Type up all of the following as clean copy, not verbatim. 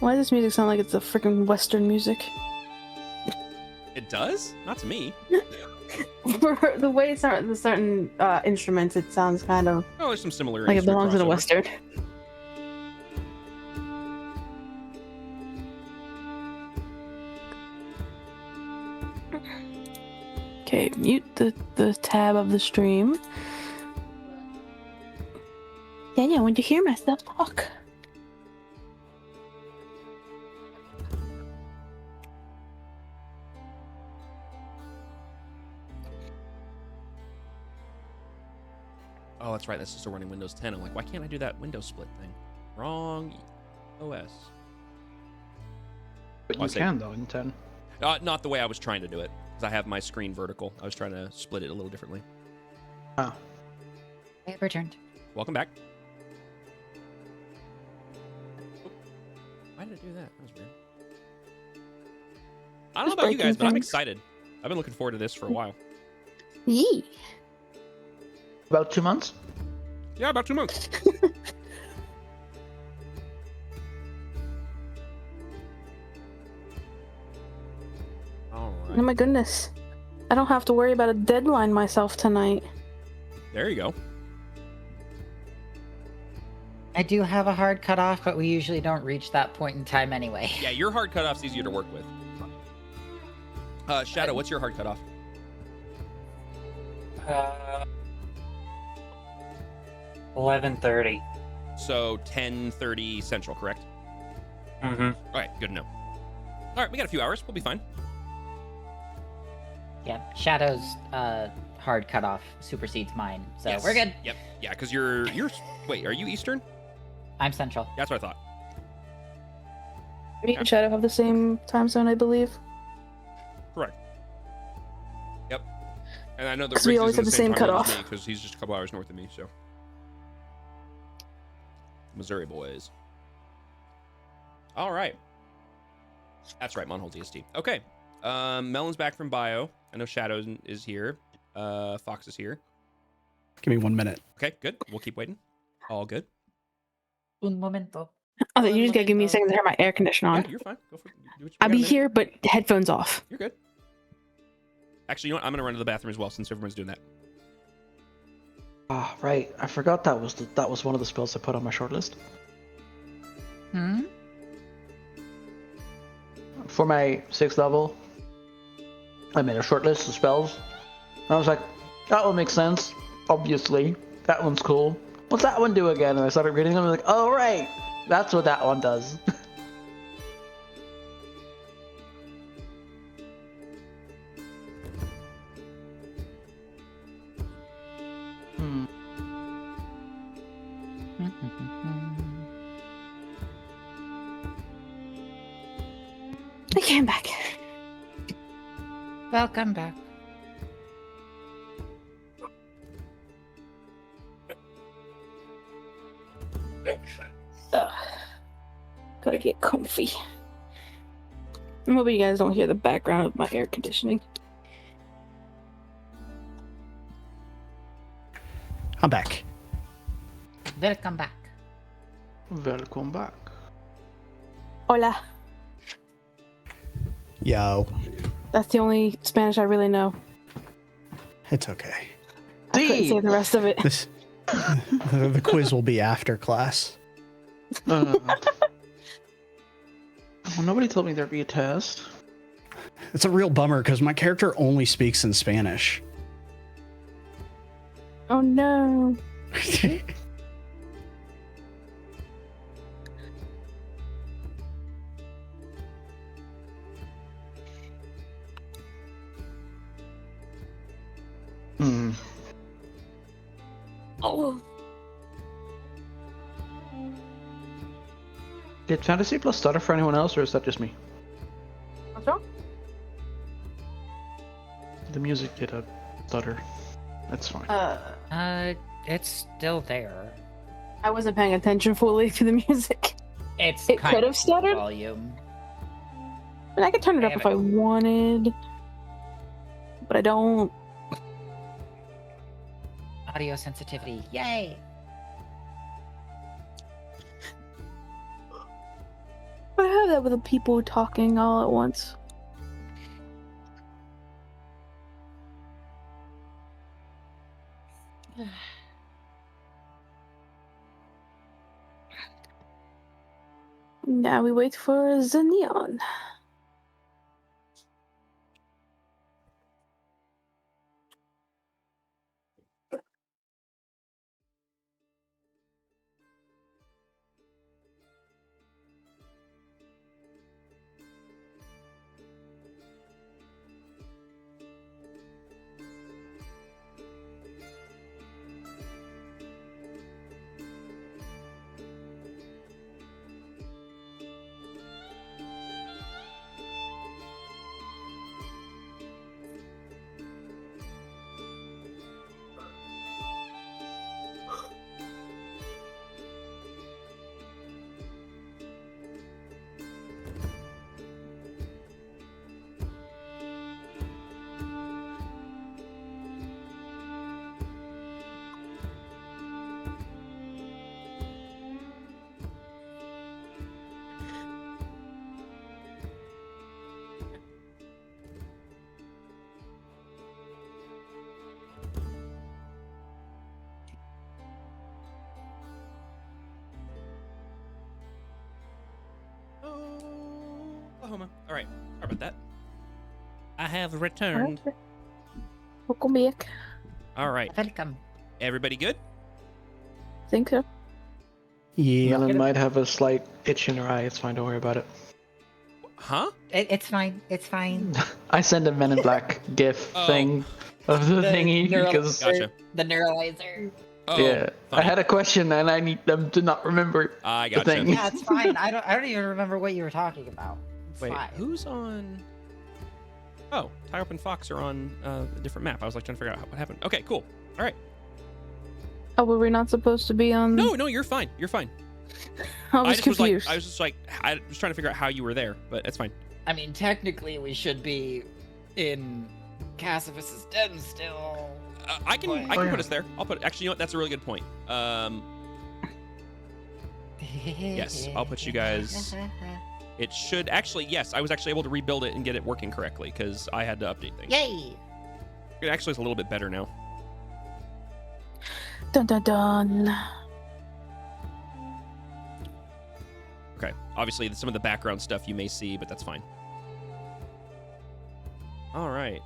Why does this music sound like it's a freaking Western music? It does? Not to me. For the way the certain instruments, it sounds kind of Oh, there's some similar like it belongs in a Western. Okay, mute the tab of the stream. Daniel, when you hear myself talk. Oh, that's right. That's still running Windows 10. I'm like, why can't I do that Windows split thing? Wrong OS. But you can, though, in 10. Not the way I was trying to do it, because I have my screen vertical. I was trying to split it a little differently. Oh. I have returned. Welcome back. Oh, why did I do that? That was weird. I don't know about you guys, but I'm excited. I've been looking forward to this for a while. Yee. About 2 months? Yeah, about 2 months. All right. Oh my goodness. I don't have to worry about a deadline myself tonight. There you go. I do have a hard cutoff, but we usually don't reach that point in time anyway. Yeah, your hard cutoff's easier to work with. Shadow, what's your hard cutoff? 11:30. So 10:30 Central, correct? Mm-hmm. All right, good to know. All right, we got a few hours. We'll be fine. Yeah, Shadow's hard cutoff supersedes mine, so Yes. we're good. Yep. Yeah, because you're. Wait, are you Eastern? I'm Central. That's what I thought. Me and Shadow have the same time zone, I believe. Correct. Yep. And I know the 'Cause we always have the same cutoff. because he's just a couple hours north of me. So. Missouri boys. All right. That's right, Monholz EST. Okay. Melon's back from bio. I know Shadow is here. Fox is here. Give me 1 minute. Okay, good. We'll keep waiting. All good. Un momento. Oh, you just gotta give me a second to turn my air conditioner on. Yeah, you're fine. Go for it. Do what you I'll got a be minute. here, but headphones off. You're good. Actually, you know what? I'm gonna run to the bathroom as well since everyone's doing that. Ah, right. I forgot that was one of the spells I put on my shortlist. Hmm? For my 6th level, I made a shortlist of spells. And I was like, that one makes sense. Obviously. That one's cool. What's that one do again? And I started reading them and I was like, oh, right. That's what that one does. Okay, I'm back. Welcome back. Gotta get comfy. I'm hoping you guys don't hear the background of my air conditioning. I'm back. Welcome back. Welcome back. Hola. Yo. That's the only Spanish I really know. It's okay. I couldn't say the rest of it. This the quiz will be after class. Oh, nobody told me there'd be a test. It's a real bummer because my character only speaks in Spanish. Oh no. Hmm. Oh. Did Fantasy Plus stutter for anyone else, or is that just me? What's wrong? The music did a stutter. That's fine. It's still there. I wasn't paying attention fully to the music. It could have stuttered? Volume. I mean, I could turn it up if I wanted, but I don't. Audio sensitivity. Yay! What that with the people talking all at once. Now we wait for the neon. Oklahoma. All right. Sorry about that. I have returned. Welcome back. All right. Welcome. Everybody good? Think so. Yeah. Melon might have a slight itch in her eye. It's fine. Don't worry about it. Huh? It's fine. It's fine. I send a Men in Black GIF Oh. thing of the thingy because Gotcha. The neuralizer. Oh, yeah, I funny. had a question and I need them to not remember I the gotcha. thing. Yeah, it's fine. I don't even remember what you were talking about. It's Wait, fine. who's on? Oh, Tyrup and Fox are on a different map. I was like trying to figure out what happened. Okay, cool. All right. Oh, were we not supposed to be on? No, you're fine. You're fine. I was just confused. I was trying to figure out how you were there, but it's fine. I mean, technically, we should be in Cassivus's den still. I can Oh, put us there. I'll put. Actually, you know what? That's a really good point. Yes, I'll put you guys. It should actually. Yes, I was actually able to rebuild it and get it working correctly because I had to update things. Yay! It actually is a little bit better now. Dun dun dun. Okay. Obviously, some of the background stuff you may see, but that's fine. All right.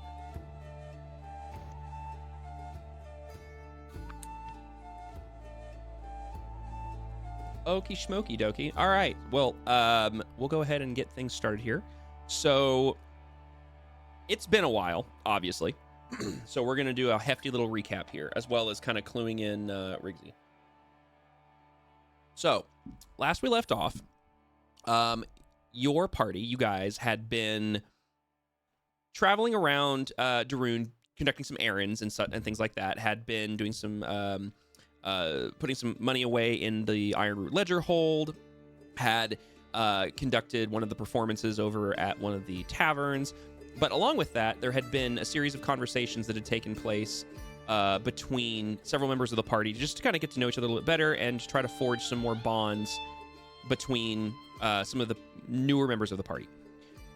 Okie schmoky dokie. All right. Well, we'll go ahead and get things started here. So, it's been a while, obviously. So we're going to do a hefty little recap here, as well as kind of cluing in Rigsy. So, last we left off, your party, you guys, had been traveling around Darun, conducting some errands and things like that, had been doing some putting some money away in the Ironroot Ledger hold, had conducted one of the performances over at one of the taverns. But along with that, there had been a series of conversations that had taken place between several members of the party just to kind of get to know each other a little bit better and to try to forge some more bonds between some of the newer members of the party.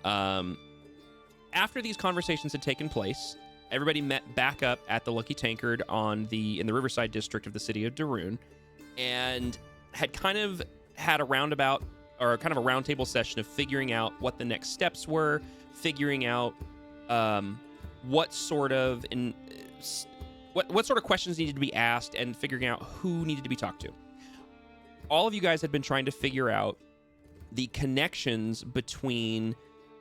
After these conversations had taken place, everybody met back up at the Lucky Tankard in the Riverside district of the city of Darun, and had kind of had a roundabout or kind of a roundtable session of figuring out what the next steps were, figuring out what sort of questions needed to be asked, and figuring out who needed to be talked to. All of you guys had been trying to figure out the connections between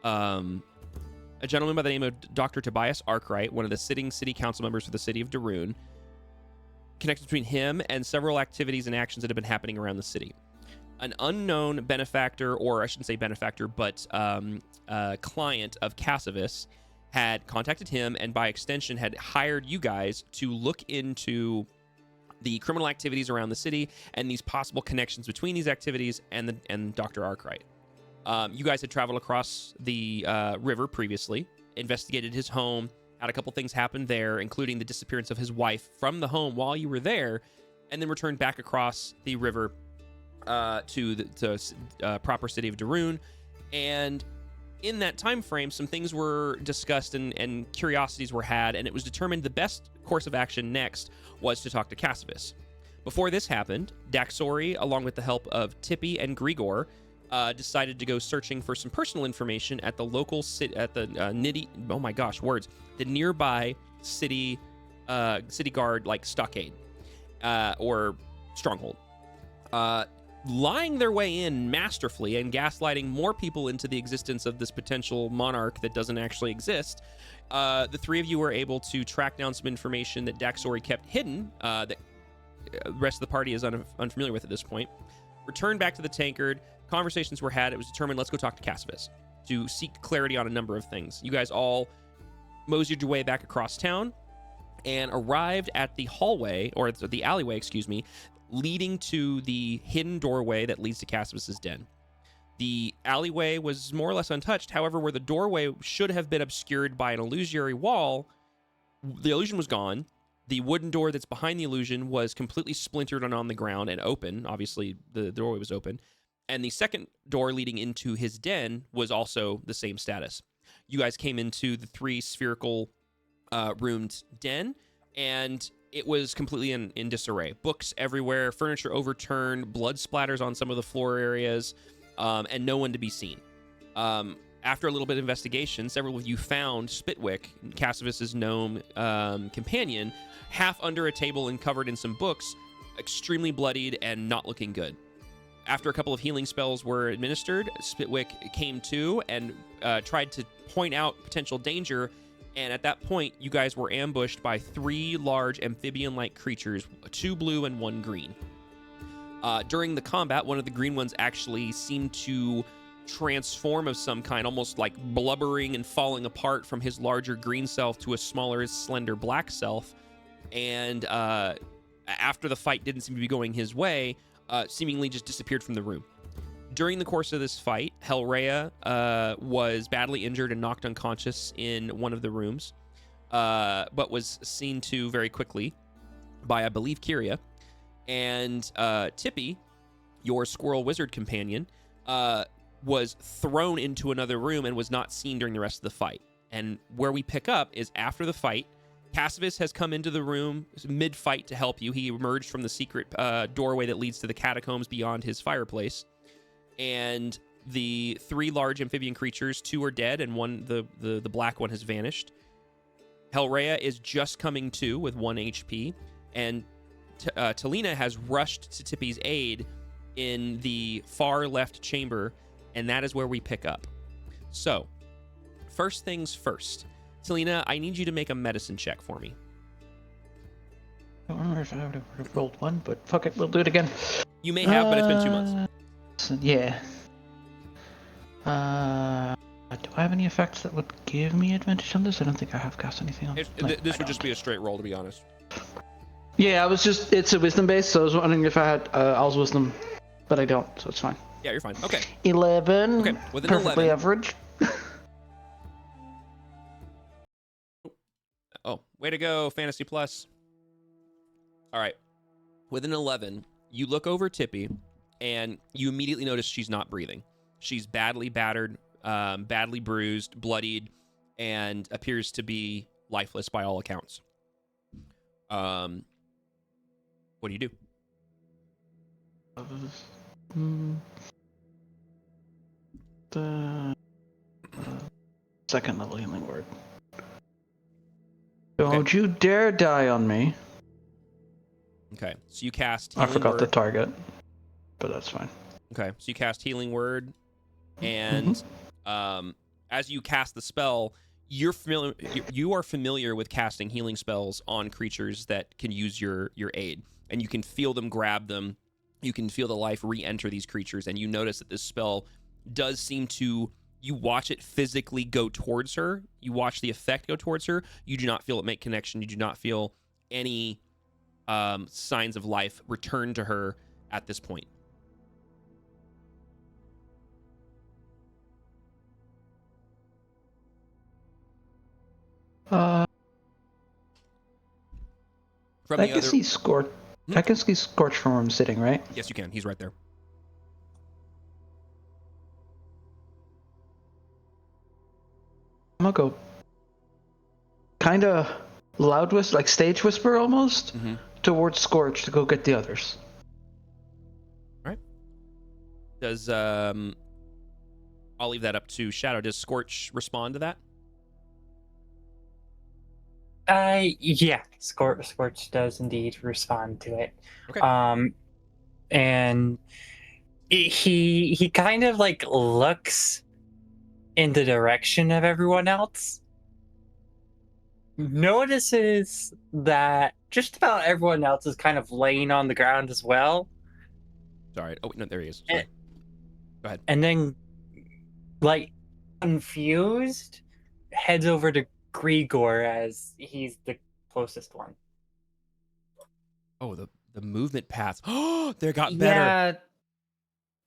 a gentleman by the name of Dr. Tobias Arkwright, one of the sitting city council members for the city of Darun, connections between him and several activities and actions that have been happening around the city. An unknown benefactor, or I shouldn't say benefactor, but client of Cassivus had contacted him and by extension had hired you guys to look into the criminal activities around the city and these possible connections between these activities and Dr. Arkwright. You guys had traveled across the river previously, investigated his home, had a couple things happen there, including the disappearance of his wife from the home while you were there, and then returned back across the river to the proper city of Darun, And in that time frame, some things were discussed and curiosities were had, and it was determined the best course of action next was to talk to Cassivus. Before this happened, Daxori, along with the help of Tippy and Grigor, decided to go searching for some personal information at the local city, at the the nearby city guard like stockade or stronghold. Lying their way in masterfully and gaslighting more people into the existence of this potential monarch that doesn't actually exist, the three of you were able to track down some information that Daxori kept hidden, that the rest of the party is unfamiliar with at this point. Returned back to the Tankard, conversations were had. It was determined, let's go talk to Cassivus to seek clarity on a number of things. You guys all moseyed your way back across town and arrived at the hallway, or the alleyway, excuse me, leading to the hidden doorway that leads to Cassivus's den. The alleyway was more or less untouched. However, where the doorway should have been obscured by an illusory wall, the illusion was gone. The wooden door that's behind the illusion was completely splintered and on the ground and open. Obviously, the doorway was open. And the second door leading into his den was also the same status. You guys came into the three spherical roomed den, and it was completely in disarray. Books everywhere, furniture overturned, blood splatters on some of the floor areas, and no one to be seen. After a little bit of investigation, several of you found Spitwick, Cassivus's gnome companion, half under a table and covered in some books, extremely bloodied and not looking good. After a couple of healing spells were administered, Spitwick came to and tried to point out potential danger. And at that point, you guys were ambushed by three large amphibian-like creatures, 2 blue and 1 green. During the combat, one of the green ones actually seemed to transform of some kind, almost like blubbering and falling apart from his larger green self to a smaller, slender black self. And after the fight didn't seem to be going his way, seemingly just disappeared from the room. During the course of this fight, Hellrhea was badly injured and knocked unconscious in one of the rooms, but was seen to very quickly by, I believe, Kyria. And Tippy, your squirrel wizard companion, was thrown into another room and was not seen during the rest of the fight. And where we pick up is after the fight, Cassivus has come into the room mid-fight to help you. He emerged from the secret doorway that leads to the catacombs beyond his fireplace. And the 3 large amphibian creatures, 2 are dead, and one, the black one, has vanished. Hellrhea is just coming to with 1 HP, and Talina has rushed to Tippy's aid in the far left chamber, and that is where we pick up. So, first things first. Talina, I need you to make a medicine check for me. I don't remember if I would have rolled 1, but fuck it, we'll do it again. You may have, but it's been 2 months. Yeah. Do I have any effects that would give me advantage on this? I don't think I have cast anything on This would just be a straight roll, to be honest. Yeah, it's a wisdom base, so I was wondering if I had Owl's wisdom, but I don't, so it's fine. Yeah, you're fine. Okay. 11. Okay, with an perfectly 11. average. Oh, way to go, Fantasy Plus. All right. With an 11, you look over Tippy, and you immediately notice she's not breathing. She's badly battered, badly bruised, bloodied, and appears to be lifeless by all accounts. What do you do? The second level healing word. Don't you dare die on me. Okay, so you cast I Healing forgot Word. the target, but that's fine. Okay, so you cast Healing Word, and as you cast the spell, you are familiar with casting healing spells on creatures that can use your aid, and you can feel them grab them. You can feel the life re-enter these creatures, and you notice that this spell does seem to. You watch it physically go towards her. You watch the effect go towards her. You do not feel it make connection. You do not feel any signs of life return to her at this point. I can see Scorch. I can see Scorch from where I'm sitting, right? Yes, you can. He's right there. I'll go kind of loud whisper, like stage whisper almost, towards Scorch to go get the others. All right. Does I'll leave that up to Shadow. Does Scorch respond to that? Yeah, Scorch does indeed respond to it. Okay. And he kind of like looks in the direction of everyone else, notices that just about everyone else is kind of laying on the ground as well. Sorry. Oh, no, there he is. Sorry. Go ahead. And then, like, confused, heads over to Grigor as he's the closest one. Oh, the movement paths. Oh, they got better.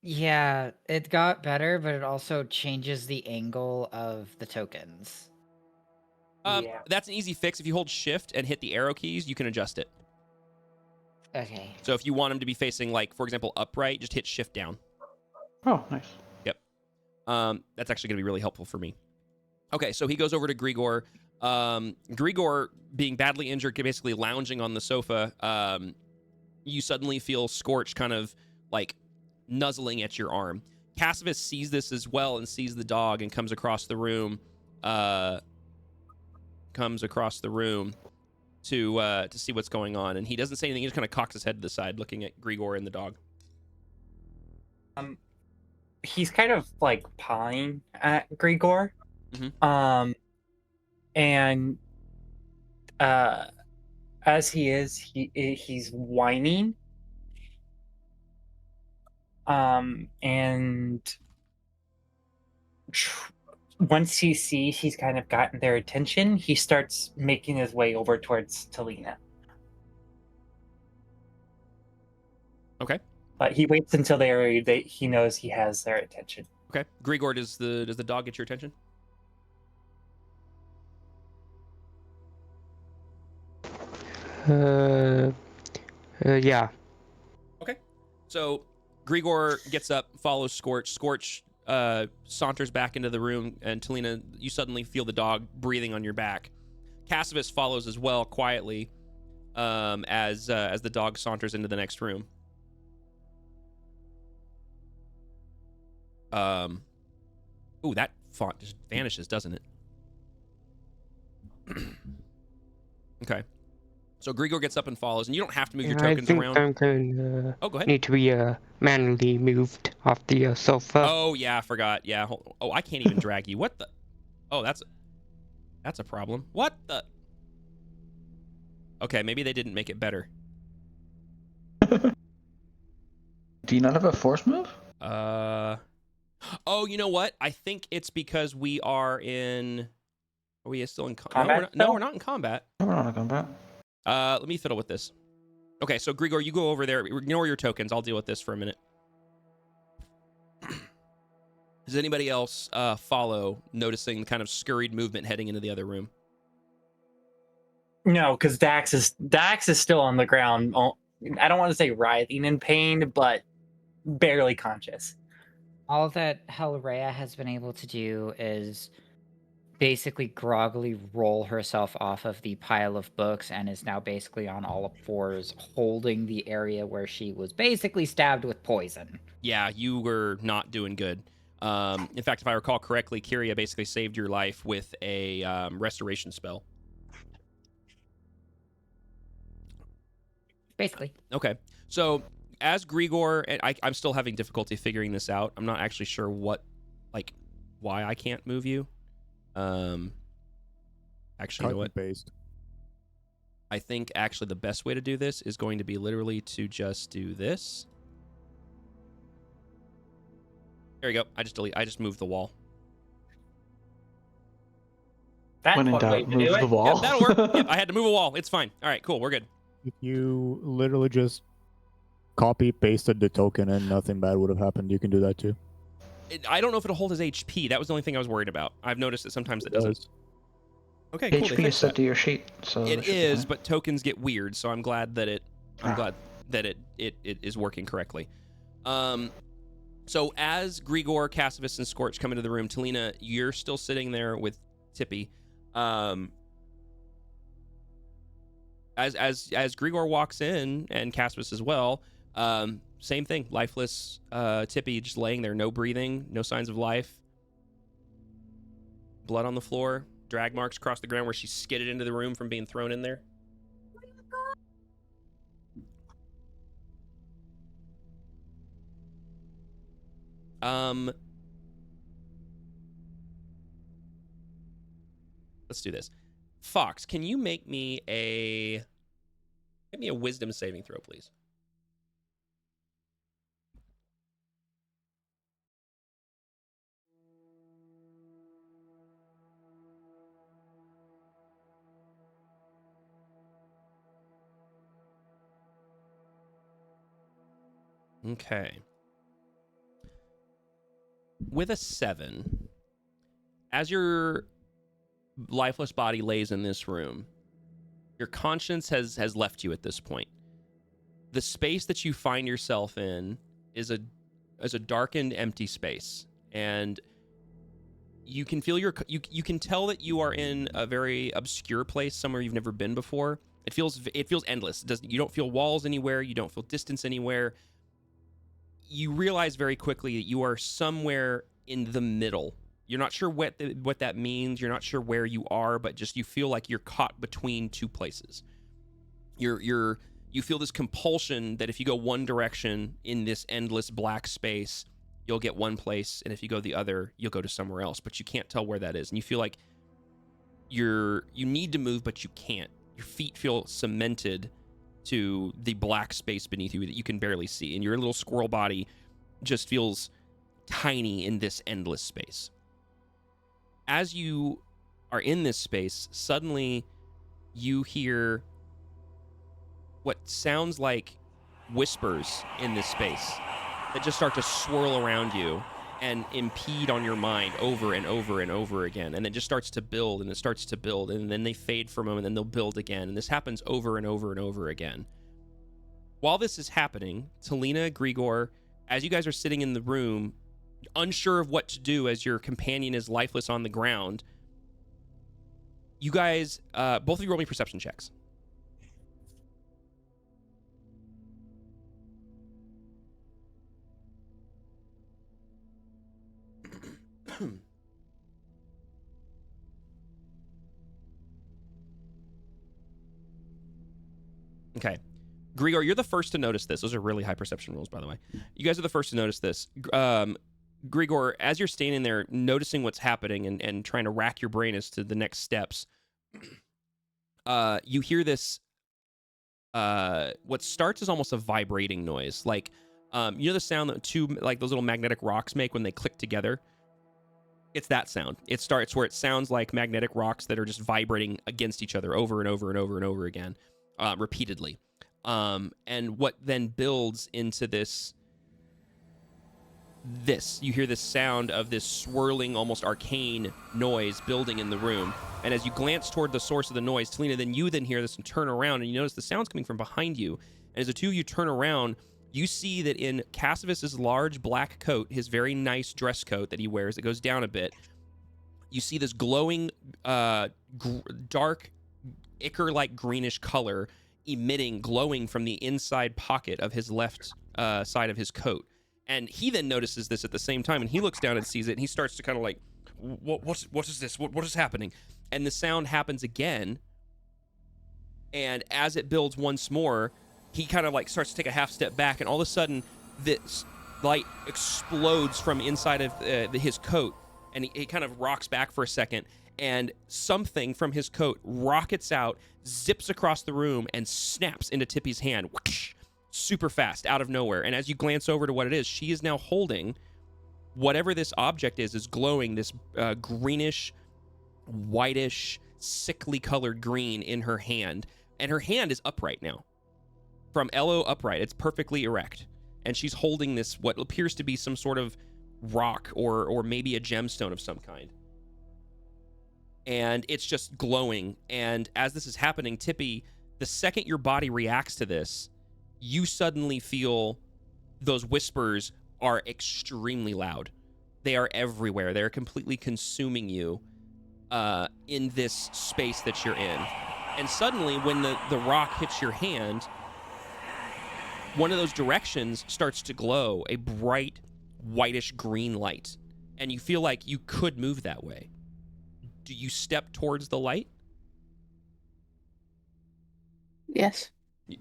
Yeah, it got better, but it also changes the angle of the tokens. Yeah. That's an easy fix. If you hold shift and hit the arrow keys, you can adjust it. Okay. So if you want him to be facing, like, for example, upright, just hit shift down. Oh, nice. Yep. That's actually going to be really helpful for me. Okay, so he goes over to Grigor. Grigor, being badly injured, basically lounging on the sofa, you suddenly feel Scorch kind of, like, nuzzling at your arm. Cassivus sees this as well and sees the dog and comes across the room to see what's going on. And he doesn't say anything. He just kind of cocks his head to the side, looking at Grigor and the dog. He's kind of like pawing at Grigor. And as he's whining. And once he sees he's kind of gotten their attention, he starts making his way over towards Talina. Okay. But he waits until he knows he has their attention. Okay. Grigor, does the dog get your attention? Yeah. Okay. So Grigor gets up, follows Scorch. Scorch saunters back into the room, and Talina, you suddenly feel the dog breathing on your back. Cassivus follows as well, quietly, as the dog saunters into the next room. Ooh, that font just vanishes, doesn't it? Okay. So Grigor gets up and follows, and you don't have to move your tokens around. I think I'm Oh, go ahead. need to be manually moved off the sofa. Oh, yeah, I forgot. Yeah. Oh, I can't even drag you. What the? Oh, that's a problem. What the? Okay, maybe they didn't make it better. Do you not have a force move? Oh, you know what? I think it's because we are in... Are we still in combat? No, we're not in combat. No, we're not in combat. Let me fiddle with this. Okay, so Grigor, you go over there. Ignore your tokens. I'll deal with this for a minute. Does anybody else follow, noticing the kind of scurried movement heading into the other room? No, because Dax is still on the ground. I don't want to say writhing in pain, but barely conscious. All that Hellrea has been able to do is basically groggily roll herself off of the pile of books and is now basically on all fours holding the area where she was basically stabbed with poison. Yeah, you were not doing good. In fact, if I recall correctly, Kyria basically saved your life with a restoration spell. Basically. Okay, so as Grigor, and I'm still having difficulty figuring this out. I'm not actually sure why I can't move you. Actually, you know what? Based. I think actually the best way to do this is going to be literally to just do this. There you go. I just moved the wall. That's When in one way doubt, to move do the it. wall. Yep, that'll work. Yep, I had to move a wall. It's fine. All right, cool. We're good. If you literally just copy pasted the token and nothing bad would have happened, you can do that too. I don't know if it'll hold his HP. That was the only thing I was worried about. I've noticed that sometimes it doesn't. Okay, cool. they HP is fixed set that. to your sheet, so It should be is, fine. but tokens get weird, so I'm glad that it is working correctly. So as Grigor, Cassivus, and Scorch come into the room, Talina, you're still sitting there with Tippy. As Grigor walks in, and Caspus as well, same thing. Lifeless Tippy just laying there, no breathing, no signs of life. Blood on the floor, drag marks across the ground where she skidded into the room from being thrown in there. Let's do this. Fox, can you make me a wisdom saving throw, please? Okay. With a 7, as your lifeless body lays in this room, your conscience has left you at this point. The space that you find yourself in is a darkened, empty space, and you can feel you can tell that you are in a very obscure place, somewhere you've never been before. It feels endless. You don't feel walls anywhere. You don't feel distance anywhere. You realize very quickly that you are somewhere in the middle. You're not sure what that means. You're not sure where you are, but just you feel like you're caught between two places. You feel this compulsion that if you go one direction in this endless black space, you'll get one place, and if you go the other, you'll go to somewhere else, but you can't tell where that is. And you feel like you need to move, but you can't. Your feet feel cemented to the black space beneath you that you can barely see, and your little squirrel body just feels tiny in this endless space. As you are in this space, suddenly you hear what sounds like whispers in this space that just start to swirl around you and impede on your mind over and over and over again. And it just starts to build, and it starts to build, and then they fade for a moment, and then they'll build again. And this happens over and over and over again. While this is happening, Talina, Grigor, as you guys are sitting in the room, unsure of what to do as your companion is lifeless on the ground, you guys, both of you roll me perception checks. Okay. Grigor, you're the first to notice this. Those are really high perception rolls, by the way. You guys are the first to notice this. Grigor, as you're standing there noticing what's happening and trying to rack your brain as to the next steps, you hear this, what starts as almost a vibrating noise. Like, you know the sound that those little magnetic rocks make when they click together? It's that sound. It starts where it sounds like magnetic rocks that are just vibrating against each other over and over and over and over again, repeatedly. And what then builds into this, you hear this sound of this swirling, almost arcane noise building in the room. And as you glance toward the source of the noise, Talina, you hear this and turn around, and you notice the sound's coming from behind you. And as the two of you turn around, you see that in Cassivus's large black coat, his very nice dress coat that he wears that goes down a bit, you see this glowing, dark, ichor-like greenish color glowing from the inside pocket of his left side of his coat. And he then notices this at the same time, and he looks down and sees it, and he starts to kind of like, what is this? What is happening? And the sound happens again, and as it builds once more, he kind of like starts to take a half step back, and all of a sudden, this light explodes from inside of his coat, and he kind of rocks back for a second, and something from his coat rockets out, zips across the room, and snaps into Tippy's hand. Whoosh, super fast, out of nowhere. And as you glance over to what it is, she is now holding whatever this object is glowing this greenish, whitish, sickly colored green in her hand. And her hand is upright now. From elbow upright, it's perfectly erect. And she's holding this, what appears to be some sort of rock or maybe a gemstone of some kind. And it's just glowing. And as this is happening, Tippy, the second your body reacts to this, you suddenly feel those whispers are extremely loud. They are everywhere. They're completely consuming you. in this space that you're in. And suddenly, when the rock hits your hand, one of those directions starts to glow, a bright, whitish green light. And you feel like you could move that way. Do you step towards the light? Yes.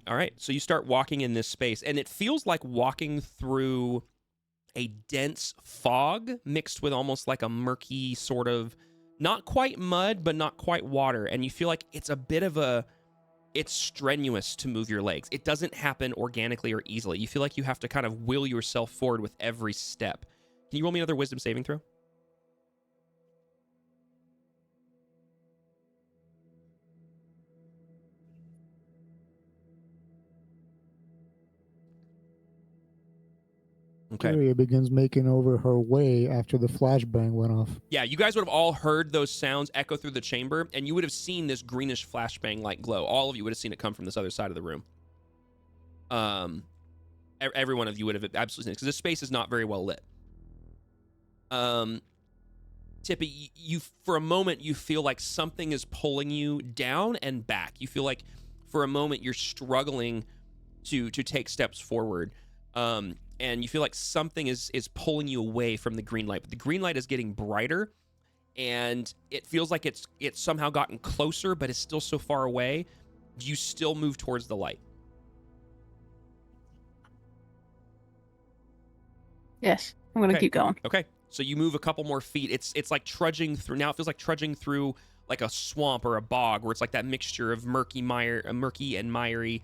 All right, so you start walking in this space, and it feels like walking through a dense fog mixed with almost like a murky sort of, not quite mud, but not quite water. And you feel like it's a bit of it's strenuous to move your legs. It doesn't happen organically or easily. You feel like you have to kind of will yourself forward with every step. Can you roll me another wisdom saving throw? Okay. Julia begins making over her way after the flashbang went off. Yeah, you guys would have all heard those sounds echo through the chamber, and you would have seen this greenish flashbang light glow. All of you would have seen it come from this other side of the room. Every one of you would have absolutely seen it, because this space is not very well lit. Tippy, you for a moment, you feel like something is pulling you down and back. You feel like for a moment you're struggling to take steps forward. And you feel like something is pulling you away from the green light. But the green light is getting brighter, and it feels like it's somehow gotten closer, but it's still so far away. Do you still move towards the light? Yes. I'm going to keep going. Okay. So you move a couple more feet. It's like trudging through. Now it feels like trudging through like a swamp or a bog, where it's like that mixture of murky and miry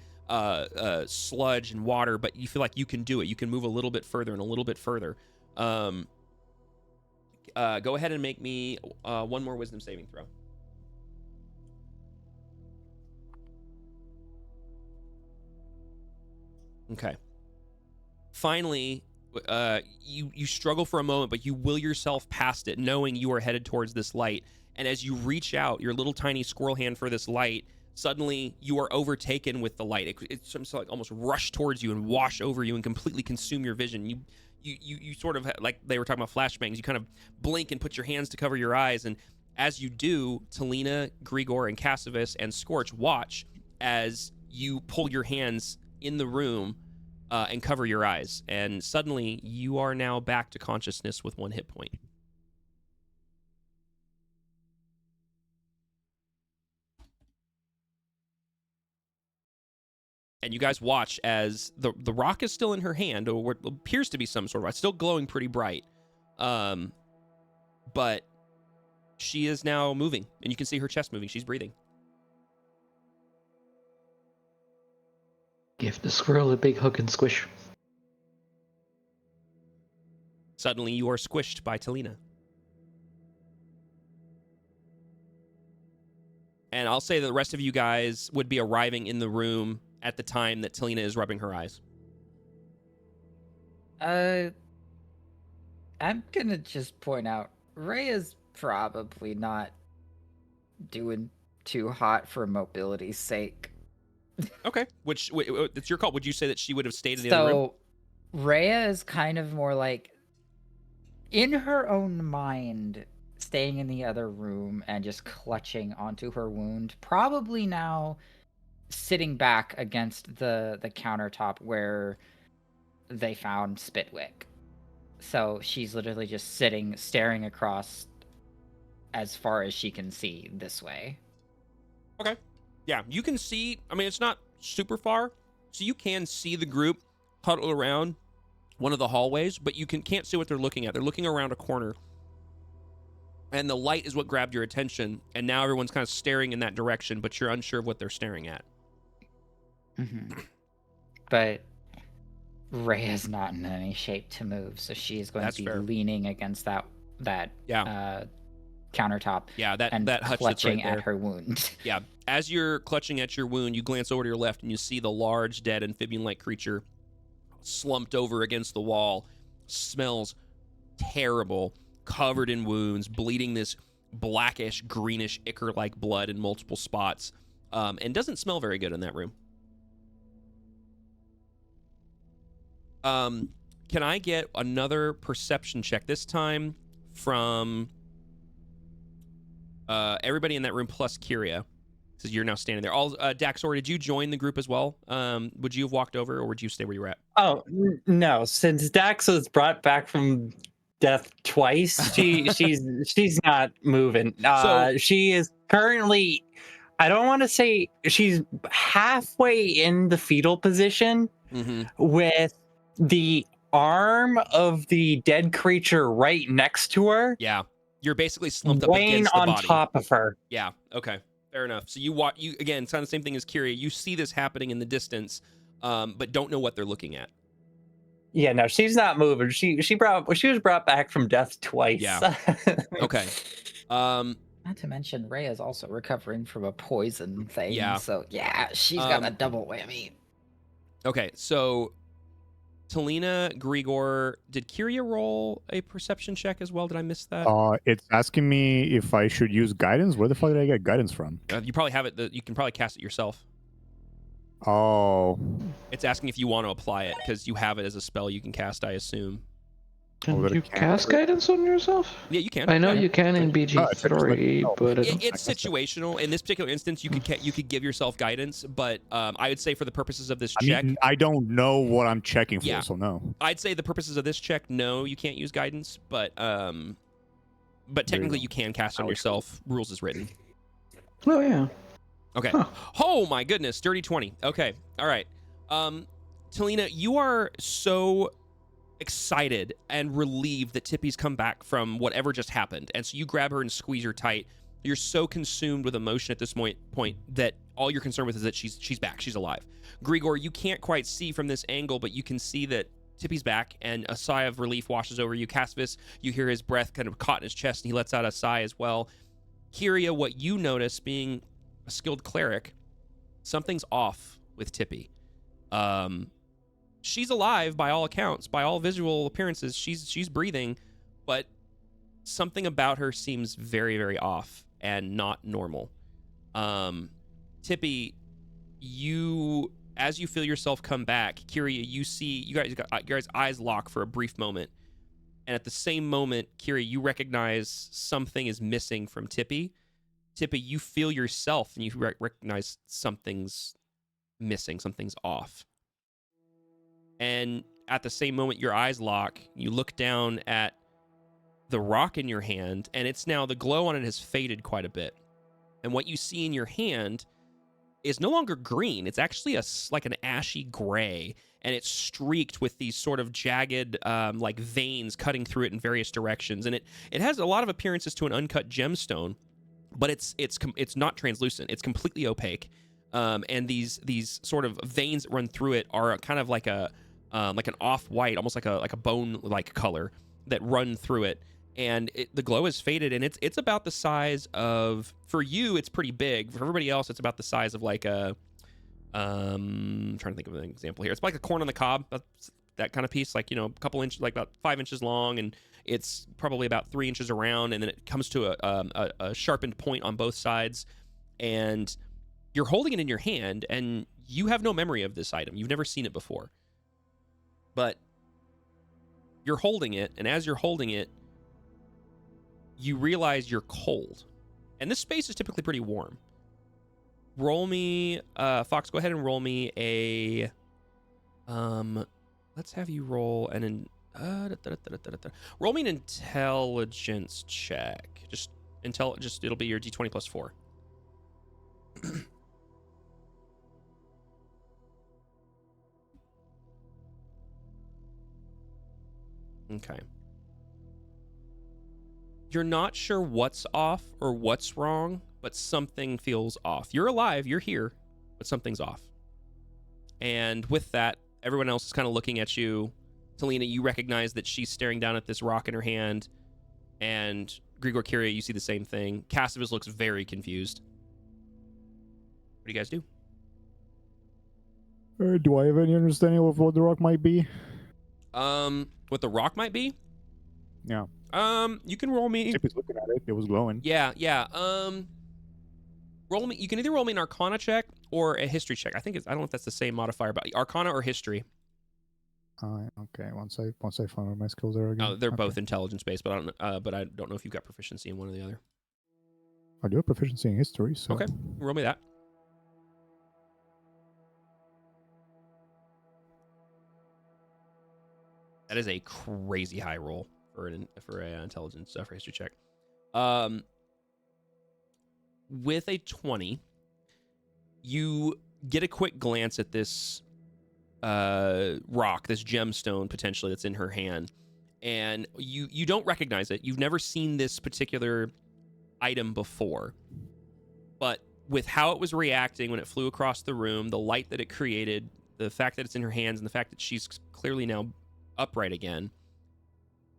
sludge and water, but you feel like you can do it. You can move a little bit further and a little bit further. Go ahead and make me one more wisdom saving throw. Okay. Finally, you struggle for a moment, but you will yourself past it, knowing you are headed towards this light. And as you reach out your little tiny squirrel hand for this light, suddenly you are overtaken with the light. It's like almost rush towards you and wash over you and completely consume your vision. You sort of, like they were talking about flashbangs, you kind of blink and put your hands to cover your eyes. And as you do, Talina, Grigor, and Cassivus and Scorch watch as you pull your hands in the room and cover your eyes. And suddenly you are now back to consciousness with 1 hit point. And you guys watch as the rock is still in her hand, or what appears to be some sort of rock, still glowing pretty bright. But she is now moving, and you can see her chest moving. She's breathing. Give the squirrel a big hug and squish. Suddenly you are squished by Talina. And I'll say that the rest of you guys would be arriving in the room at the time that Talina is rubbing her eyes. I'm gonna just point out, Rhea's probably not doing too hot for mobility's sake. Okay, which it's your call. Would you say that she would have stayed in the other room? So, Rhea is kind of more like, in her own mind, staying in the other room and just clutching onto her wound. Probably now sitting back against the countertop where they found Spitwick. So she's literally just sitting, staring across as far as she can see this way. Okay. Yeah, you can see, I mean, it's not super far, so you can see the group huddled around one of the hallways, but you can't see what they're looking at. They're looking around a corner, and the light is what grabbed your attention, and now everyone's kind of staring in that direction, but you're unsure of what they're staring at. Mm-hmm. But Rhea's not in any shape to move, so she is going That's to be fair. leaning against that countertop. Yeah, that and hutch that's clutching right there. at her wound. Yeah, as you're clutching at your wound, you glance over to your left and you see the large, dead amphibian-like creature slumped over against the wall. Smells terrible, covered in wounds, bleeding this blackish, greenish, ichor-like blood in multiple spots, and doesn't smell very good in that room. Can I get another perception check, this time from Everybody in that room plus Kyria, because you're now standing there. All Daxor, did you join the group as well? Would you have walked over, or would you stay where you were at? Oh no! Since Dax was brought back from death twice, she's not moving. So- She is currently. I don't want to say she's halfway in the fetal position Mm-hmm. with the arm of the dead creature right next to her, Yeah, you're basically slumped up weighing against the on body. top of her. Yeah. Okay. Fair enough. So you watch. You again. It's kind of the same thing as Kyria. You see this happening in the distance, but don't know what they're looking at. Yeah, no, she's not moving. She was brought back from death twice. Yeah. Okay. Not to mention, Rhea's also recovering from a poison thing. Yeah. So yeah, she's got a double whammy. Okay. So, Talina, Grigor, did Kyria roll a perception check as well? Did I miss that? It's asking me if I should use guidance. Where the fuck did I get guidance from? You probably have it. You can probably cast it yourself. Oh. It's asking if you want to apply it because you have it as a spell you can cast, I assume. Can but it you can't cast work. guidance on yourself? Yeah, you can. I know Yeah. you can in BG3, but It's situational. In this particular instance, you could give yourself guidance, but I would say for the purposes of this check, I don't know what I'm checking for, Yeah. so no. I'd say the purposes of this check, no, you can't use guidance, but technically go. you can cast on yourself. Rules is written. oh yeah. Okay. Huh. Oh my goodness, dirty 20. Okay. All right. Talina, you are so excited and relieved that Tippy's come back from whatever just happened. And so you grab her and squeeze her tight. You're so consumed with emotion at this point that all you're concerned with is that she's back. She's alive. Grigor, you can't quite see from this angle, but you can see that Tippy's back, and a sigh of relief washes over you. Casvis, you hear his breath kind of caught in his chest, and he lets out a sigh as well. Kyria, what you notice, being a skilled cleric, something's off with Tippy. She's alive by all accounts, by all visual appearances. She's breathing, but something about her seems very, very off and not normal. Tippy, as you feel yourself come back, Kyria, you guys' eyes lock for a brief moment. And at the same moment, Kyria, you recognize something is missing from Tippy. Tippy, you feel yourself and you recognize something's missing, something's off. And at the same moment, your eyes lock. You look down at the rock in your hand, and it's now, the glow on it has faded quite a bit. And what you see in your hand is no longer green. It's actually like an ashy gray, and it's streaked with these sort of jagged like veins cutting through it in various directions. And it has a lot of appearances to an uncut gemstone, but it's not translucent. It's completely opaque. And these sort of veins that run through it are kind of like an off-white, almost like a bone-like color that run through it. And the glow is faded, and it's about the size of, for you, it's pretty big. For everybody else, it's about the size of like a, I'm trying to think of an example here. It's like a corn on the cob, that kind of piece, like, a couple inches, like about 5 inches long, and it's probably about 3 inches around, and then it comes to a sharpened point on both sides, and you're holding it in your hand, and you have no memory of this item. You've never seen it before. But you're holding it, and as you're holding it, you realize you're cold. And this space is typically pretty warm. Roll me, Fox, go ahead and roll me a, let's have you roll roll me an intelligence check. Just it'll be your D20 plus 4. Okay. You're not sure what's off or what's wrong, but something feels off. You're alive, you're here, but something's off. And with that, everyone else is kind of looking at you. Talina, you recognize that she's staring down at this rock in her hand. And Grigor, Kyria, you see the same thing. Castivus looks very confused. What do you guys do? Do I have any understanding of what the rock might be? What the rock might be? Yeah. You can roll me. Chip is looking at it. It was glowing. Yeah. Roll me. You can either roll me an Arcana check or a History check. I don't know if that's the same modifier, but Arcana or History. Okay. Once I find where my skills are again. Oh, they're both intelligence based, but I don't know if you've got proficiency in one or the other. I do have proficiency in history, so Okay, roll me that. That is a crazy high roll for an intelligence for history check. With a 20, you get a quick glance at this rock, this gemstone potentially that's in her hand, and you don't recognize it. You've never seen this particular item before, but with how it was reacting when it flew across the room, the light that it created, the fact that it's in her hands, and the fact that she's clearly now upright again,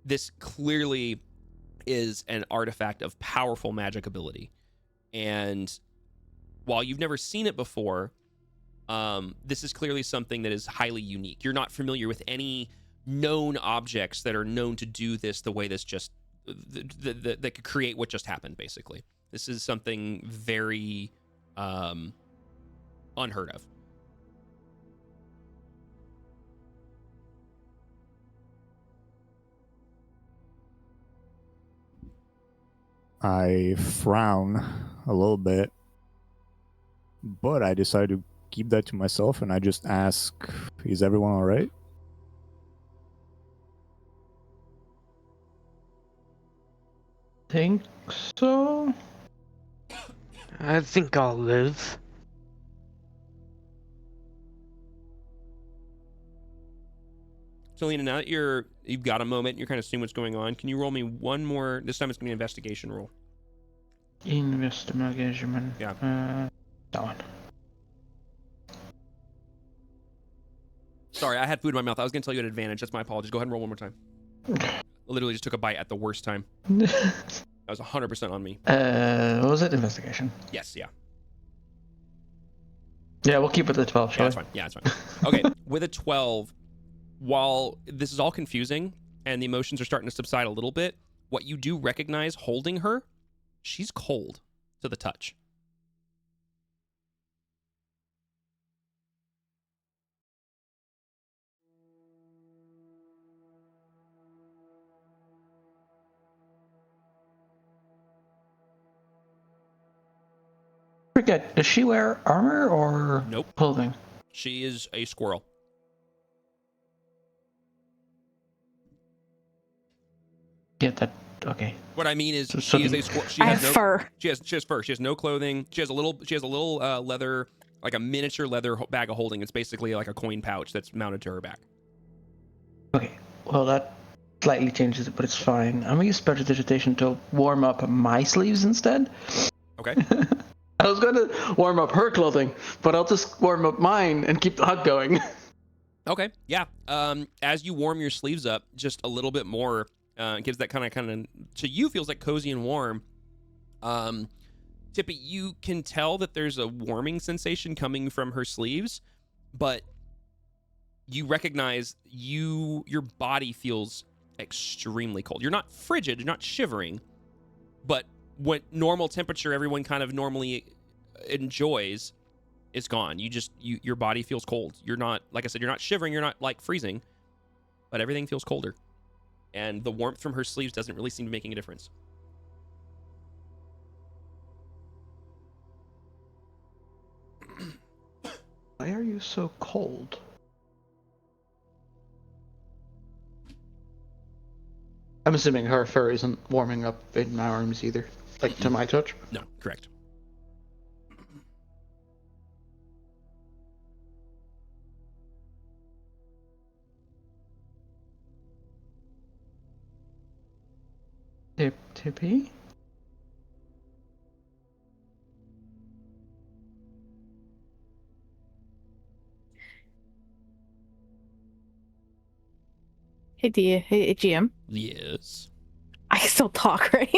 this clearly is an artifact of powerful magic ability. And while you've never seen it before, this is clearly something that is highly unique. You're not familiar with any known objects that are known to do this the way this just that could create what just happened. Basically, this is something very unheard of. I frown a little bit, but I decide to keep that to myself, and I just ask, "Is everyone all right?" Think so. I think I'll live. So, Lena, now that you've got a moment, you're kind of seeing what's going on. Can you roll me one more? This time it's gonna be an investigation roll. Investigation. Yeah. That one. Sorry, I had food in my mouth. I was gonna tell you an advantage. That's my apologies. Go ahead and roll one more time. I literally just took a bite at the worst time. That was 100% on me. What was it? Investigation. Yes, yeah. Yeah, we'll keep it at 12, Yeah, shall that's fine. Yeah, that's fine. Okay, with a 12, while this is all confusing and the emotions are starting to subside a little bit, what you do recognize holding her, she's cold to the touch. Forget, does she wear armor or Nope. clothing? She is a squirrel. Yeah, that, okay. What I mean is, So she is the- a squirrel. She I has have no fur. She has fur. She has no clothing. She has a little leather, like a miniature leather bag of holding. It's basically like a coin pouch that's mounted to her back. Okay, well that slightly changes it, but it's fine. I'm gonna use prestidigitation to warm up my sleeves instead. Okay. I was gonna warm up her clothing, but I'll just warm up mine and keep the hug going. Okay. Yeah. As you warm your sleeves up just a little bit more, it gives that kind of to you feels like cozy and warm. Tippy, you can tell that there's a warming sensation coming from her sleeves, but you recognize your body feels extremely cold. You're not frigid, you're not shivering, but what normal temperature everyone kind of normally enjoys is gone. Your body feels cold. You're not, like I said, you're not shivering, you're not like freezing, but everything feels colder. And the warmth from her sleeves doesn't really seem to be making a difference. Why are you so cold? I'm assuming her fur isn't warming up in my arms either, like to my touch. No, correct. Tippy? Hey, GM. Yes. I can still talk, right?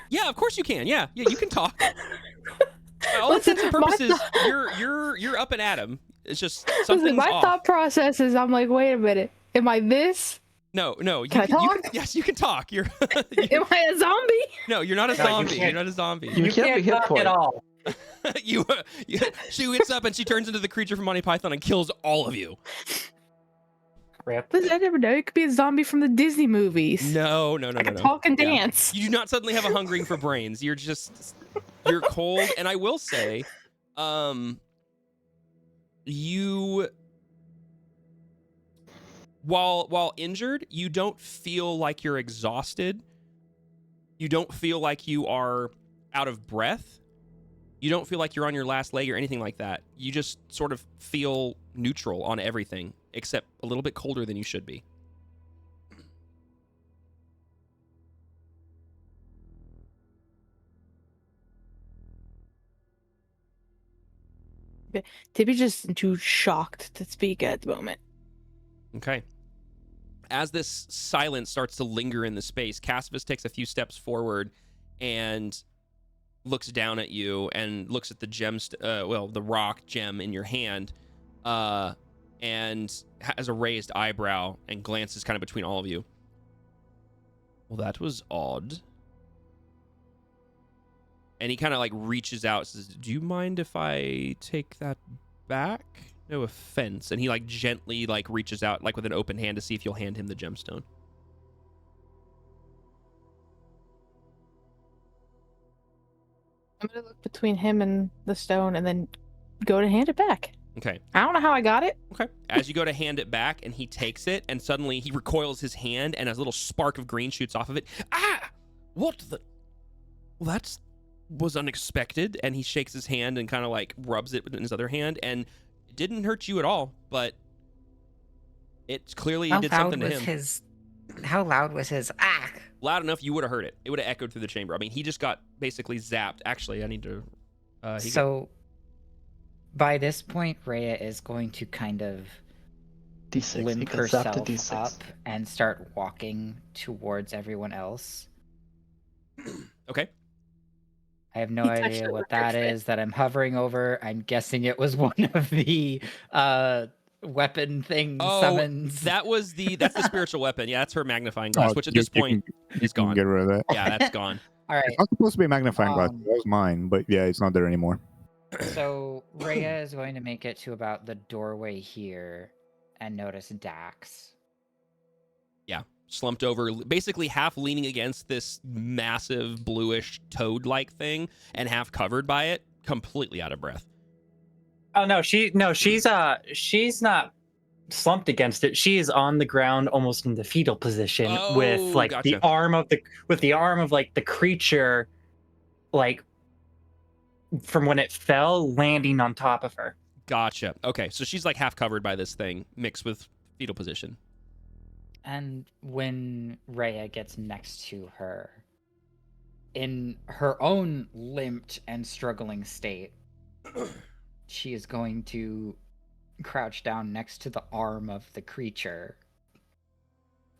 Yeah, of course you can. Yeah, you can talk. By all intents and purposes, you're up and at him. It's just something's my off. thought process is, I'm like, wait a minute, am I this? No. Can I talk? Yes, you can talk. Am I a zombie? No, you're not a No, you zombie. You're can't. not a zombie. You can't be hit talk for at it. all. She wakes up and she turns into the creature from Monty Python and kills all of you. Rip. Listen, I never know. It could be a zombie from the Disney movies. No. I can talk and Yeah. dance. You do not suddenly have a hungering for brains. You're cold, and I will say, you while injured, you don't feel like you're exhausted. You don't feel like you are out of breath. You don't feel like you're on your last leg or anything like that. You just sort of feel neutral on everything, except a little bit colder than you should be. Tippy's just too shocked to speak at the moment. Okay. As this silence starts to linger in the space, Cassivus takes a few steps forward and looks down at you and looks at the the rock gem in your hand, and has a raised eyebrow and glances kind of between all of you. Well, that was odd. And he kind of like reaches out and says, do you mind if I take that back? No offense. And he like gently like reaches out like with an open hand to see if you'll hand him the gemstone. I'm gonna look between him and the stone and then go to hand it back. Okay. I don't know how I got it. Okay. As you go to hand it back and he takes it and suddenly he recoils his hand and a little spark of green shoots off of it. Ah! What the? Well, that was unexpected. And he shakes his hand and kind of like rubs it in his other hand, and it didn't hurt you at all, but it clearly did something to him. How loud was his ah? Loud enough you would have heard it. It would have echoed through the chamber. I mean, he just got basically zapped. Actually, I need to... by this point, Rhea is going to kind of D6. limp herself up and start walking towards everyone else. Okay. I have no idea what that is that I'm hovering over. I'm guessing it was one of the weapon thing summons. That's the spiritual weapon. Yeah, that's her magnifying glass, which at this point is gone. Get rid of that. Yeah, that's gone. All right. It's not supposed to be a magnifying glass. That was mine, but yeah, it's not there anymore. So Rhea is going to make it to about the doorway here and notice Dax. Yeah, slumped over, basically half leaning against this massive bluish toad-like thing and half covered by it, completely out of breath. Oh no, she's not slumped against it. She is on the ground, almost in the fetal position, with like gotcha. the arm of the creature, like from when it fell, landing on top of her. Gotcha. Okay, so she's like half covered by this thing, mixed with fetal position. And when Rhea gets next to her, in her own limped and struggling state, she is going to crouch down next to the arm of the creature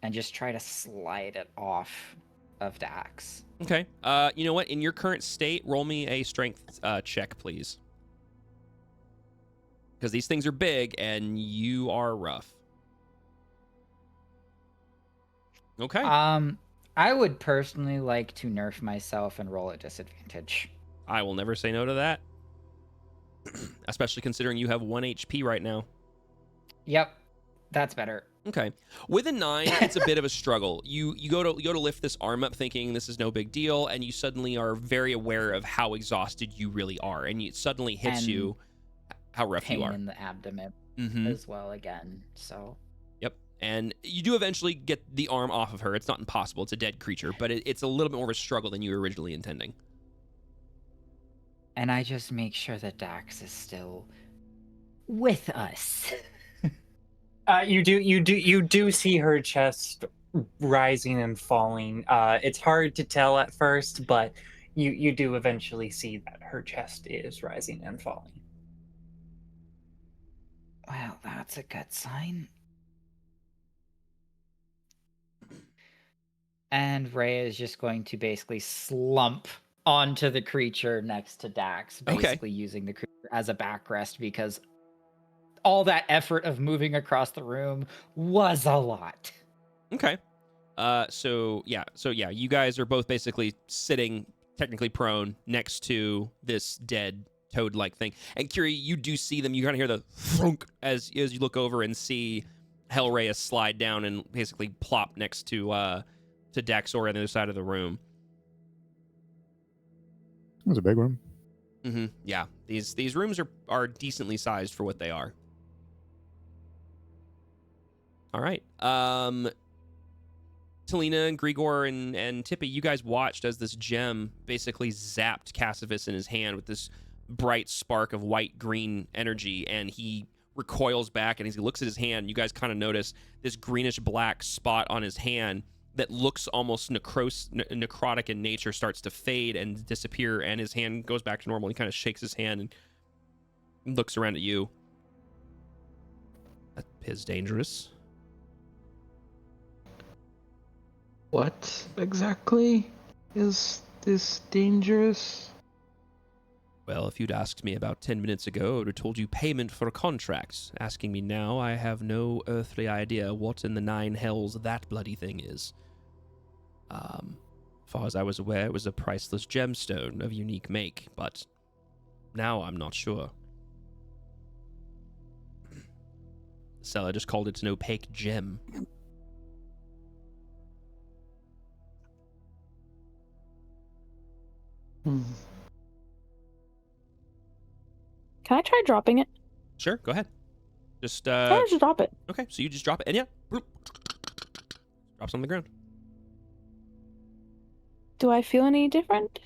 and just try to slide it off of Dax. Okay. You know what? In your current state, roll me a strength check, please. Because these things are big and you are rough. Okay. I would personally like to nerf myself and roll at disadvantage. I will never say no to that. Especially considering you have 1 HP right now. Yep, that's better. Okay. With a 9, it's a bit of a struggle. You go to lift this arm up thinking this is no big deal, and you suddenly are very aware of how exhausted you really are, and it suddenly hits you how rough you are. Pain in the abdomen as well again, so... Yep. And you do eventually get the arm off of her. It's not impossible. It's a dead creature, but it's a little bit more of a struggle than you were originally intending. And I just make sure that Dax is still with us. You do see her chest rising and falling. It's hard to tell at first, but you do eventually see that her chest is rising and falling. Well, that's a good sign. And Rhea is just going to basically slump onto the creature next to Dax, basically using the creature as a backrest because all that effort of moving across the room was a lot. Okay. So you guys are both basically sitting technically prone next to this dead toad-like thing. And Curie, you do see them. You kind of hear the thunk as you look over and see Hellraya slide down and basically plop next to Daxor on the other side of the room. It was a big room. Mm-hmm. Yeah, these rooms are decently sized for what they are. All right. Talina and Grigor and Tippy, you guys watched as this gem basically zapped Cassivus in his hand with this bright spark of white-green energy, and he recoils back, and as he looks at his hand, you guys kind of notice this greenish-black spot on his hand that looks almost necrotic in nature starts to fade and disappear, and his hand goes back to normal. He kind of shakes his hand and looks around at you. That is dangerous. What exactly is this dangerous? Well, if you'd asked me about 10 minutes ago, I would have told you payment for a contract. Asking me now, I have no earthly idea what in the nine hells that bloody thing is. As far as I was aware, it was a priceless gemstone of unique make, but now I'm not sure. The seller just called it an opaque gem. Hmm. Can I try dropping it? Sure, go ahead. Just, Can I just drop it? okay, so you just drop it, and yeah, bloop, drops on the ground. Do I feel any different?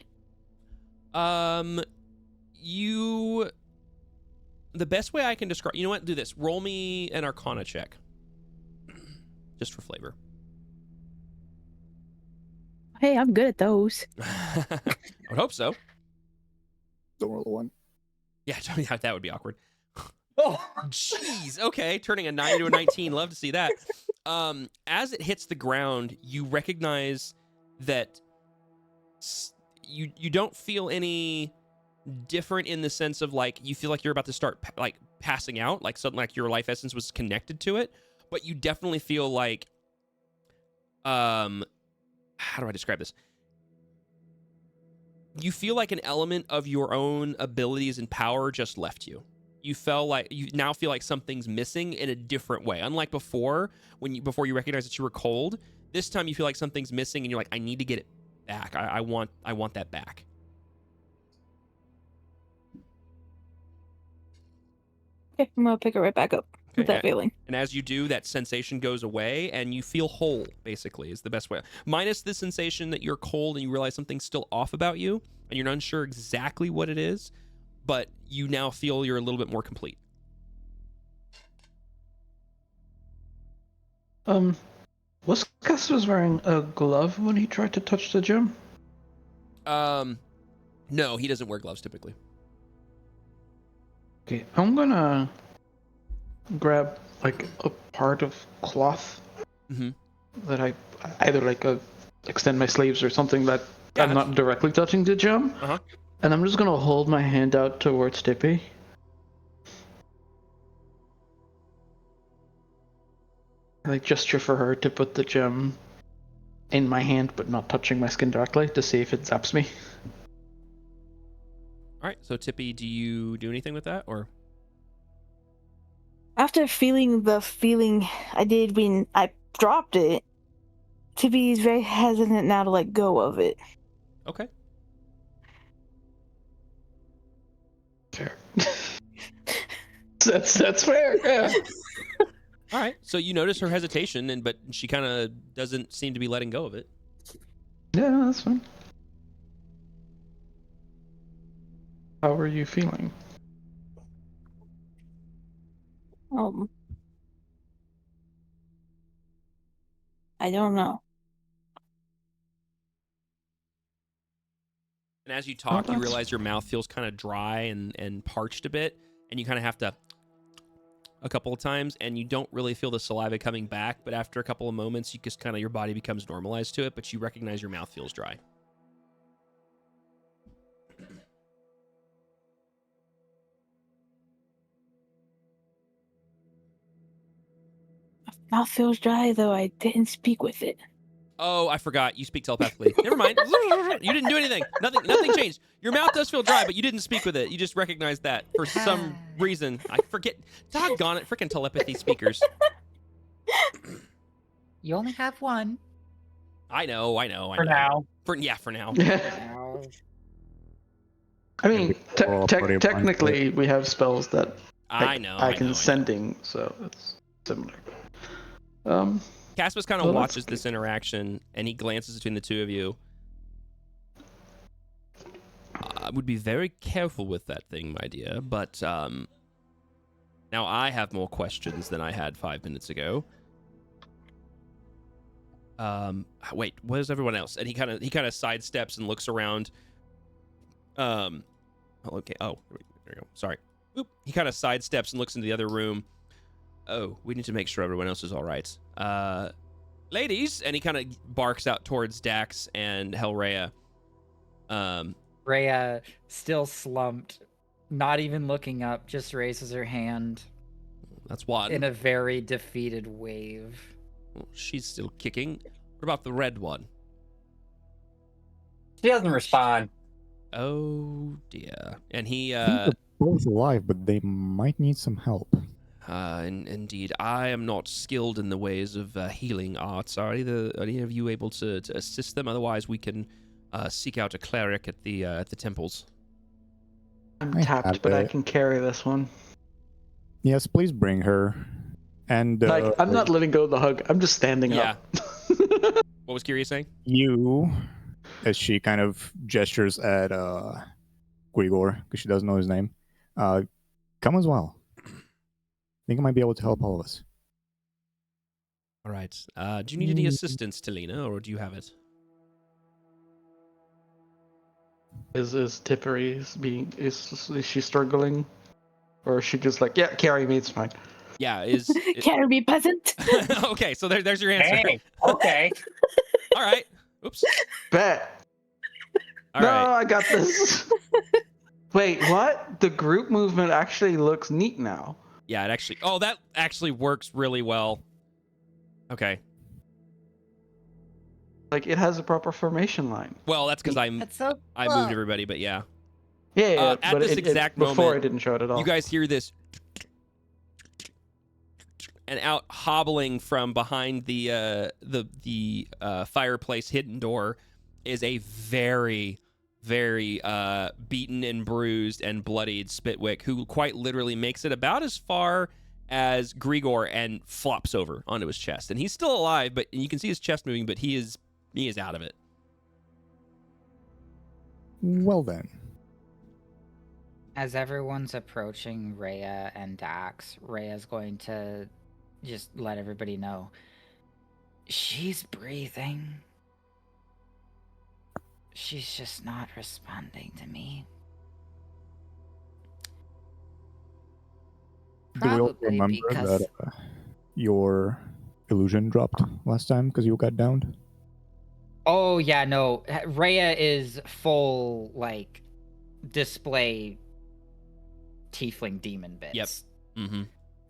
The best way I can describe, you know what, do this. Roll me an Arcana check. Just for flavor. Hey, I'm good at those. I would hope so. Don't roll a 1. Yeah, that would be awkward. Oh, Jeez, okay, turning a 9 to a 19, love to see that. As it hits the ground, you recognize that you don't feel any different in the sense of, like, you feel like you're about to start like passing out, like something like your life essence was connected to it, but you definitely feel like, how do I describe this? You feel like an element of your own abilities and power just left you. You now feel like something's missing in a different way. Unlike before, before you recognize that you were cold, this time you feel like something's missing and you're like, I need to get it back. I want that back. Okay, I'm gonna pick it right back up with that feeling. And as you do, that sensation goes away and you feel whole, basically, is the best way. Minus the sensation that you're cold and you realize something's still off about you and you're not sure exactly what it is, but you now feel you're a little bit more complete. Was Cass wearing a glove when he tried to touch the gem? No, he doesn't wear gloves typically. Okay, I'm gonna grab like a part of cloth that I either extend my sleeves or something that I'm not directly touching the gem, and I'm just gonna hold my hand out towards Tippy. Like gesture for her to put the gem in my hand, but not touching my skin directly, to see if it zaps me. All right, so Tippy, do you do anything with that, or? After feeling the feeling I did when I dropped it, Tippy's very hesitant now to let go of it. Okay. Fair. that's fair. Yeah. All right, so you notice her hesitation, but she kind of doesn't seem to be letting go of it. Yeah, that's fine. How are you feeling? I don't know. And as you talk, you realize your mouth feels kind of dry and parched a bit, and you kind of have to a couple of times, and you don't really feel the saliva coming back, but after a couple of moments, you just kind of, your body becomes normalized to it, but you recognize your mouth feels dry. My mouth feels dry, though I didn't speak with it. Oh, I forgot. You speak telepathically. Never mind. You didn't do anything. Nothing changed. Your mouth does feel dry, but you didn't speak with it. You just recognized that for some reason. I forget. Doggone it. Freaking telepathy speakers. You only have one. I know. For now. For now. Now. I mean, Or pretty technically, we have spells that I know. I can sending, so it's similar. Caspus kind of watches this interaction, and he glances between the two of you. I would be very careful with that thing, my dear, but now I have more questions than I had 5 minutes ago. Wait, where's everyone else? And he kind of sidesteps and looks around. Okay. Oh, there you go. Sorry. Oop. He kind of sidesteps and looks into the other room. Oh, we need to make sure everyone else is all right. Ladies, and he kind of barks out towards Dax and Hellraya. Rhea, still slumped, not even looking up, just raises her hand. That's one. In a very defeated wave. Well, she's still kicking. What about the red one? She doesn't respond. Oh dear. And he I think they're both alive, but they might need some help. Indeed, I am not skilled in the ways of healing arts. Are any of you able to assist them? Otherwise, we can seek out a cleric at the temples. I'm tapped, but I can carry this one. Yes, please bring her. And like, I'm not letting go of the hug. I'm just standing up. What was Kyria saying? You, as she kind of gestures at Grigor, because she doesn't know his name, come as well. I think I might be able to help all of us. All right. Do you need any assistance, Talina, or do you have it? Is Tippery is she struggling, or is she just like, yeah, carry me, it's fine. Yeah, carry me, peasant. Okay, so there's your answer. Hey, okay. All right. Oops. Bet. All no, right. I got this. Wait, what? The group movement actually looks neat now. Yeah, it actually. Oh, that actually works really well. Okay. Like, it has a proper formation line. Well, that's because I moved everybody, but yeah. Yeah, at but this exact moment, before I didn't show it at all. You guys hear this, and out hobbling from behind the fireplace hidden door is a very, very beaten and bruised and bloodied Spitwick, who quite literally makes it about as far as Grigor and flops over onto his chest. And he's still alive, but you can see his chest moving, but he is out of it. Well then. As everyone's approaching Rhea and Dax, Rhea's going to just let everybody know she's breathing. She's just not responding to me. Do we all Probably remember because that your illusion dropped last time because you got downed? Oh yeah, no. Rhea is full like display tiefling demon bits. Yep. Mm-hmm.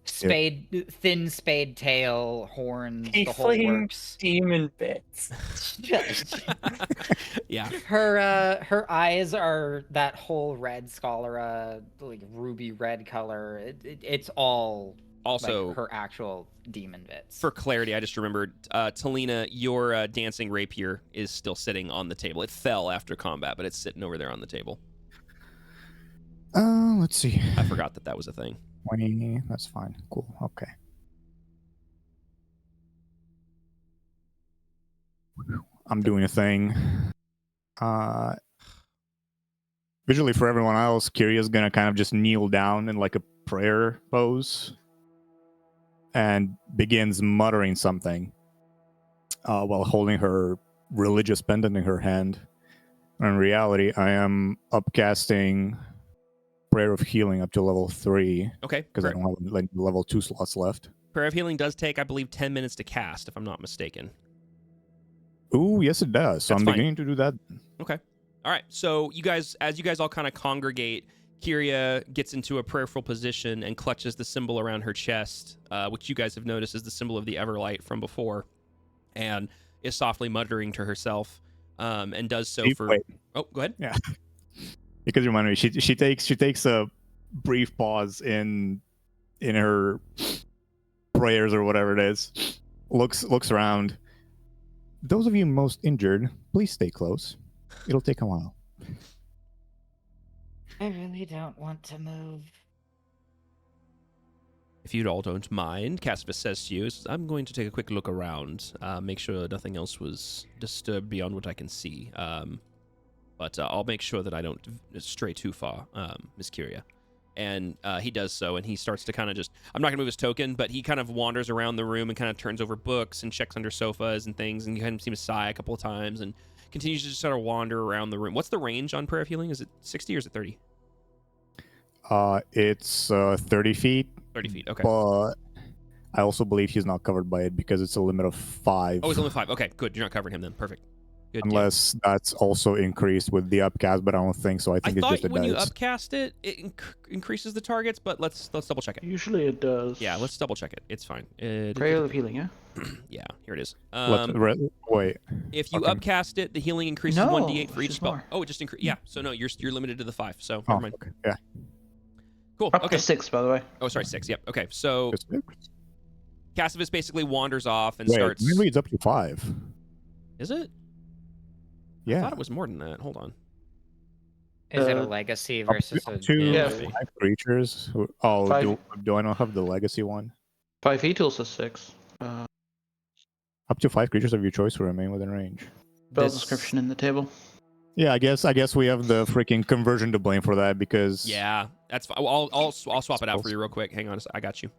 Thin spade tail, horns, the whole Tiefling works. demon bits. Yeah. Her eyes are that whole red scholara, like ruby red color. It's all also like her actual demon bits. For clarity, I just remembered, Talina, your dancing rapier is still sitting on the table. It fell after combat, but it's sitting over there on the table. Let's see. I forgot that was a thing. 20, that's fine. Cool. Okay. I'm doing a thing. Visually for everyone else, Kyria's gonna kind of just kneel down in like a prayer pose and begins muttering something while holding her religious pendant in her hand. In reality, I am upcasting Prayer of Healing up to level 3. Okay. Because I don't have like level 2 slots left. Prayer of Healing does take, I believe, 10 minutes to cast, if I'm not mistaken. Ooh, yes it does. So I'm beginning to do that. Okay. All right. So as you guys all kind of congregate, Kyria gets into a prayerful position and clutches the symbol around her chest, which you guys have noticed is the symbol of the Everlight from before, and is softly muttering to herself, and does so for... Wait. Oh, go ahead. Yeah. Because remind me, she takes a brief pause in her prayers or whatever it is. Looks around. Those of you most injured, please stay close. It'll take a while. I really don't want to move. If you all don't mind, Caspis says to you, I'm going to take a quick look around, make sure nothing else was disturbed beyond what I can see. But I'll make sure that I don't stray too far, Miss Curia. And he does so, and he starts to kind of just, I'm not going to move his token, but he kind of wanders around the room and kind of turns over books and checks under sofas and things, and you kind of see him sigh a couple of times and continues to just sort of wander around the room. What's the range on Prayer of Healing? Is it 60 or is it 30? It's 30 feet. 30 feet, okay. But I also believe he's not covered by it because it's a limit of 5. Oh, it's only 5. Okay, good. You're not covering him then. Perfect. Good. Unless that's also increased with the upcast, but I don't think so. I think it's just a when you dice. upcast it, it increases the targets, but let's double check it. Usually it does. Yeah, let's double check it. It's fine. Prayer of Healing, yeah? Yeah, here it is. Wait. If you okay. upcast it, the healing increases No, 1d8 for it's each just spell. more. Oh, it just increases. Yeah, so no, you're limited to the 5. So Oh, never mind. okay. Yeah. Cool. Up Okay. to 6, by the way. Oh, sorry, 6. Yep. Okay. So Just- Cassivus basically wanders off and Wait, starts. maybe it's up to 5. Is it? I Yeah. thought it was more than that. Hold on. Is it a Uh, legacy Up to- versus a... up to Yeah. 5 creatures. Oh, 5. do I not have the legacy one? 5 feet also 6. Up to 5 creatures of your choice will remain within range. Spell This- description in the table. Yeah, I guess we have the freaking conversion to blame for that because Yeah, that's fine. I'll swap it out for you real quick. Hang on, I got you.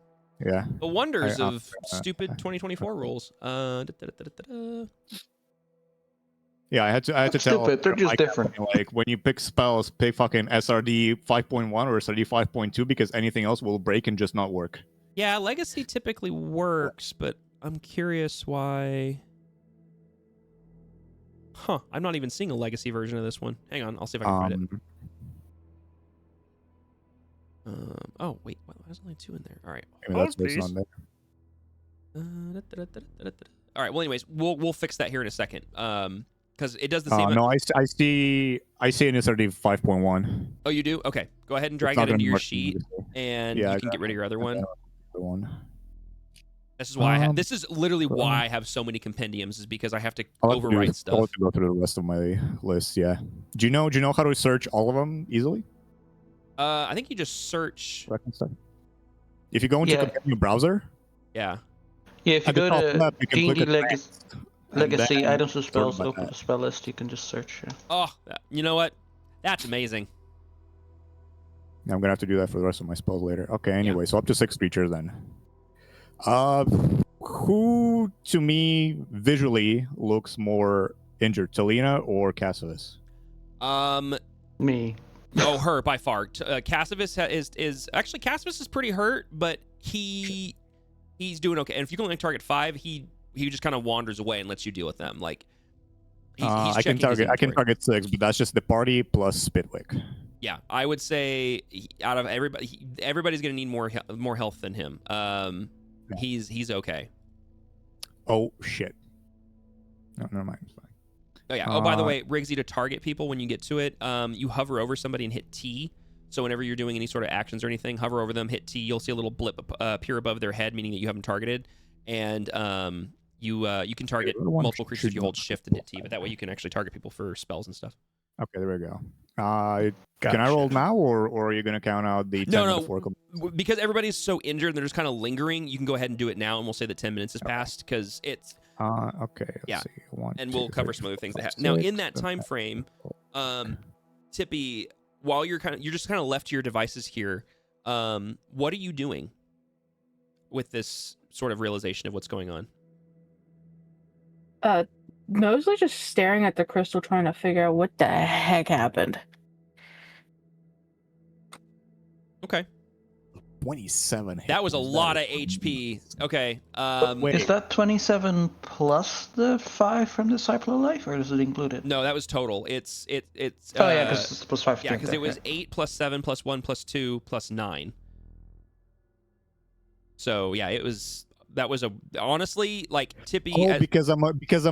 yeah. The wonders I- of stupid 2024 rules. Yeah, I had to tell. Stupid, they're just Mike, different. Like when you pick spells, pick fucking SRD 5.1 or SRD 5.2 because anything else will break and just not work. Yeah, legacy typically works, but I'm curious why. Huh? I'm not even seeing a legacy version of this one. Hang on, I'll see if I can find it. Oh wait, well, there's only 2 in there. All right. Maybe that's what's on there. All right. Well, anyways, we'll fix that here in a second. Because it does the same. No, I see an SRD 5.1. Oh, you do? Okay. Go ahead and drag It's not that into gonna your work sheet, and Yeah, you I can got get rid of your other I one. got the one. This is why Um, this is literally why I have so many compendiums, is because I have to I'll have to do- overwrite I'll stuff. have to go through the rest of my list. Yeah. Do you know how to search all of them easily? I think you just search. If you go into Yeah. your browser, Yeah. Yeah, if you at the go top to left, you can D&D click Legacy, and Legacy then items to sort spells, by open that. the spell list, you can just search. Yeah. Oh, you know what? That's amazing. I'm gonna have to do that for the rest of my spells later. Okay, anyway, so up to 6 creatures then. Who to me visually looks more injured, Talina or Cassius? Me. Oh, her by far. Cassivus is actually Cassivus is pretty hurt, but he's doing okay. And if you can only target 5, he just kind of wanders away and lets you deal with them. Like he's I can checking his inventory. target 6, but that's just the party plus Spitwick. Yeah, I would say out of everybody, everybody's gonna need more health than him. He's okay. Oh shit. No, never mind. It's fine. Oh yeah. Oh, by the way, Riggsy, to target people when you get to it, you hover over somebody and hit T. So whenever you're doing any sort of actions or anything, hover over them, hit T. You'll see a little blip appear above their head, meaning that you have them targeted. And you can target multiple creatures if you hold Shift and hit T. But that way you can actually target people for spells and stuff. Okay, there we go. Can I roll now, or are you gonna count out the 10 No. before? Because everybody's so injured and they're just kind of lingering, you can go ahead and do it now, and we'll say that 10 minutes has passed because it's. Okay. Let's Yeah. see. 1, And 2, we'll cover 3, some other things that 4, happen. Now, 6, in that 7, time frame, Tippy, while you're just kind of left to your devices here, what are you doing with this sort of realization of what's going on? Mostly just staring at the crystal, trying to figure out what the heck happened. Okay. 27. That was a hits. lot That of is- HP. Okay. Wait. Is that 27 plus the 5 from the Disciple of Life, or is it included? No, that was total. It's. Oh yeah, because it's plus 5. Yeah, because it was 8 plus 7 plus 1 plus 2 plus 9. So yeah, that was honestly like Tippy. Oh, because I'm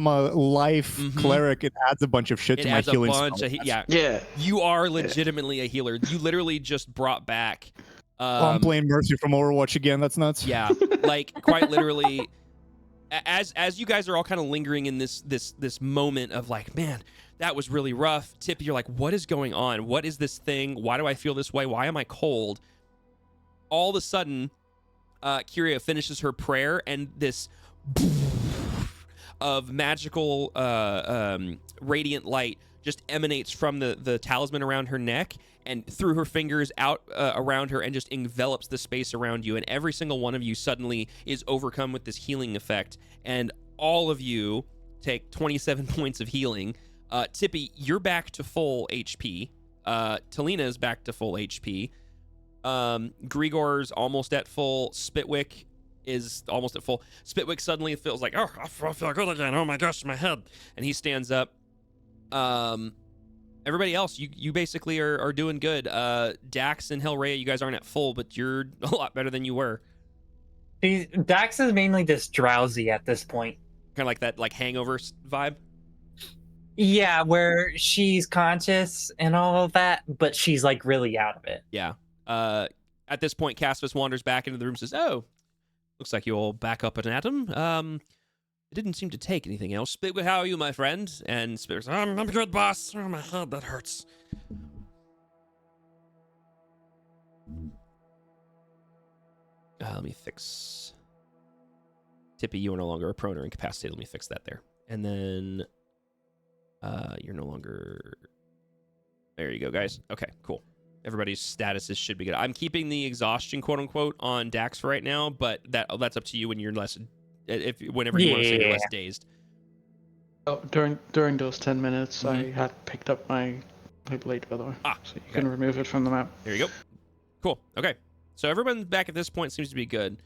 a life Mhm. clearic, it adds a bunch of shit It to my adds a healing bunch spell. of yeah. Yeah. You are legitimately a healer. You literally just brought back Oh, I'm playing Mercy from Overwatch again. That's nuts. Yeah, like quite literally, as you guys are all kind of lingering in this moment of like, man, that was really rough. Tip, you're like, what is going on? What is this thing? Why do I feel this way? Why am I cold? All of a sudden, Kyria finishes her prayer, and this of magical radiant light just emanates from the talisman around her neck and through her fingers out around her, and just envelops the space around you. And every single one of you suddenly is overcome with this healing effect, and all of you take 27 points of healing. Tippy, you're back to full HP. Talina is back to full HP. Grigor's almost at full. Spitwick is almost at full. Spitwick suddenly feels like, oh, I feel good again. Oh my gosh, my head. And he stands up. Everybody else, you basically are doing good. Dax and Hellraya, you guys aren't at full, but you're a lot better than you were. Dax is mainly just drowsy at this point. Kind of like that hangover vibe. Yeah, where she's conscious and all of that, but she's like really out of it. Yeah. At this point, Caspus wanders back into the room and says, oh, looks like you're all back up at an atom. It didn't seem to take anything else. Spitwick, how are you, my friend? And Spitwick says, I'm good, boss. Oh, my head, that hurts. Let me fix... Tippy, you are no longer a prone or incapacitated. Let me fix that there. And then... you're no longer... There you go, guys. Okay, cool. Everybody's statuses should be good. I'm keeping the exhaustion, quote unquote, on Dax for right now, but that's up to you when you're less... whenever you want to say you're less dazed. Oh, during those 10 minutes, I had picked up my blade, by the way. So you can remove it from the map. There you go. Cool. Okay. So everyone back at this point seems to be good.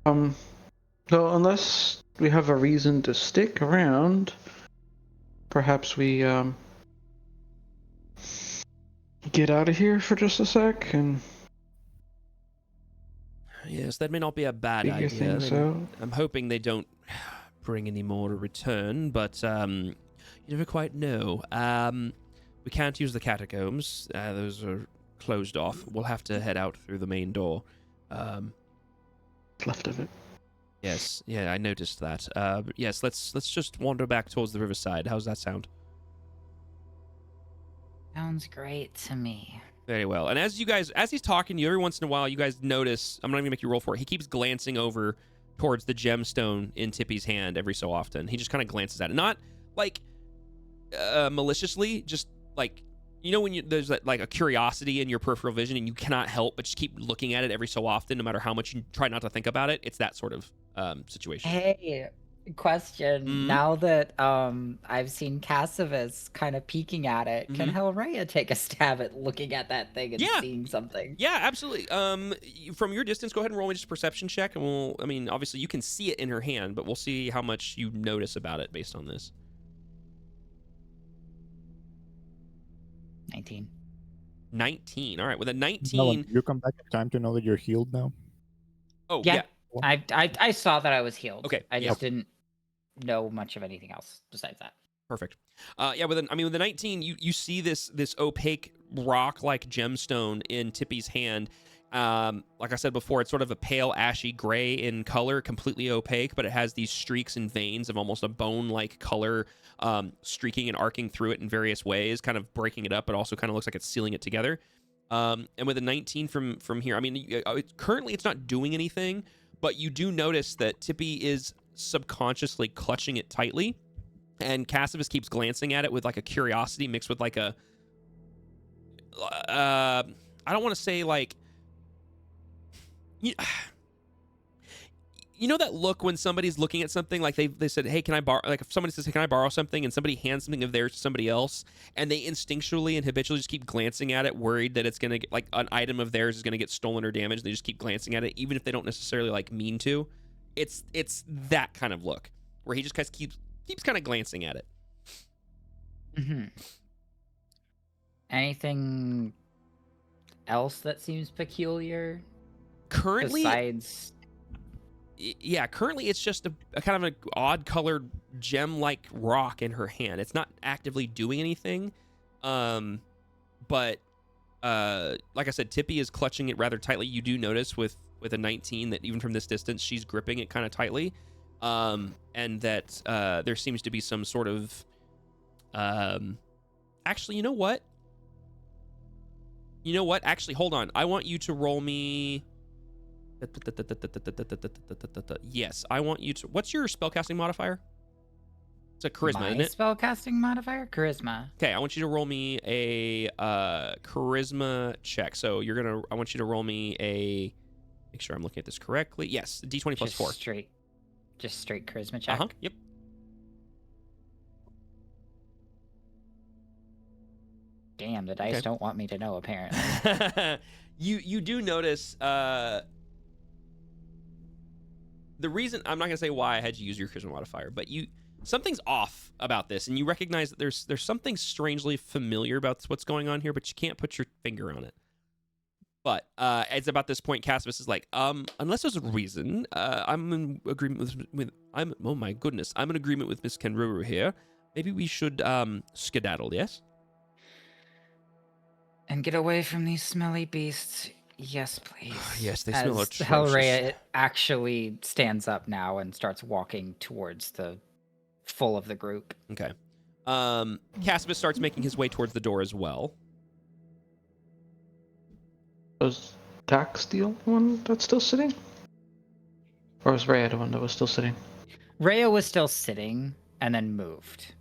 So unless we have a reason to stick around, perhaps we get out of here for just a sec and... Yes, that may not be a bad idea. Think so? I'm hoping they don't bring any more to return, but you never quite know. We can't use the catacombs. Those are closed off. We'll have to head out through the main door. Left of it. Yes, yeah, I noticed that. But yes, let's just wander back towards the riverside. How's that sound? Sounds great to me. Very well. And as he's talking to you, every once in a while, you guys notice, I'm not even gonna make you roll for it. He keeps glancing over towards the gemstone in Tippy's hand every so often. He just kind of glances at it. Not like maliciously, just like, you know, when there's like a curiosity in your peripheral vision and you cannot help but just keep looking at it every so often, no matter how much you try not to think about it. It's that sort of situation. Hey, question. Now that I've seen Cassivus kind of peeking at it, can Hellraya take a stab at looking at that thing and seeing something? Yeah, absolutely. From your distance, go ahead and roll me just a perception check, and obviously you can see it in her hand, but we'll see how much you notice about it based on this. 19. All right, with a 19... You come back in time to know that you're healed now? Oh, yeah. I saw that I was healed. Okay. I just didn't know much of anything else besides that. Perfect. With the 19, you see this opaque rock-like gemstone in Tippy's hand. Like I said before, it's sort of a pale ashy gray in color, completely opaque, but it has these streaks and veins of almost a bone-like color streaking and arcing through it in various ways, kind of breaking it up, but also kind of looks like it's sealing it together. And with a 19 from here, currently it's not doing anything, but you do notice that Tippy is subconsciously clutching it tightly, and Cassivus keeps glancing at it with like a curiosity mixed with like a I don't want to say like you know that look when somebody's looking at something, like they said, hey, can I borrow, like if somebody says, hey, can I borrow something, and somebody hands something of theirs to somebody else, and they instinctually and habitually just keep glancing at it, worried that it's going to get, like, an item of theirs is going to get stolen or damaged. They just keep glancing at it, even if they don't necessarily like mean to. It's that kind of look where he just keeps kind of glancing at it. Anything else that seems peculiar? Currently, besides... currently it's just a kind of an odd colored gem-like rock in her hand. It's not actively doing anything. But like I said, Tippy is clutching it rather tightly. You do notice with a 19 that even from this distance, she's gripping it kind of tightly, and that there seems to be some sort of actually, you know what? Actually, hold on. I want you to roll me. Yes, I want you to. What's your spellcasting modifier? It's a charisma, isn't it? Spellcasting modifier? Charisma. Okay, I want you to roll me a charisma check. So I want you to roll me a. Make sure I'm looking at this correctly. Yes, D20 plus 4. Just straight charisma check. Yep. Damn, the dice don't want me to know, apparently. You do notice the reason. I'm not gonna say why I had you use your charisma modifier, but something's off about this, and you recognize that there's something strangely familiar about what's going on here, but you can't put your finger on it. But it's about this point, Caspis is like, unless there's a reason, I'm in agreement with oh my goodness, I'm in agreement with Miss Kenruru here. Maybe we should skedaddle, yes? And get away from these smelly beasts. Yes, please. Yes, they smell atrocious. Hellraya actually stands up now and starts walking towards the full of the group. Okay. Caspis starts making his way towards the door as well. Was Dax the only one that's still sitting? Or was Rhea the one that was still sitting? Rhea was still sitting and then moved.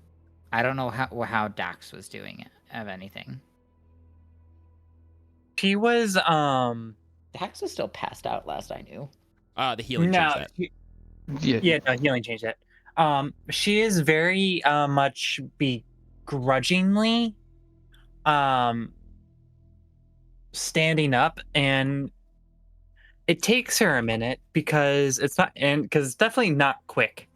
I don't know how Dax was doing it, of anything. She was Dax was still passed out last I knew. The healing changed that. Yeah, no, healing changed that. She is very much begrudgingly standing up, and it takes her a minute because it's definitely not quick.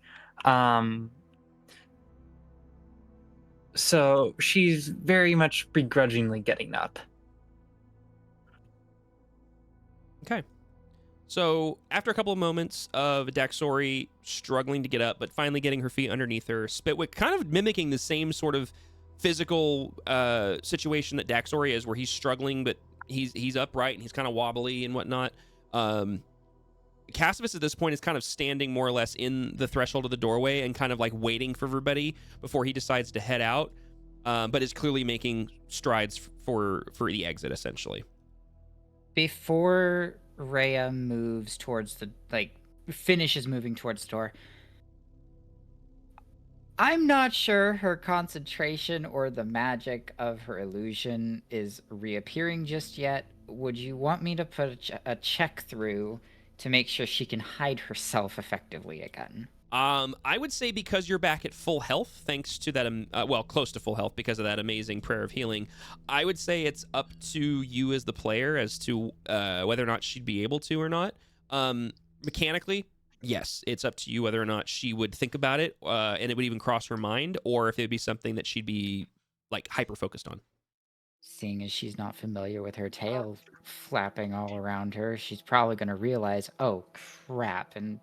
So she's very much begrudgingly getting up. Okay. So after a couple of moments of Daxori struggling to get up, but finally getting her feet underneath her, Spitwick kind of mimicking the same sort of physical situation that Daxori is, where he's struggling, but he's upright and he's kind of wobbly and whatnot. Caspis at this point is kind of standing more or less in the threshold of the doorway and kind of like waiting for everybody before he decides to head out, but is clearly making strides for the exit, essentially. Before Rhea moves towards finishes moving towards the door, I'm not sure her concentration or the magic of her illusion is reappearing just yet. Would you want me to put a check through to make sure she can hide herself effectively again? I would say because you're back at full health, thanks to that, close to full health because of that amazing prayer of healing, I would say it's up to you as the player as to whether or not she'd be able to or not. Mechanically, yes, it's up to you whether or not she would think about it, and it would even cross her mind, or if it would be something that she'd be like hyper-focused on. Seeing as she's not familiar with her tail flapping all around her, she's probably going to realize, oh crap, and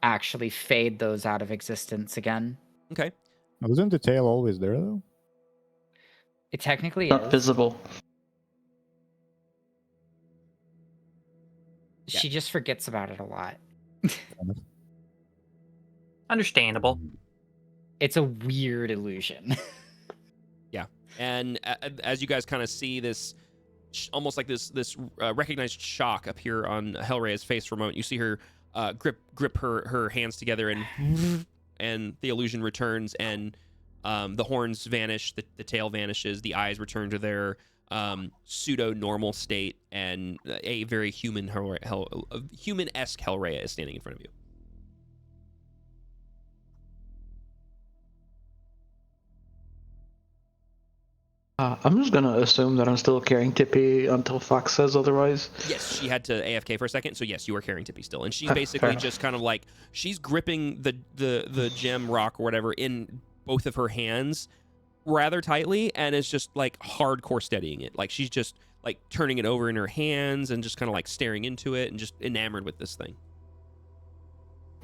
actually fade those out of existence again. Okay. Wasn't the tail always there, though? It technically Not is. visible. She just forgets about it a lot. Understandable. It's a weird illusion. Yeah. And as you guys kind of see this, almost like this recognized shock appear on Hellraya's face for a moment, you see her grip her hands together, and the illusion returns, and the horns vanish, the tail vanishes, the eyes return to their pseudo normal state, and a very human human-esque Hellraya is standing in front of you. I'm just gonna assume that I'm still carrying Tippy until Fox says otherwise. Yes, she had to AFK for a second, so yes, you are carrying Tippy still, and she's basically just kind of like, she's gripping the gem rock or whatever in both of her hands rather tightly, and is just like hardcore steadying it. Like she's just like turning it over in her hands and just kind of like staring into it and just enamored with this thing.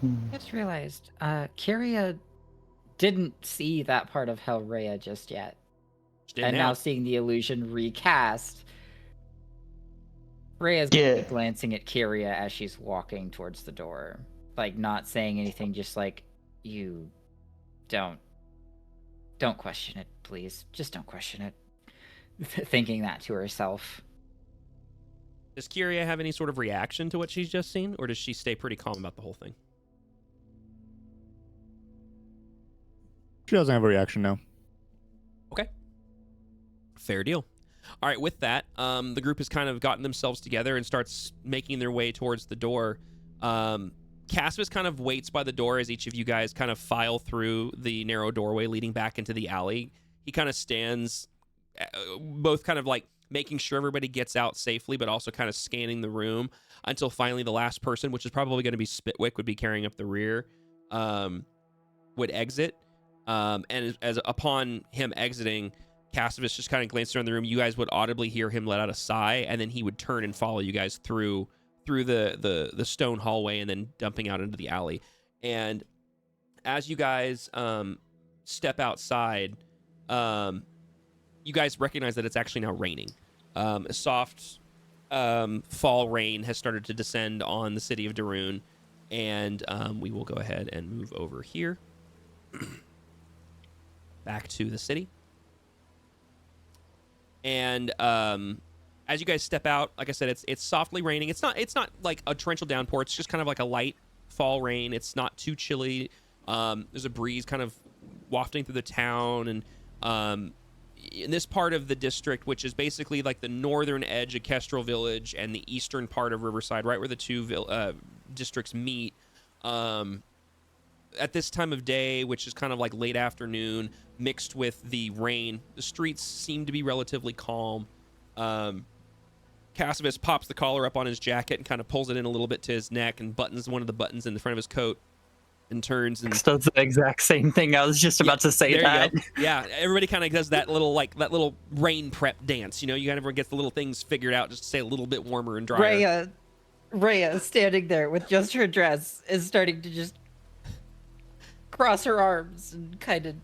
I just realized, Kyria didn't see that part of Hellraya just yet. in and now. now seeing the illusion recast, Rhea's gonna be glancing at Kyria as she's walking towards the door. Like, not saying anything, just like, you don't question it, please. Just don't question it. Thinking that to herself. Does Kyria have any sort of reaction to what she's just seen, or does she stay pretty calm about the whole thing? She doesn't have a reaction now. Okay. Fair deal. All right, with that, the group has kind of gotten themselves together and starts making their way towards the door. Caspis kind of waits by the door as each of you guys kind of file through the narrow doorway leading back into the alley. He kind of stands, both kind of like making sure everybody gets out safely, but also kind of scanning the room until finally the last person, which is probably going to be Spitwick, would be carrying up the rear, would exit. And as upon him exiting, Caspis just kind of glanced around the room. You guys would audibly hear him let out a sigh, and then he would turn and follow you guys through the stone hallway and then dumping out into the alley. And as you guys step outside, you guys recognize that it's actually now raining. A soft fall rain has started to descend on the city of Darun, and we will go ahead and move over here back to the city. And as you guys step out, like I said, it's softly raining. It's not like a torrential downpour. It's just kind of like a light fall rain. It's not too chilly. There's a breeze kind of wafting through the town, and in this part of the district, which is basically like the northern edge of Kestrel Village and the eastern part of Riverside, right where the two districts meet, at this time of day, which is kind of like late afternoon, mixed with the rain, the streets seem to be relatively calm. Caspis pops the collar up on his jacket and kind of pulls it in a little bit to his neck and buttons one of the buttons in the front of his coat and turns and does the exact same thing. I was just about to say that. Yeah, everybody kind of does that little rain prep dance. You know, you everyone gets the little things figured out just to stay a little bit warmer and drier. Rhea, standing there with just her dress, is starting to just cross her arms and kind of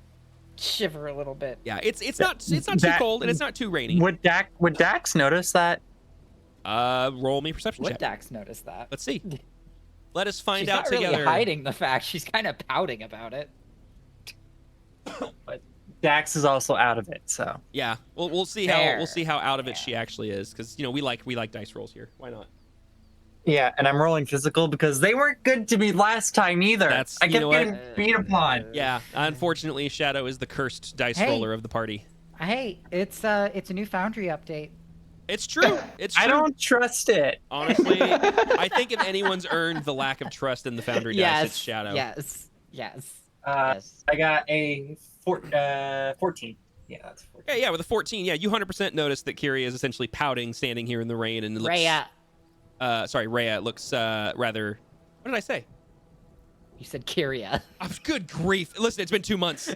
shiver a little bit. Yeah, it's not too cold and it's not too rainy. Would Dax notice that? Roll me perception check. Would Dax notice that? Let's see. Let us find She's out not together. really hiding the fact. She's kind of pouting about it. But Dax is also out of it, so Yeah, we'll see Fair. how out of it she actually is, because you know we like dice rolls here. Why not? yeah. And I'm rolling physical because they weren't good to me last time either. That's- I you kept know getting what? beat upon. Yeah, unfortunately, Shadow is the cursed dice Hey. roller of the party. Hey, it's a new Foundry update. It's true. It's true. I don't trust it. Honestly, I think if anyone's earned the lack of trust in the Foundry dice, it's Shadow. Yes. Yes. I got a 14. Yeah, that's 14. Yeah, with a 14, yeah, you 100% notice that Kyria is essentially pouting, standing here in the rain, and it looks. Rhea. Rhea. It looks rather. What did I say? You said Kyria. Oh, good grief! Listen, it's been 2 months.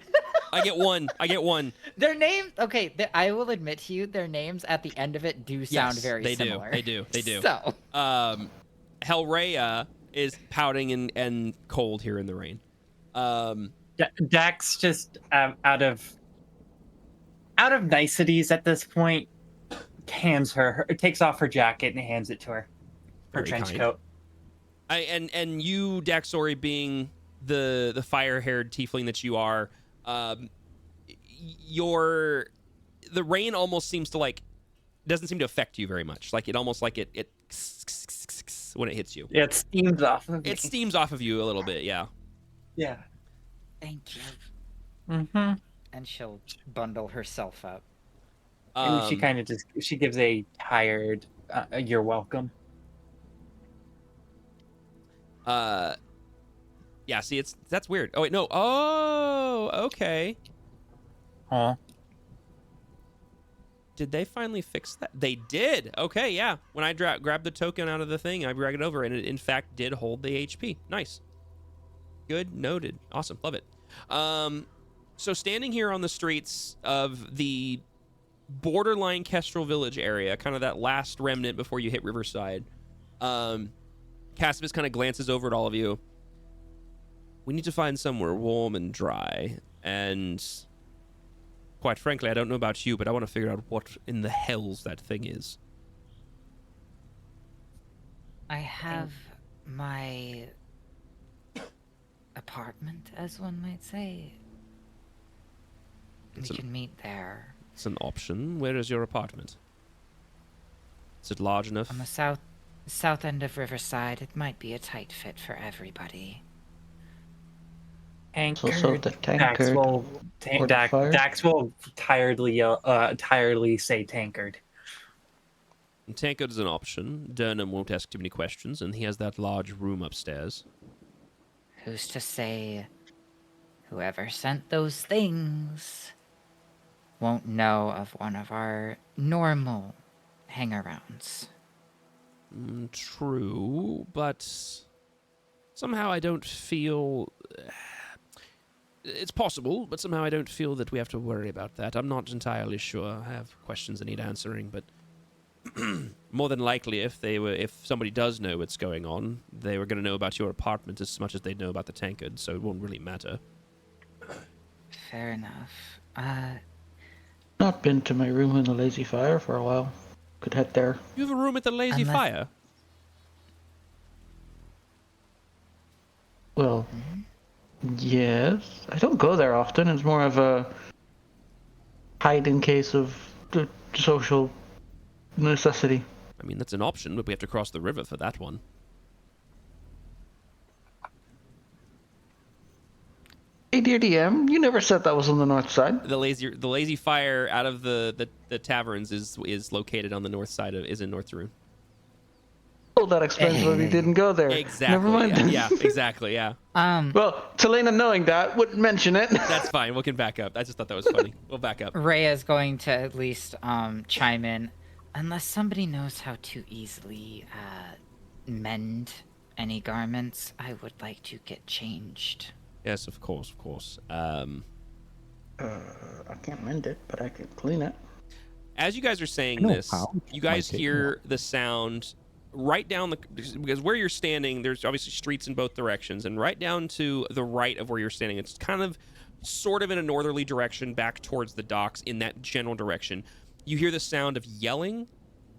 I get one. Their names, okay, I will admit to you, their names at the end of it do sound very similar. They do. So, Hellrhea is pouting and cold here in the rain. Dax just out of niceties at this point hands her takes off her jacket and hands it to her. Her Very trench kind. coat. And you, Daxori, being the fire-haired tiefling that you are, the rain almost seems to doesn't seem to affect you very much. Like it almost like it when it hits you. Yeah, it steams off of me. It steams off of you a little bit, yeah. Yeah. thank you. Mm-hmm. And she'll bundle herself up. And she kind of she gives a tired you're welcome. Yeah, see, that's weird. Oh wait, no. Oh, okay. Huh? Did they finally fix that? They did. Okay, yeah. When I grabbed the token out of the thing, I dragged it over, and it in fact did hold the HP. Nice. Good, noted. Awesome, love it. So standing here on the streets of the borderline Kestrel Village area, kind of that last remnant before you hit Riverside, Caspis kind of glances over at all of you. We need to find somewhere warm and dry and quite frankly, I don't know about you, but I want to figure out what in the hells that thing is. I have my apartment, as one might say. We can meet there. It's an option. Where is your apartment? Is it large enough? On the south end of Riverside. It might be a tight fit for everybody. So the Dax Tankard. will, or the fire? Dax will tiredly say Tankard. And Tankard is an option. Durham won't ask too many questions, and he has that large room upstairs. Who's to say whoever sent those things won't know of one of our normal hangarounds? True, but somehow I don't feel... It's possible, but somehow I don't feel that we have to worry about that. I'm not entirely sure. I have questions that need answering, but more than likely, if somebody does know what's going on, they were going to know about your apartment as much as they'd know about the Tankard, so it won't really matter. Fair enough. Not been to my room in the Lazy Fire for a while. Could head there. You have a room at the Lazy Fire? Well, yes. I don't go there often. It's more of a hide in case of the social necessity. I mean, that's an option, but we have to cross the river for that one. Hey, dear DM, you never said that was on the north side. The Lazy Fire out of the taverns is located on the north side is in North Tarun. Oh, that explains why we didn't go there. Exactly. Never mind. Yeah, exactly. Yeah. Well, Talena knowing that wouldn't mention it. That's fine. We can back up. I just thought that was funny. We'll back up. Rhea is going to at least chime in. Unless somebody knows how to easily mend any garments, I would like to get changed. Yes, of course, of course. I can't mend it, but I can clean it. As you guys are saying this, you guys hear the sound right down because where you're standing, there's obviously streets in both directions, and right down to the right of where you're standing, it's kind of sort of in a northerly direction back towards the docks in that general direction. You hear the sound of yelling,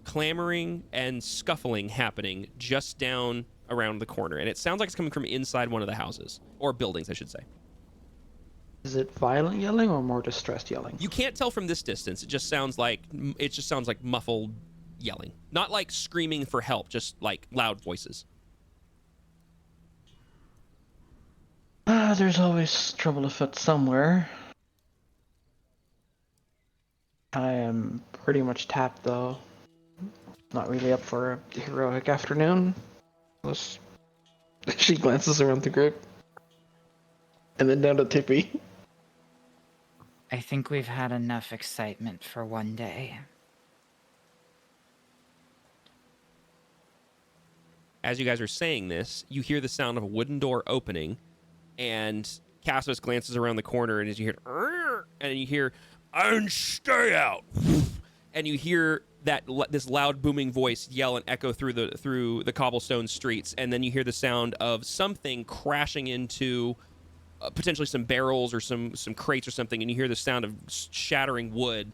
clamoring, and scuffling happening just down around the corner, and it sounds like it's coming from inside one of the houses or buildings, I should say. Is it violent yelling or more distressed yelling? You can't tell from this distance. It just sounds like muffled yelling, not like screaming for help, just like loud voices. There's always trouble afoot somewhere. I am pretty much tapped though. Not really up for a heroic afternoon. She glances around the group. And then down to Tippy. I think we've had enough excitement for one day. As you guys are saying this, you hear the sound of a wooden door opening, and Cassus glances around the corner, and as you hear, "Arr!" and you hear, "And stay out," and you hear this loud booming voice yell and echo through the cobblestone streets, and then you hear the sound of something crashing into potentially some barrels or some crates or something, and you hear the sound of shattering wood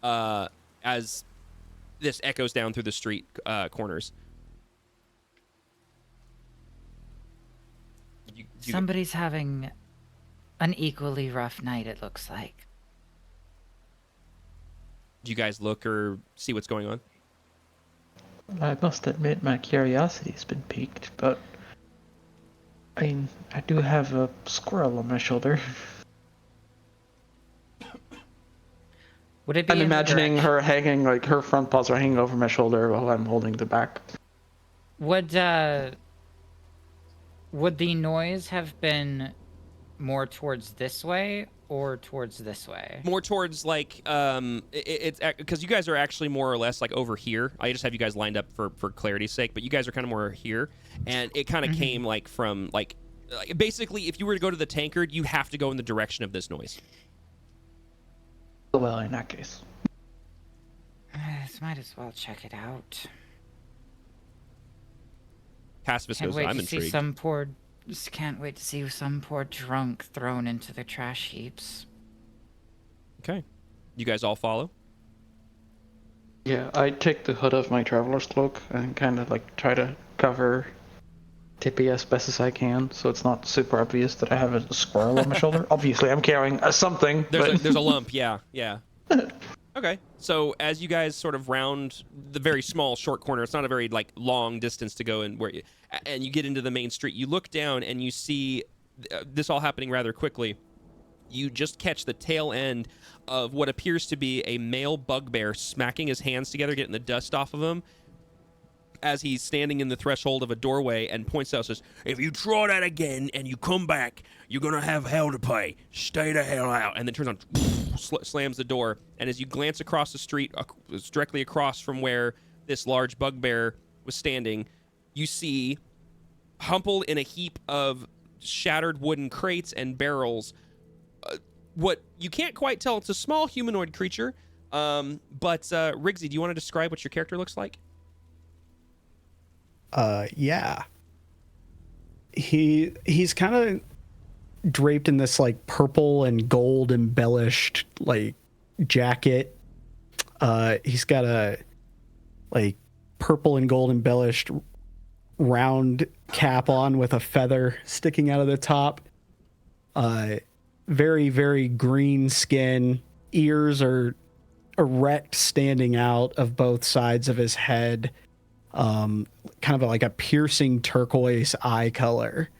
as this echoes down through the street corners. Somebody's having an equally rough night, it looks like. Do you guys look or see what's going on? I must admit my curiosity's been piqued, but I mean, I do have a squirrel on my shoulder. Would it be I'm imagining her hanging, like her front paws are hanging over my shoulder while I'm holding the back. Would the noise have been more towards this way or towards this way? More towards like it's because you guys are actually more or less like over here. I just have you guys lined up for clarity's sake, but you guys are kind of more here, and it kind of came like from like basically if you were to go to the Tankard, you have to go in the direction of this noise. Well, in that case, Might as well check it out. Pacifist Can't goes, wait I'm to intrigued. see just can't wait to see some poor drunk thrown into the trash heaps. Okay. You guys all follow? Yeah, I take the hood of my traveler's cloak and kind of like try to cover Tippy as best as I can, so it's not super obvious that I have a squirrel on my shoulder. Obviously, I'm carrying something. There's a lump. Yeah. Okay. So as you guys sort of round the very small short corner, it's not a very like long distance to go, and you get into the main street. You look down and you see this all happening rather quickly. You just catch the tail end of what appears to be a male bugbear smacking his hands together, getting the dust off of him, as he's standing in the threshold of a doorway and points out, says, "If you try that again and you come back, you're going to have hell to pay. Stay the hell out." And then turns on, slams the door. And as you glance across the street, directly across from where this large bugbear was standing, you see, humbled in a heap of shattered wooden crates and barrels, what you can't quite tell. It's a small humanoid creature. But Rigsy, do you want to describe what your character looks like? Yeah. He's kind of draped in this like purple and gold embellished like jacket. He's got a like purple and gold embellished round cap on with a feather sticking out of the top. Very, very green skin. Ears are erect, standing out of both sides of his head. Kind of like a piercing turquoise eye color,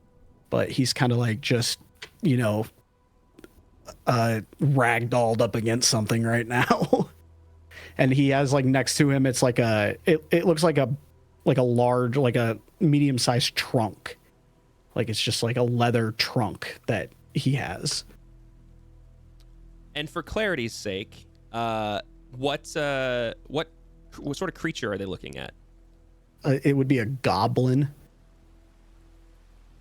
but he's kind of like just, ragdolled up against something right now. And he has like next to him, it's like it looks like a large, like a medium-sized trunk. Like it's just like a leather trunk that he has. And for clarity's sake, what sort of creature are they looking at? It would be a goblin.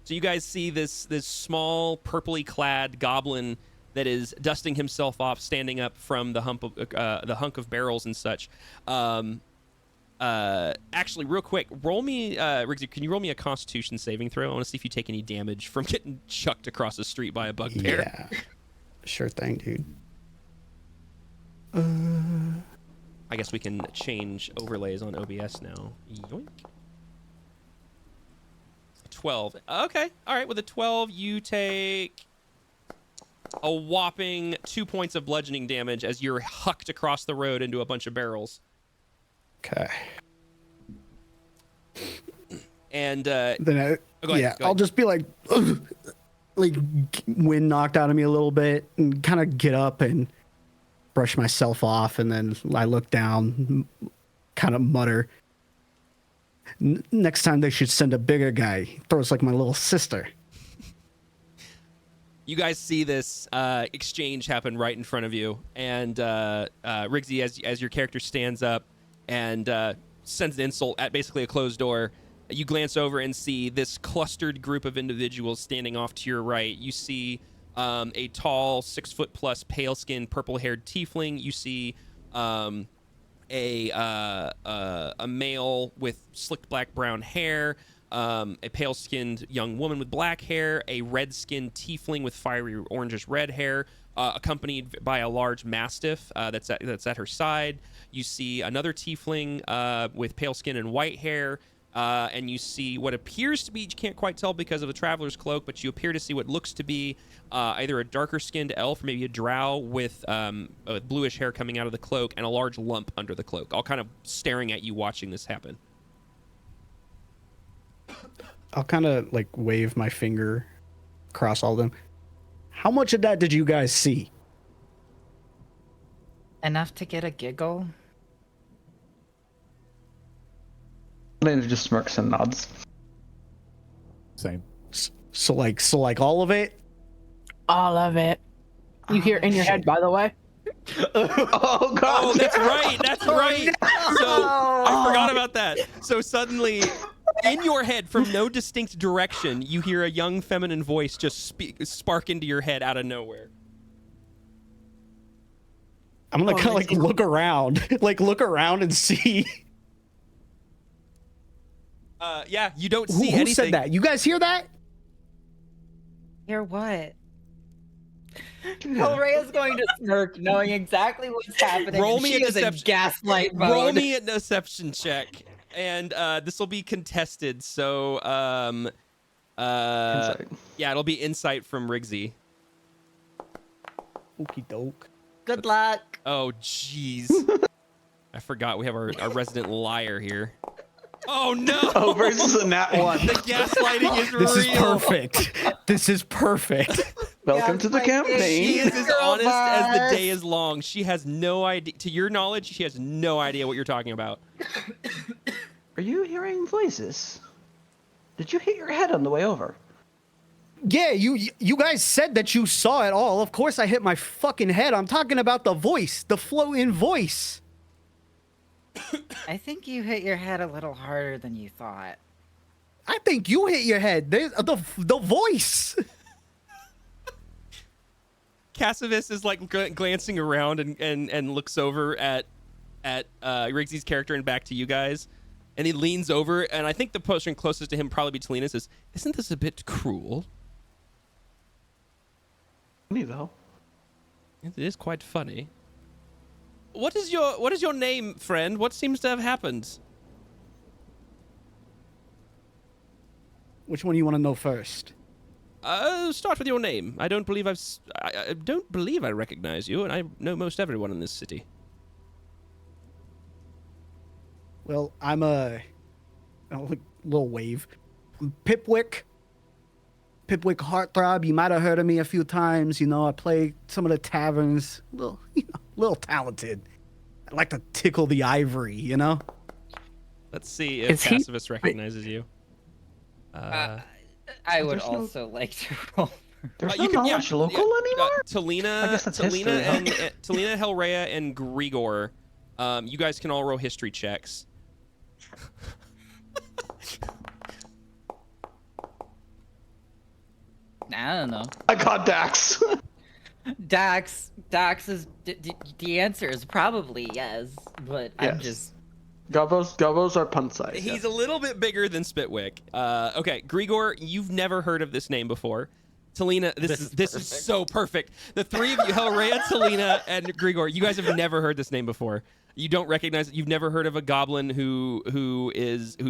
So you guys see this small purpley clad goblin that is dusting himself off, standing up from the hunk of barrels and such. Actually, real quick, roll me, Rigsy, can you roll me a Constitution saving throw? I want to see if you take any damage from getting chucked across the street by a bugbear. Yeah, sure thing, dude. I guess we can change overlays on OBS now. Yoink. 12. Okay. All right. With a 12, you take a whopping 2 points of bludgeoning damage as you're hucked across the road into a bunch of barrels. Okay. And then go ahead. I'll just be like wind knocked out of me a little bit and kind of get up and brush myself off, and then I look down, kind of mutter, next time they should send a bigger guy. He throws like my little sister. You guys see this exchange happen right in front of you, and Rigsy, as your character stands up and sends an insult at basically a closed door, you glance over and see this clustered group of individuals standing off to your right. You see a tall, 6-foot-plus, pale-skinned, purple-haired tiefling. You see a male with slicked black-brown hair, a pale-skinned young woman with black hair, a red-skinned tiefling with fiery orangish-red hair, accompanied by a large mastiff that's at her side. You see another tiefling with pale skin and white hair. And you see what appears to be, you can't quite tell because of the traveler's cloak, but you appear to see what looks to be either a darker skinned elf or maybe a drow with bluish hair coming out of the cloak and a large lump under the cloak, all kind of staring at you watching this happen. I'll kind of like wave my finger across all of them. How much of that did you guys see? Enough to get a giggle. Then it just smirks and nods. Same. So like all of it? All of it. You hear in your head, by the way. Oh god! Oh, that's right. That's right. No! So I forgot about that. So suddenly, in your head, from no distinct direction, you hear a young feminine voice just spark into your head out of nowhere. I'm gonna kind of like look around and see. Yeah, you don't see Who anything. said that? You guys hear that? Hear what? Hellraya's going to smirk, knowing exactly what's happening. Roll and me she a is in deception- gaslight mode. Roll me a deception check, and this will be contested. So, Insight. yeah, it'll be insight from Rigsy. Okey doke. Good luck. Oh, jeez. I forgot we have our resident liar here. Oh no! Oh, versus a nat 1. The gaslighting is This is real. perfect. This is perfect. Welcome to the She campaign. is as honest as the day is long. She has no idea. To your knowledge, she has no idea what you're talking about. Are you hearing voices? Did you hit your head on the way over? Yeah, you guys said that you saw it all. Of course I hit my fucking head. I'm talking about the voice, the flow-in voice. I think you hit your head a little harder than you thought. I think you hit your head. There's the voice. Cassivus is like glancing around and looks over at Rigsy's character and back to you guys. And he leans over, and I think the person closest to him probably be Talina, says, "Isn't this a bit cruel?" Me though. It is quite funny. What is your name, friend? What seems to have happened? Which one do you want to know first? Start with your name. I don't believe I don't believe I recognize you, and I know most everyone in this city. Well, I'm a little wave. I'm Pipwick. Pipwick Heartthrob. You might have heard of me a few times. You know, I play some of the taverns. Little talented. I like to tickle the ivory, you know? Let's see if Is he- Cassivus recognizes you. I would there's no- also like to roll. There's you no can- knowledge local anymore? Talina, I guess that's Talina, history, huh? and Talina, Hellraya, and Grigor. You guys can all roll history checks. I don't know. I got Dax. Dax is the answer is probably yes, but I'm Yes. just Gobos are punt size. He's a little bit bigger than Spitwick. Okay, Grigor, you've never heard of this name before. Talina, this is perfect. so perfect. The three of you, Hellraya, Talina, and Grigor, you guys have never heard this name before. You don't recognize it. You've never heard of a goblin who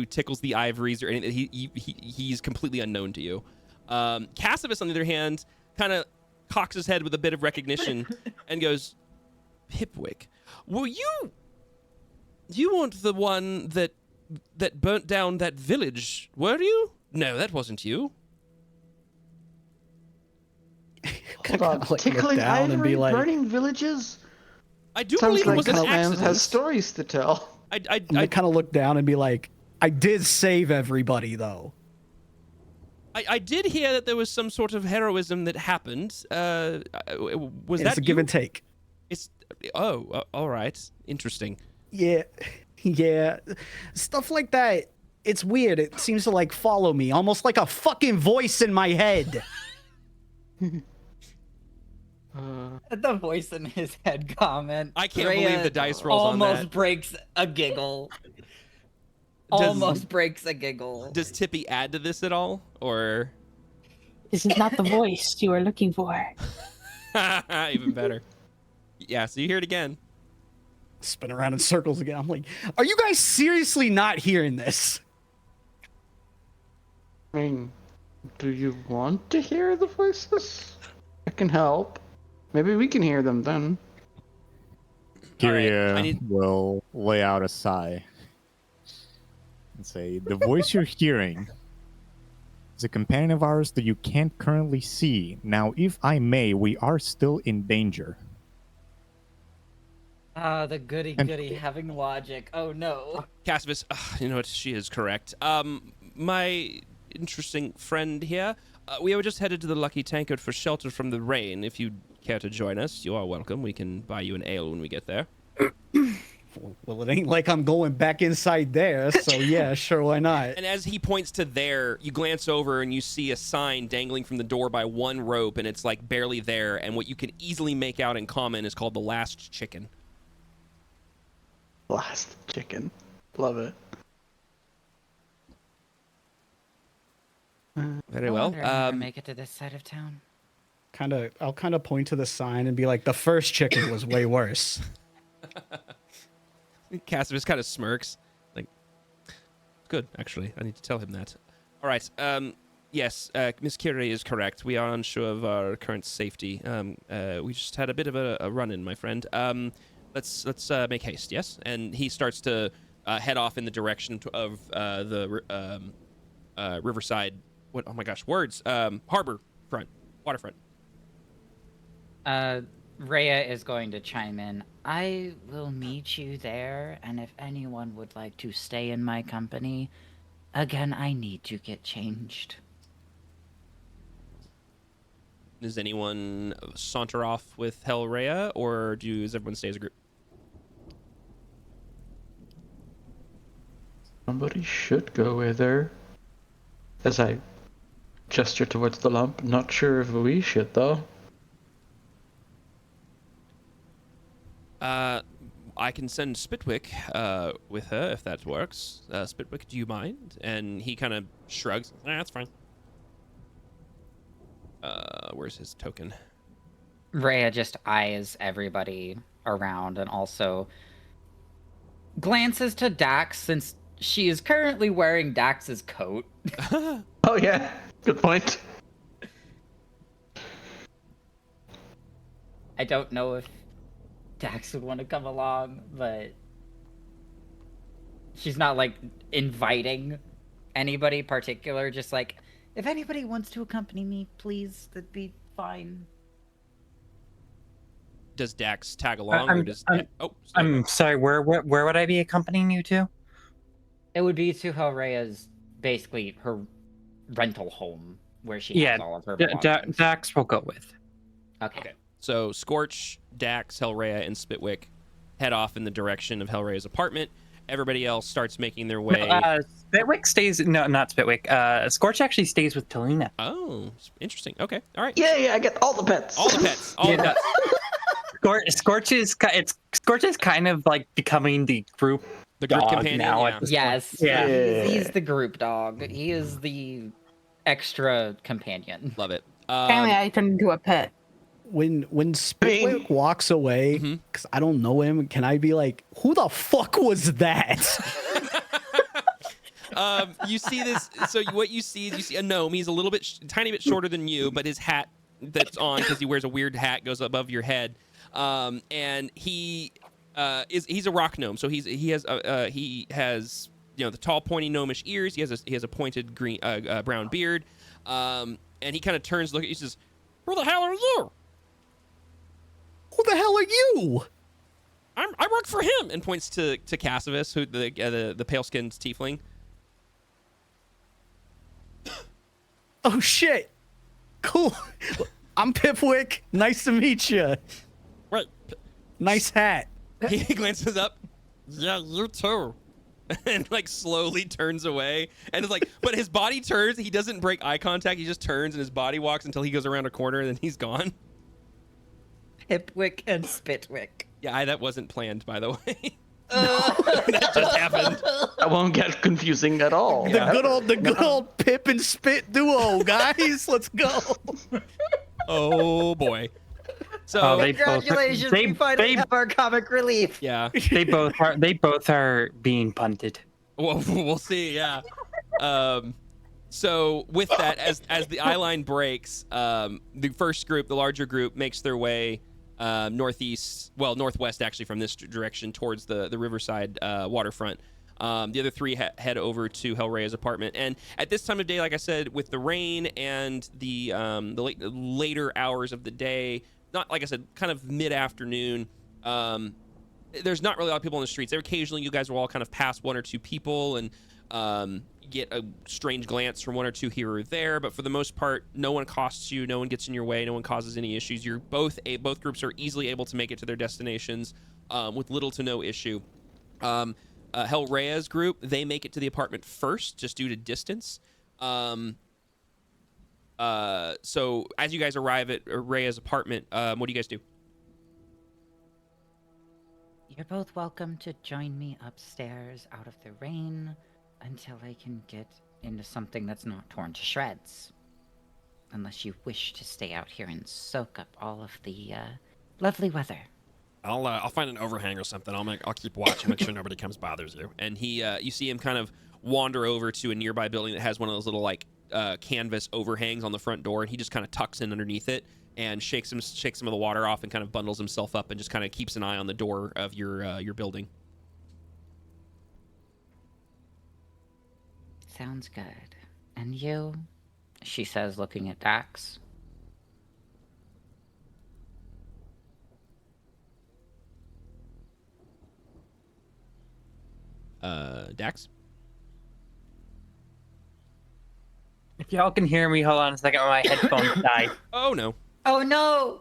tickles the ivories or anything. He's completely unknown to you. Cassivus, on the other hand, kind of cocks his head with a bit of recognition and goes, "Pipwick, were you weren't the one that burnt down that village, were you? No, that wasn't you." Hold on. Like, look Tickling down and ivory, be like- burning villages? I do Sounds believe it like was an Cutlands accident. has stories to tell. I kind of look down and be like, I did save everybody, though. I did hear that there was some sort of heroism that happened. Was It's that a give you? and take. It's all right. Interesting. Yeah. Stuff like that. It's weird. It seems to like follow me, almost like a fucking voice in my head. the voice in his head comment. I can't Rhea believe the dice rolls on almost that. breaks a giggle. Almost breaks a giggle. Does Tippy add to this at all, or This is not the voice you are looking for. even better? Yeah. So you hear it again. Spin around in circles again. I'm like, are you guys seriously not hearing this? I mean, do you want to hear the voices? I can help. Maybe we can hear them then. Kyria I need- will lay out a sigh and say, "The voice you're hearing is a companion of ours that you can't currently see. Now, if I may, we are still in danger." Ah, the goody goody having logic. Oh no. Cassivus, you know what? She is correct. My interesting friend here. We were just headed to the Lucky Tankard for shelter from the rain. If you'd care to join us, you are welcome. We can buy you an ale when we get there. Well, it ain't like I'm going back inside there, so yeah, sure, why not? And as he points to there, you glance over and you see a sign dangling from the door by one rope, and it's like barely there. And what you can easily make out in common is called the Last Chicken. Last chicken. Love it. Very I well. wonder if I'm gonna make it to this side of town. I'll kind of point to the sign and be like, the first chicken was way worse. Cassius kind of smirks. Like, good, actually. I need to tell him that. All right. Yes, Miss Curie is correct. We are unsure of our current safety. We just had a bit of a run-in, my friend. Let's make haste, yes? And he starts to head off in the direction of the riverside. What? Oh my gosh, words. Harbor front, waterfront. Rhea is going to chime in. I will meet you there, and if anyone would like to stay in my company, again, I need to get changed. Does anyone saunter off with Hellrhea, or does everyone stay as a group? Somebody should go with her. As I gesture towards the lump, not sure if we should though. I can send Spitwick with her if that works. Spitwick, do you mind? And he kind of shrugs. That's fine. Where's his token? Rhea just eyes everybody around and also glances to Dax since she is currently wearing Dax's coat. Oh yeah, good point. I don't know if Dax would want to come along, but she's not like inviting anybody particular, just like, if anybody wants to accompany me, please, that'd be fine. Does Dax tag along, or does... I'm sorry, where would I be accompanying you to? It would be to Hellrhea's, basically, her rental home, where she has all of her belongings. Dax will go with. Okay. So Scorch, Dax, Hellrhea, and Spitwick head off in the direction of Hellrhea's apartment. Everybody else starts making their way... Spitwick stays... No, not Spitwick. Scorch actually stays with Talina. Oh, interesting. Okay, all right. Yeah, I get all the pets. All the pets. All the pets. Scorch is kind of like becoming the group companion now. Yeah. Yes. Yeah. He's the group dog. He is the extra companion. Love it. Apparently, I turned into a pet. When Spitwick walks away, because I don't know him, can I be like, who the fuck was that? You see this. So what you see is a gnome. He's a little bit, tiny bit shorter than you, but his hat that's on, because he wears a weird hat, goes above your head. And he's a rock gnome. So he has the tall, pointy gnomish ears. He has a pointed green brown beard. And he kind of turns, look at you, says, "Who the hell are you?" Who the hell are you? I work for him, and points to Cassivus, who the pale skinned tiefling. Oh shit! Cool. I'm Pipwick. Nice to meet you. Right. Nice hat. He glances up. Yeah, you too. And like slowly turns away, and it's like, but his body turns. He doesn't break eye contact. He just turns, and his body walks until he goes around a corner, and then he's gone. Hipwick and Spitwick. Yeah, that wasn't planned, by the way. That just happened. That won't get confusing at all. The good old Pip and Spit duo, guys. Let's go. Oh boy. So congratulations, we finally have our comic relief. Yeah. They both are being punted. Well, we'll see. Yeah. So with that, as the eye line breaks, the first group, the larger group, makes their way northwest actually from this direction towards the riverside waterfront. The other three head over to Hellrhea's apartment, and at this time of day, like I said, with the rain and the later hours of the day, not like I said, kind of mid-afternoon. There's not really a lot of people on the streets. Occasionally, you guys will all kind of pass one or two people and get a strange glance from one or two here or there. But for the most part, no one accosts you, no one gets in your way, no one causes any issues. You're both groups are easily able to make it to their destinations with little to no issue. Hellrhea's group, they make it to the apartment first, just due to distance. So as you guys arrive at Rhea's apartment, what do you guys do? You're both welcome to join me upstairs out of the rain until I can get into something that's not torn to shreds. unless you wish to stay out here and soak up all of the lovely weather. I'll find an overhang or something. I'll keep watching, make sure nobody comes bothers you. And you see him kind of wander over to a nearby building that has one of those little like canvas overhangs on the front door, and he just kind of tucks in underneath it and shakes some of the water off and kind of bundles himself up and just kind of keeps an eye on the door of your building. Sounds good. And you? She says, looking at Dax. Dax? If y'all can hear me, hold on a second. My headphones died. Oh no. Oh no!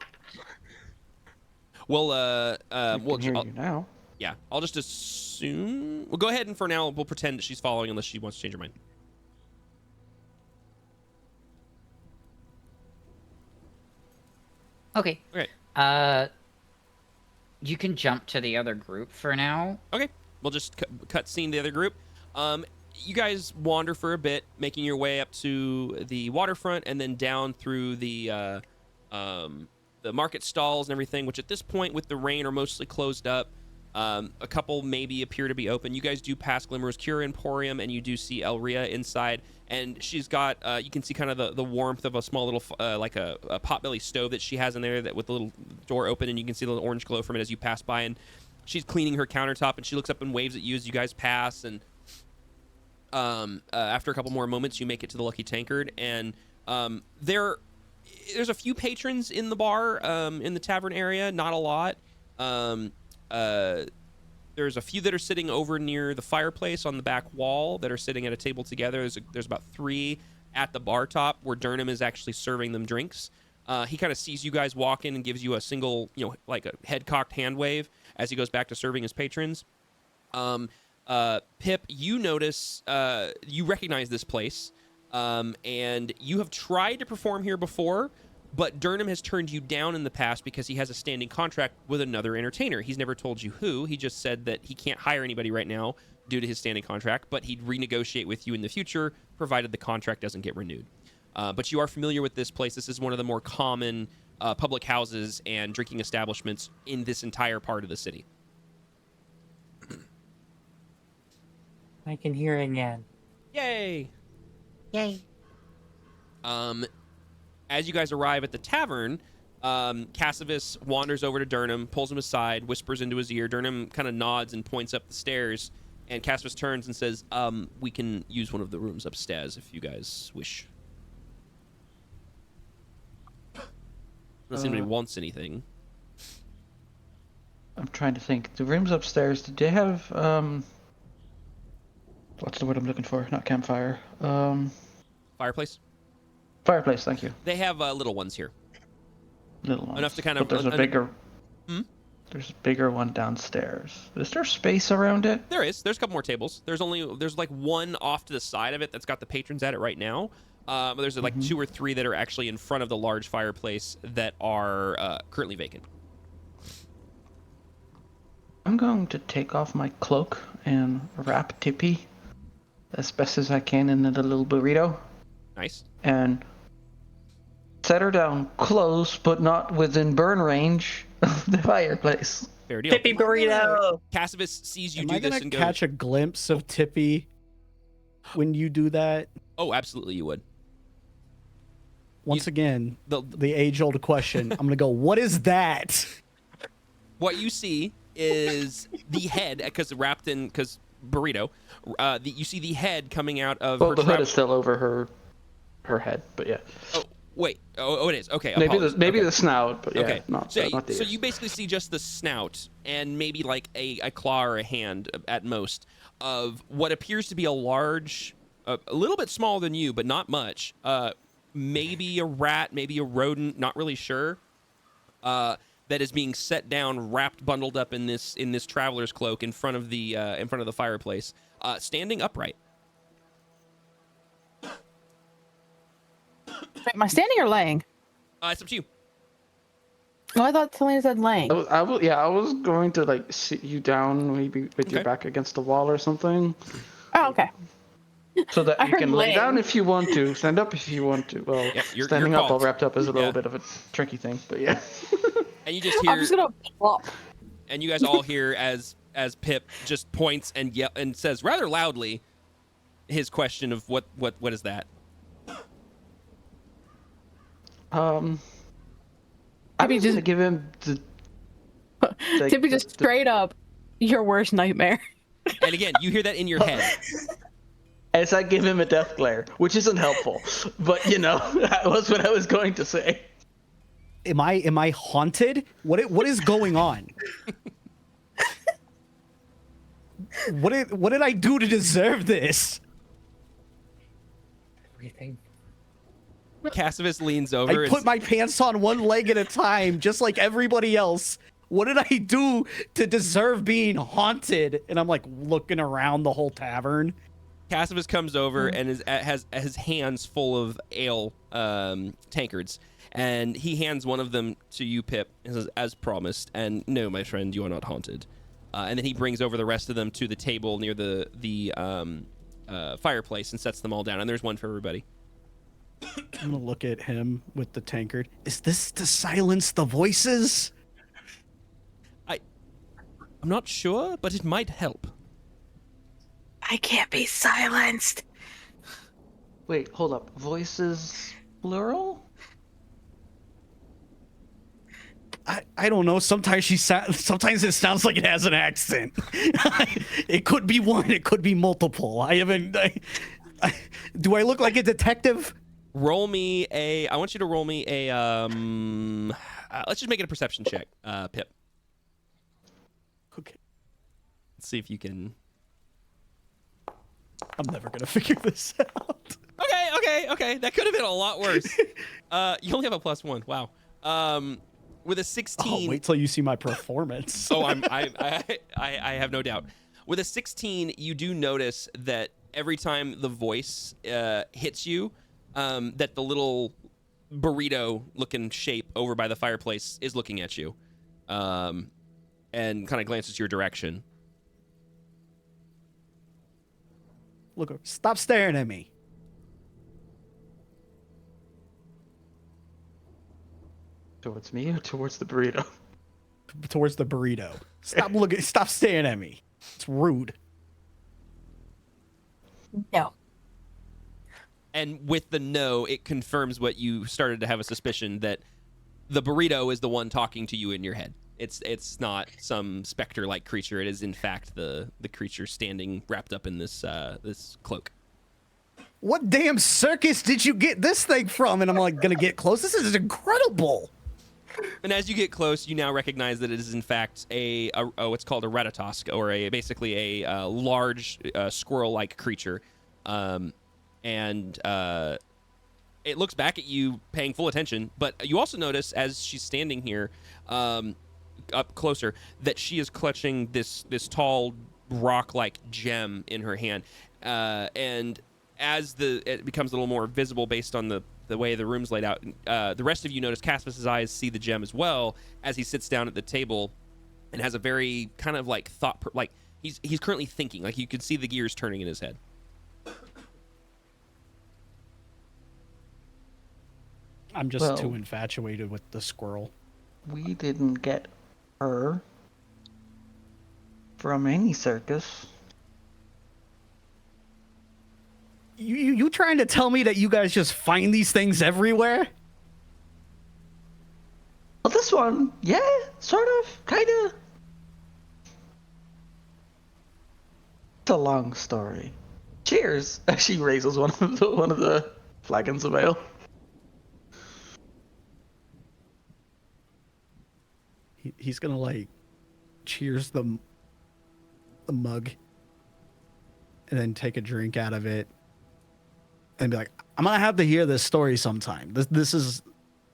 Well, I can hear you now. Yeah, I'll just assume. Well, go ahead and for now we'll pretend that she's following unless she wants to change her mind. Okay. Okay. You can jump to the other group for now. Okay. We'll just cut scene to the other group. You guys wander for a bit, making your way up to the waterfront and then down through the market stalls and everything, which at this point with the rain are mostly closed up. A couple maybe appear to be open. You guys do pass Glimmer's Cure Emporium, and you do see Elria inside, and she's got you can see kind of the warmth of a small little like a potbelly stove that she has in there that with the little door open, and you can see the little orange glow from it as you pass by. And she's cleaning her countertop, and she looks up and waves at you as you guys pass. And after a couple more moments, you make it to the Lucky Tankard, and there's a few patrons in the bar, in the tavern area, not a lot. There's a few that are sitting over near the fireplace on the back wall that are sitting at a table together. There's about 3 at the bar top where Durham is actually serving them drinks. He kind of sees you guys walk in and gives you a single, like a head-cocked hand wave as he goes back to serving his patrons. Pip, you notice, you recognize this place, and you have tried to perform here before, but Durham has turned you down in the past because he has a standing contract with another entertainer. He's never told you who. He just said that he can't hire anybody right now due to his standing contract, but he'd renegotiate with you in the future, provided the contract doesn't get renewed. But you are familiar with this place. This is one of the more common public houses and drinking establishments in this entire part of the city. I can hear again. Yay! Yay. As you guys arrive at the tavern, Cassivus wanders over to Durham, pulls him aside, whispers into his ear. Durham kind of nods and points up the stairs, and Cassivus turns and says, we can use one of the rooms upstairs if you guys wish. Unless anybody wants anything. I'm trying to think. The rooms upstairs, did they have, what's the word I'm looking for? Not campfire. Fireplace? Fireplace, thank you. They have little ones here. Little ones. Enough to kind of... But there's a bigger... There's a bigger one downstairs. Is there space around it? There is. There's a couple more tables. There's like one off to the side of it that's got the patrons at it right now. There's like 2 or 3 that are actually in front of the large fireplace that are currently vacant. I'm going to take off my cloak and wrap Tippy as best as I can in the little burrito. Nice. And set her down close, but not within burn range of the fireplace. Fair deal. Tippy burrito! Cassivus sees you Am do I this gonna and goes... catch a glimpse of Tippy when you do that? Oh, absolutely you would. Once again, the age-old question. I'm going to go, what is that? What you see is the head, because wrapped in, because burrito, you see the head coming out of her... Well, the hood is still over her head, but yeah. Oh, wait. Oh, it is. Okay. Maybe the snout, but yeah, okay. not So the ears. you basically see just the snout and maybe like a claw or a hand at most of what appears to be a large, a little bit smaller than you, but not much. Maybe a rat, maybe a rodent, not really sure. That is being set down, wrapped, bundled up in this traveler's cloak in front of the fireplace, standing upright. Am I standing or laying? It's up to you. Oh, I thought Selena said laying. I was going to like sit you down, maybe with your back against the wall or something. Oh, okay. So that I you heard can lay leg. down if you want to, stand up if you want to. Well, Yep, you're standing up all called. wrapped up is a little Yeah. bit of a tricky thing, but yeah. And you just I'm hear, just gonna plop. and you guys all hear as Pip just points and and says rather loudly his question of what is that? I'm Tippy just gonna just give him the. Tippy just straight up your worst nightmare. And again, you hear that in your head. As I give him a death glare, which isn't helpful, but that was what I was going to say. Am I haunted? What is going on? What did I do to deserve this? Everything. Cassivus leans over I put my pants on one leg at a time, just like everybody else. What did I do to deserve being haunted? And I'm like looking around the whole tavern. Cassivus comes over and has his hands full of ale tankards, and he hands one of them to you, Pip, and says, as promised. And no, my friend, you are not haunted. And then he brings over the rest of them to the table near the fireplace and sets them all down. And there's one for everybody. I'm gonna look at him with the tankard. Is this to silence the voices? I'm not sure, but it might help. I can't be silenced. Wait, hold up. Voices plural? I don't know. Sometimes sometimes it sounds like it has an accent. It could be one. It could be multiple. Do I look like a detective? Roll me a. I want you to roll me a. Let's just make it a perception check, Pip. Okay. Let's see if you can. I'm never gonna figure this out. Okay. That could have been a lot worse. You only have a +1. Wow. With a 16. Oh, wait till you see my performance. Oh, I have no doubt. With a 16, you do notice that every time the voice hits you, that the little burrito-looking shape over by the fireplace is looking at you, and kind of glances your direction. Look, stop staring at me. Towards me or towards the burrito? Towards the burrito. Stop looking. Stop staring at me. It's rude. No. And with the no, it confirms what you started to have a suspicion, that the burrito is the one talking to you in your head. It's not some specter-like creature. It is in fact the creature standing wrapped up in this this cloak. What damn circus did you get this thing from? And I'm like gonna get close. This is incredible. And as you get close, you now recognize that it is in fact what's called a ratatosk, or basically a large squirrel-like creature, and it looks back at you, paying full attention. But you also notice, as she's standing here, up closer, that she is clutching this tall rock-like gem in her hand, and as it becomes a little more visible based on the way the room's laid out, the rest of you notice Caspus's eyes see the gem as well, as he sits down at the table and has a very kind of like he's currently thinking, like you can see the gears turning in his head. I'm just too infatuated with the squirrel. We didn't get her from any circus. You trying to tell me that you guys just find these things everywhere? Well, this one, yeah, sort of, kinda. It's a long story. Cheers! She raises one of the flagons of ale. He's gonna like cheers the mug and then take a drink out of it and be like, I'm gonna have to hear this story sometime. This is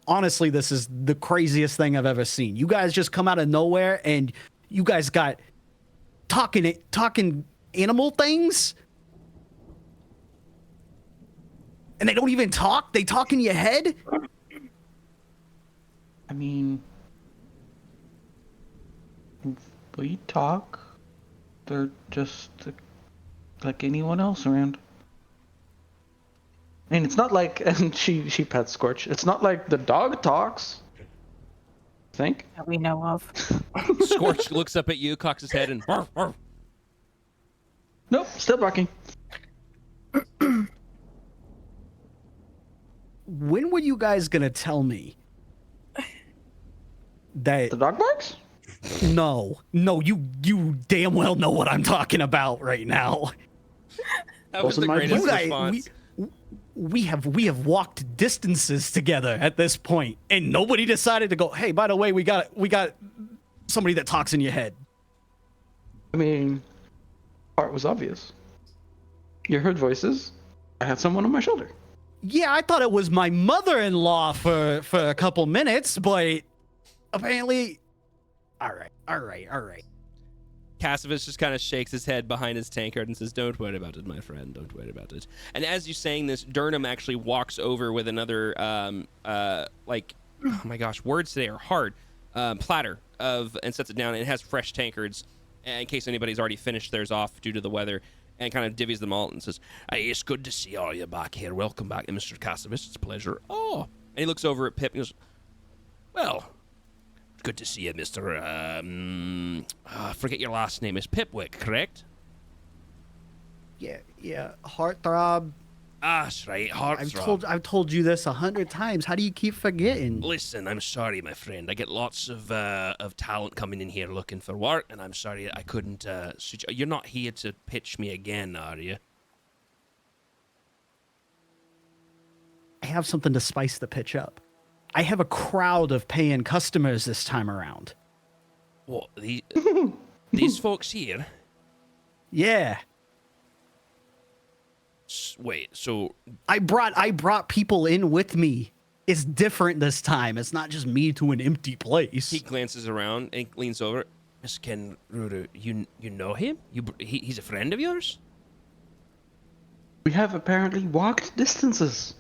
honestly, this is the craziest thing I've ever seen. You guys just come out of nowhere and you guys got talking animal things, and they don't even talk. They talk in your head. I mean, we talk. They're just like anyone else around. And it's not like, and she pets Scorch. It's not like the dog talks. Think? That we know of. Scorch looks up at you, cocks his head, and "Arf, arf." Nope, still barking. When were you guys gonna tell me that? The dog barks? No, you damn well know what I'm talking about right now. That was the Wasn't my greatest You guys, response. we have walked distances together at this point, and nobody decided to go, hey, by the way, we got somebody that talks in your head. I mean, part was obvious. You heard voices. I had someone on my shoulder. Yeah, I thought it was my mother-in-law for a couple minutes, but apparently, all right. Cassivus just kind of shakes his head behind his tankard and says, "Don't worry about it, my friend. Don't worry about it." And as you're saying this, Durham actually walks over with another, like, oh my gosh, words today are hard, platter and sets it down. And it has fresh tankards, in case anybody's already finished theirs off due to the weather, and kind of divvies them all and says, "Hey, it's good to see all you back here. Welcome back, Mr. Cassivus. It's a pleasure." Oh, and he looks over at Pip and goes, "Well, good to see you, Mr. I forget your last name. Is Pipwick, correct?" Yeah, heartthrob. Ah, that's right, Heartthrob. I've told you this 100 times. How do you keep forgetting? Listen, I'm sorry, my friend. I get lots of talent coming in here looking for work, and I'm sorry I couldn't. You're not here to pitch me again, are you? I have something to spice the pitch up. I have a crowd of paying customers this time around. What, these folks here? Yeah. Wait, so I brought people in with me. It's different this time. It's not just me to an empty place. he glances around and leans over. Miss Kenruru, you know him? He's a friend of yours? We have apparently walked distances.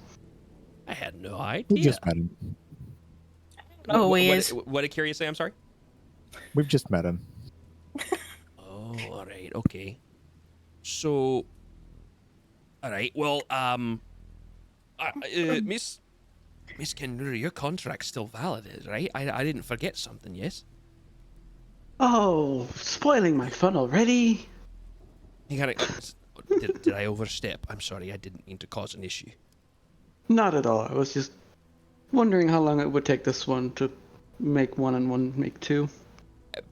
I had no We idea. just met him. Always. What did Curious say? I'm sorry? We've just met him. Oh, all right, okay. So, all right, well, Miss Kenruru, your contract's still valid, right? I didn't forget something, yes? Oh, spoiling my fun already. You gotta. Did I overstep? I'm sorry, I didn't mean to cause an issue. Not at all. I was just wondering how long it would take this one to make one and one make two.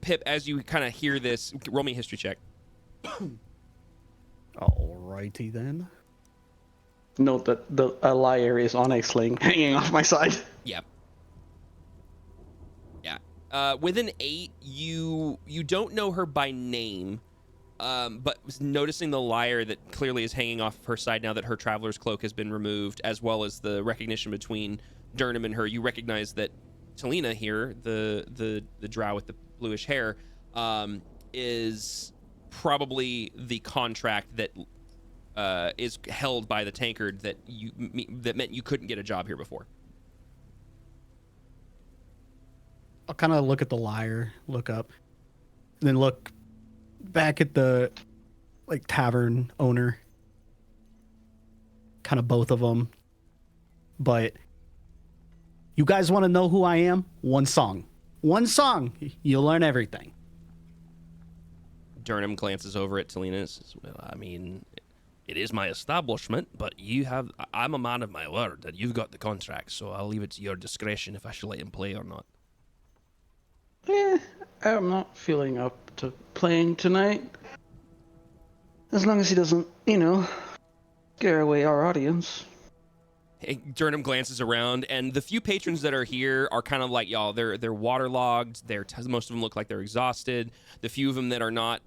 Pip, as you kind of hear this, roll me a history check. Alrighty then. Note that a liar is on a sling hanging off my side. Yeah. Yeah. With an 8, you don't know her by name, but noticing the lyre that clearly is hanging off of her side now that her traveler's cloak has been removed, as well as the recognition between Durham and her, you recognize that Talina here, the drow with the bluish hair, is probably the contract that is held by the Tankard that meant you couldn't get a job here before. I'll kind of look at the lyre, look up, and then look back at the tavern owner. Kind of both of them. But you guys want to know who I am? One song. You'll learn everything. Durham glances over at Talina and says, "Well, I mean, it is my establishment, but I'm a man of my word, and you've got the contract, so I'll leave it to your discretion if I should let him play or not." I'm not feeling up to playing tonight. As long as he doesn't, scare away our audience. Durham glances around, and the few patrons that are here are kind of like y'all. They're waterlogged. Most of them look like they're exhausted. The few of them that are not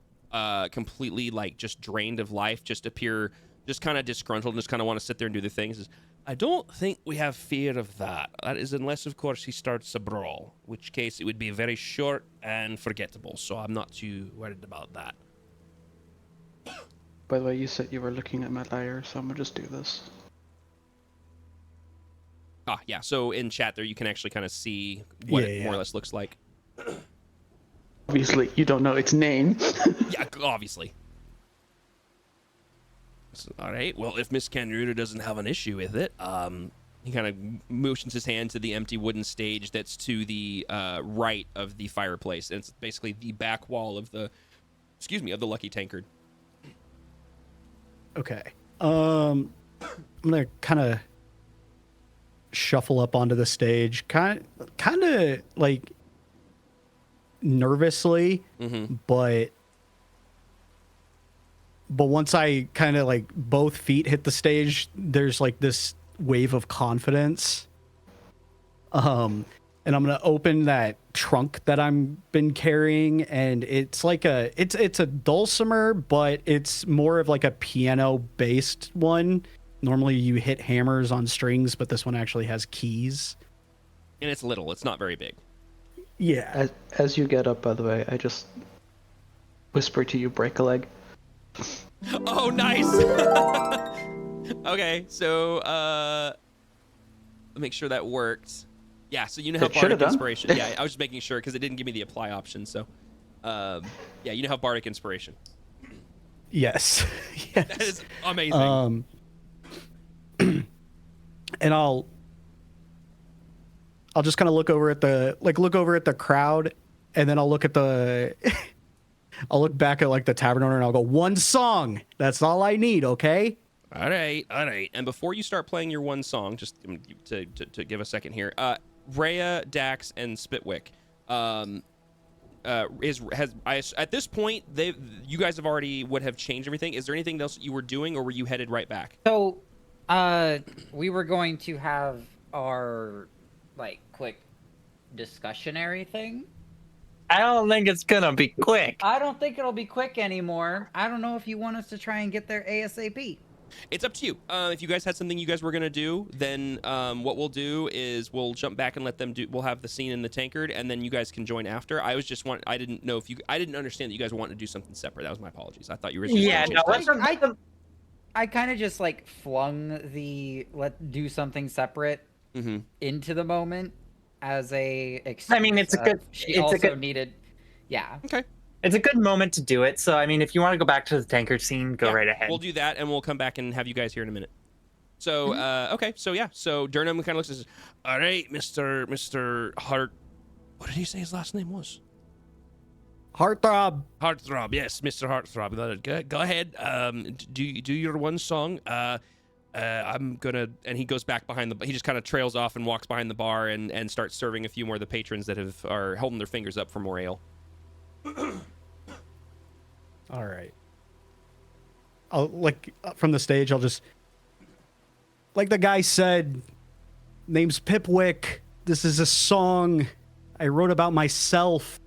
completely just drained of life just appear just kind of disgruntled and just kind of want to sit there and do the things. I don't think we have fear of that. That is unless, of course, he starts a brawl, in which case it would be very short and forgettable. So I'm not too worried about that. By the way, you said you were looking at my lyre, so I'm gonna just do this. Ah, yeah. So in chat there, you can actually kind of see what it more or less looks like. Obviously, you don't know its name. Yeah, obviously. All right. Well, if Miss Kanruda doesn't have an issue with it, he kind of motions his hand to the empty wooden stage that's to the right of the fireplace. And it's basically the back wall of the, of the Lucky Tankard. Okay. I'm gonna kind of shuffle up onto the stage, kind of like nervously, but once I kind of like both feet hit the stage, there's like this wave of confidence. And I'm gonna open that trunk that I'm been carrying, and it's like it's a dulcimer, but it's more of like a piano based one. Normally you hit hammers on strings, but this one actually has keys. And it's little. It's not very big. Yeah. As you get up, by the way, I just whisper to you, break a leg. Oh, nice. Okay, so make sure that worked. Yeah, so you know how Bardic Inspiration. Yeah, I was just making sure because it didn't give me the apply option. So, yeah, you know how Bardic Inspiration. Yes. Yes. That is amazing. And I'll just kind of look over at the crowd, and then I'll look at the I'll look back at like the tavern owner, and I'll go, one song. That's all I need, okay? All right. And before you start playing your one song, just to give a second here, Rhea, Dax, and Spitwick, at this point you guys have already would have changed everything. Is there anything else you were doing, or were you headed right back? So, we were going to have our like quick discussionary thing. I don't think it's gonna be quick. I don't think it'll be quick anymore. I don't know if you want us to try and get there ASAP. It's up to you. If you guys had something you guys were gonna do, then what we'll do is we'll jump back and let them do. We'll have the scene in the tankard, and then you guys can join after. I didn't know if I didn't understand that you guys wanted to do something separate. That was my apologies. I thought you were. I kind of just like flung the do something separate into the moment as a excuse. I mean, it's a good. She also needed. Yeah. Okay. It's a good moment to do it. So, I mean, if you want to go back to the tankard scene, go right ahead. We'll do that, and we'll come back and have you guys here in a minute. So, okay. So, yeah. So, Durham kind of looks and says, all right, Mr. Hart. What did he say his last name was? Heartthrob. Heartthrob, yes, Mr. Heartthrob. Go ahead. Do your one song. I'm gonna, and he goes back behind he just kind of trails off and walks behind the bar and starts serving a few more of the patrons that are holding their fingers up for more ale. All right. I'll from the stage. I'll just like the guy said. Name's Pipwick. This is a song I wrote about myself.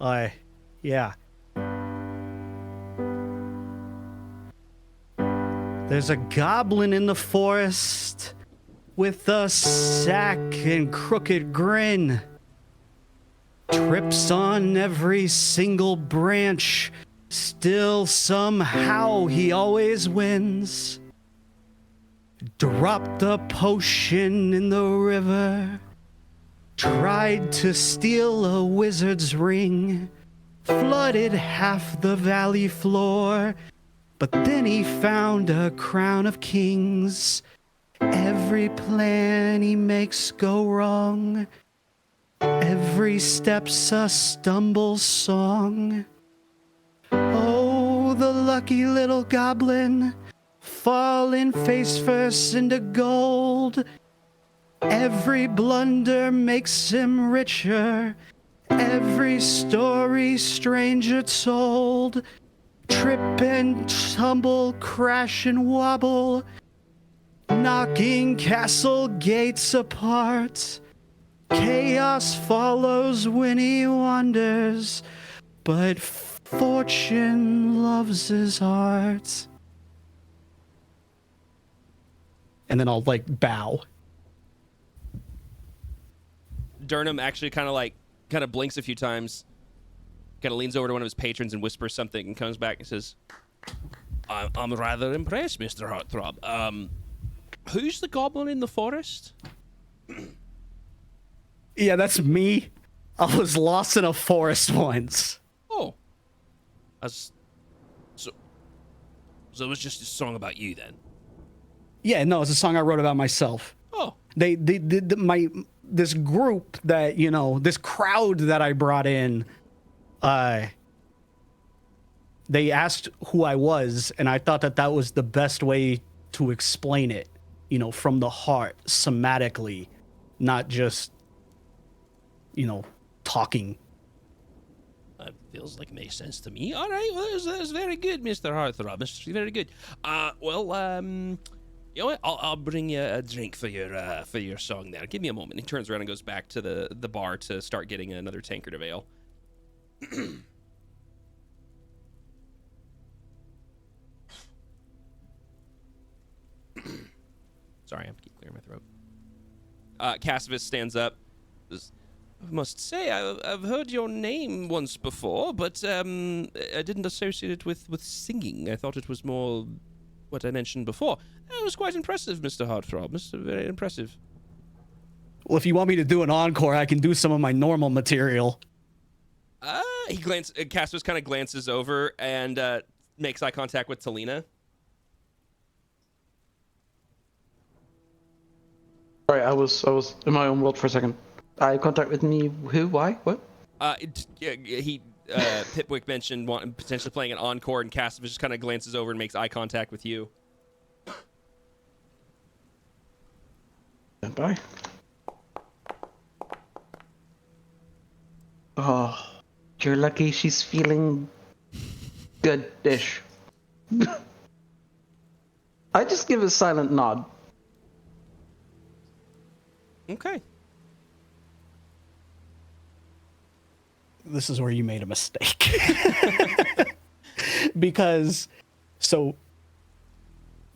Yeah. There's a goblin in the forest with a sack and crooked grin. Trips on every single branch. Still, somehow, he always wins. Dropped a potion in the river. Tried to steal a wizard's ring. Flooded half the valley floor. But then he found a crown of kings. Every plan he makes go wrong. Every step's a stumble song. Oh, the lucky little goblin, falling face first into gold. Every blunder makes him richer. Every story stranger told. Trip and tumble, crash and wobble. Knocking castle gates apart. Chaos follows when he wanders, but fortune loves his heart. And then I'll bow. Durham actually kind of blinks a few times, kind of leans over to one of his patrons and whispers something, and comes back and says, "I'm rather impressed, Mr. Heartthrob. Who's the goblin in the forest?" Yeah, that's me. I was lost in a forest once. Oh. So it was just a song about you then? Yeah, no, it's a song I wrote about myself. Oh. This group that, you know, this crowd that I brought in, they asked who I was, and I thought that was the best way to explain it, you know, from the heart, somatically, not just, you know, talking. That feels like it makes sense to me. All right, well, that's very good, Mr. Heartthrob. That's very good. You know what? I'll bring you a drink for your song there. Give me a moment. He turns around and goes back to the bar to start getting another tankard of ale. Sorry, I have to keep clearing my throat. Cassivus stands up. I must say, I've heard your name once before, but I didn't associate it with singing. I thought it was more what I mentioned before. That was quite impressive, Mr. Heartthrob. Very impressive. Well, if you want me to do an encore, I can do some of my normal material. Cassivus kind of glances over and makes eye contact with Talina. Sorry, I was in my own world for a second. Eye contact with me. Who? Why? What? Pipwick mentioned potentially playing an encore, and Cassivus just kind of glances over and makes eye contact with you. Bye. Oh, you're lucky she's feeling good-ish. I just give a silent nod. Okay. This is where you made a mistake. Because, so,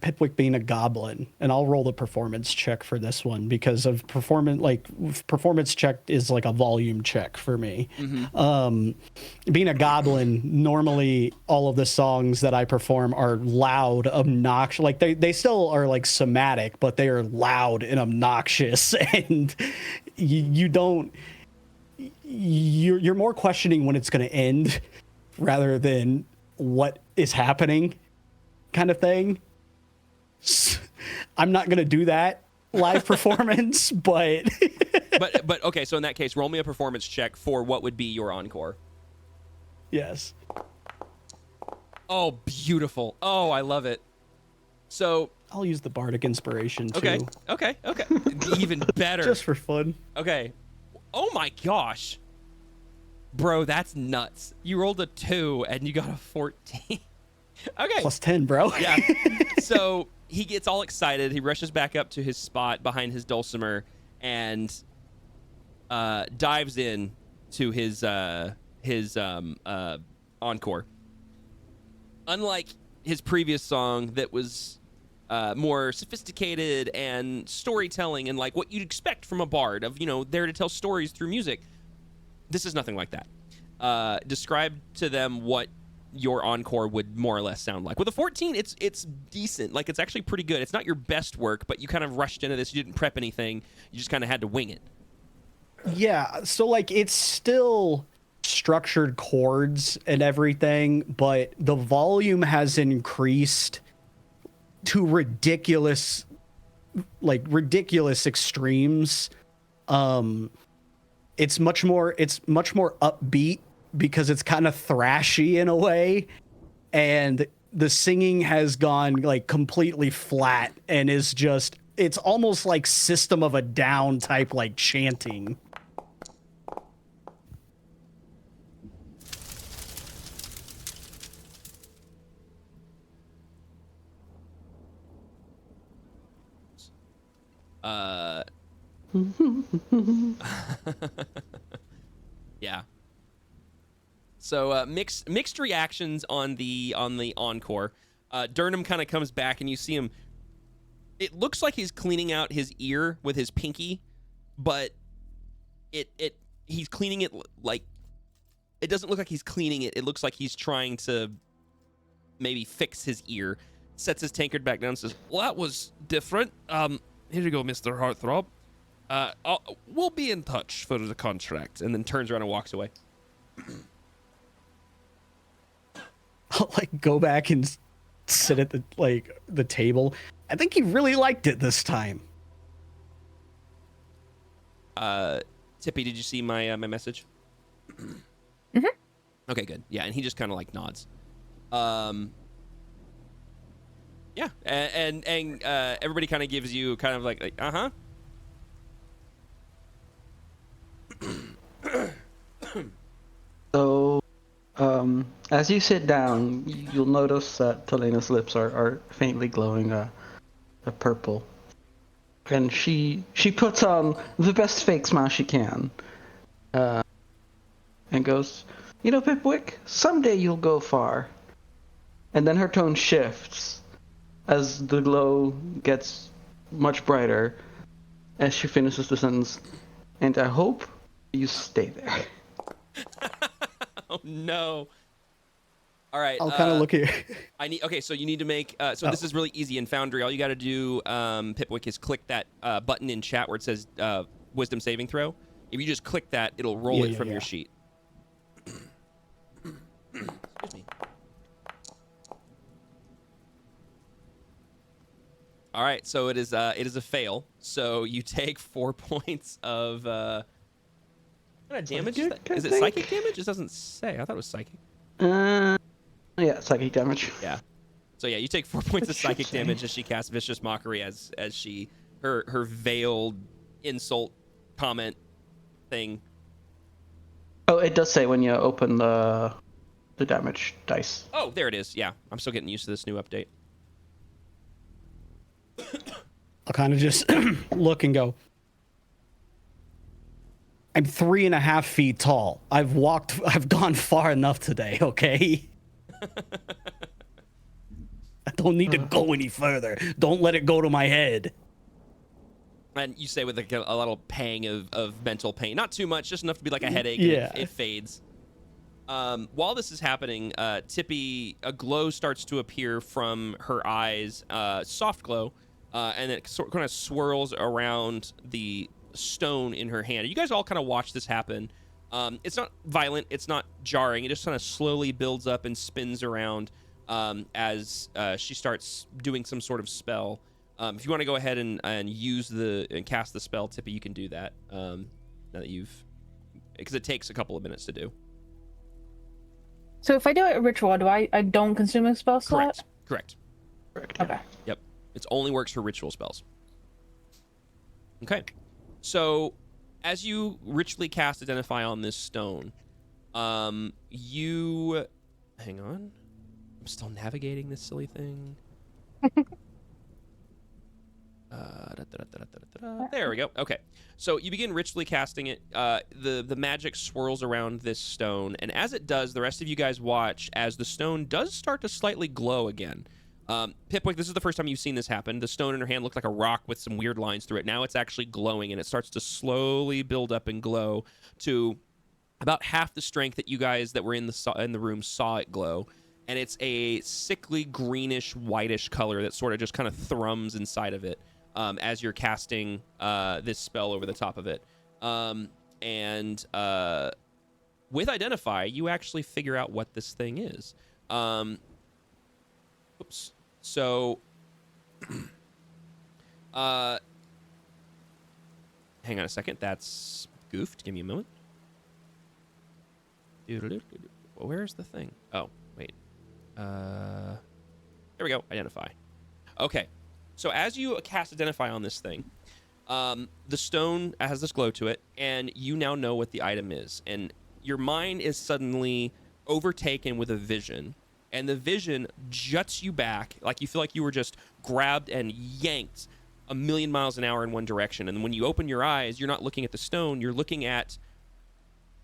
Pipwick being a goblin, and I'll roll the performance check for this one because of performance check is like a volume check for me. Mm-hmm. Being a goblin, normally all of the songs that I perform are loud, obnoxious. Like they still are like somatic, but they are loud and obnoxious, and you're more questioning when it's going to end rather than what is happening, kind of thing. I'm not going to do that live performance, but but okay, so in that case, roll me a performance check for what would be your encore. Yes. Oh, beautiful. Oh, I love it. So I'll use the bardic inspiration too. Okay. Even better. Just for fun. Okay. Oh my gosh. Bro, that's nuts. You rolled a 2 and you got a 14. Okay. Plus 10, bro. Yeah. So he gets all excited. He rushes back up to his spot behind his dulcimer and dives in to his encore. Unlike his previous song that was more sophisticated and storytelling and like what you'd expect from a bard of, you know, there to tell stories through music, this is nothing like that. Describe to them what your encore would more or less sound like. With a 14, it's decent. Like, it's actually pretty good. It's not your best work, but you kind of rushed into this. You didn't prep anything. You just kind of had to wing it. Yeah, so like it's still structured chords and everything, but the volume has increased to ridiculous extremes. It's much more upbeat because it's kind of thrashy in a way, and the singing has gone like completely flat and is just, it's almost like System of a Down type like chanting. Yeah. So mixed reactions on the encore. Durham kind of comes back and you see him. It looks like he's cleaning out his ear with his pinky, but he's cleaning it like, it doesn't look like he's cleaning it. It looks like he's trying to maybe fix his ear. Sets his tankard back down and says, "Well, that was different. Here you go, Mr. Heartthrob. We'll be in touch for the contract." And then turns around and walks away. I'll like go back and sit at the table. I think he really liked it this time. Tippy, did you see my my message? Mhm. Okay, good. Yeah, and he just kind of like nods. Yeah, and everybody kind of gives you kind of like uh-huh. So, as you sit down, you'll notice that Telena's lips are faintly glowing a purple. And she puts on the best fake smile she can. And goes, "You know, Pipwick, someday you'll go far." And then her tone shifts as the glow gets much brighter as she finishes the sentence. "And I hope you stay there." Oh no. All right. I'll kind of look at Okay, so you need to make. So this is really easy in Foundry. All you got to do, Pipwick, is click that button in chat where it says Wisdom saving throw. If you just click that, it'll roll it from your sheet. Excuse me. All right, so it is a fail. So you take 4 points of what kind of damage is that? Is it psychic damage? It doesn't say. I thought it was psychic. Yeah, psychic damage. Yeah. So yeah, you take 4 points of psychic damage as she casts vicious mockery as she her veiled insult comment thing. Oh, it does say when you open the damage dice. Oh, there it is. Yeah, I'm still getting used to this new update. I'll kind of just look and go, I'm 3.5 feet tall. I've gone far enough today, okay? I don't need to go any further. Don't let it go to my head. And you say with a little pang of mental pain. Not too much, just enough to be like a headache. Yeah. And it fades. While this is happening, Tippy, a glow starts to appear from her eyes, soft glow, and it kind of swirls around the stone in her hand. You guys all kind of watch this happen. It's not violent, it's not jarring. It just kind of slowly builds up and spins around as she starts doing some sort of spell. If you want to go ahead and use and cast the spell, Tippy, you can do that. Now that because it takes a couple of minutes to do. So if I do a ritual, I don't consume a spell slot? Correct. Okay. Yep. It only works for ritual spells. Okay. So as you ritually cast Identify on this stone, you... Hang on. I'm still navigating this silly thing. There we go. Okay. So you begin ritually casting it. The magic swirls around this stone, and as it does, the rest of you guys watch as the stone does start to slightly glow again. Pipwick, this is the first time you've seen this happen. The stone in her hand looked like a rock with some weird lines through it. Now it's actually glowing, and it starts to slowly build up and glow to about half the strength that you guys that were in the room saw it glow. And it's a sickly greenish whitish color that sort of just kind of thrums inside of it as you're casting this spell over the top of it. And with Identify, you actually figure out what this thing is. Oops. So, hang on a second. That's goofed. Give me a moment. Where's the thing? Oh, wait. There we go. Identify. Okay. So as you cast Identify on this thing, the stone has this glow to it, and you now know what the item is. And your mind is suddenly overtaken with a vision. And the vision juts you back, like you feel like you were just grabbed and yanked 1,000,000 miles an hour in one direction. And when you open your eyes, you're not looking at the stone, you're looking at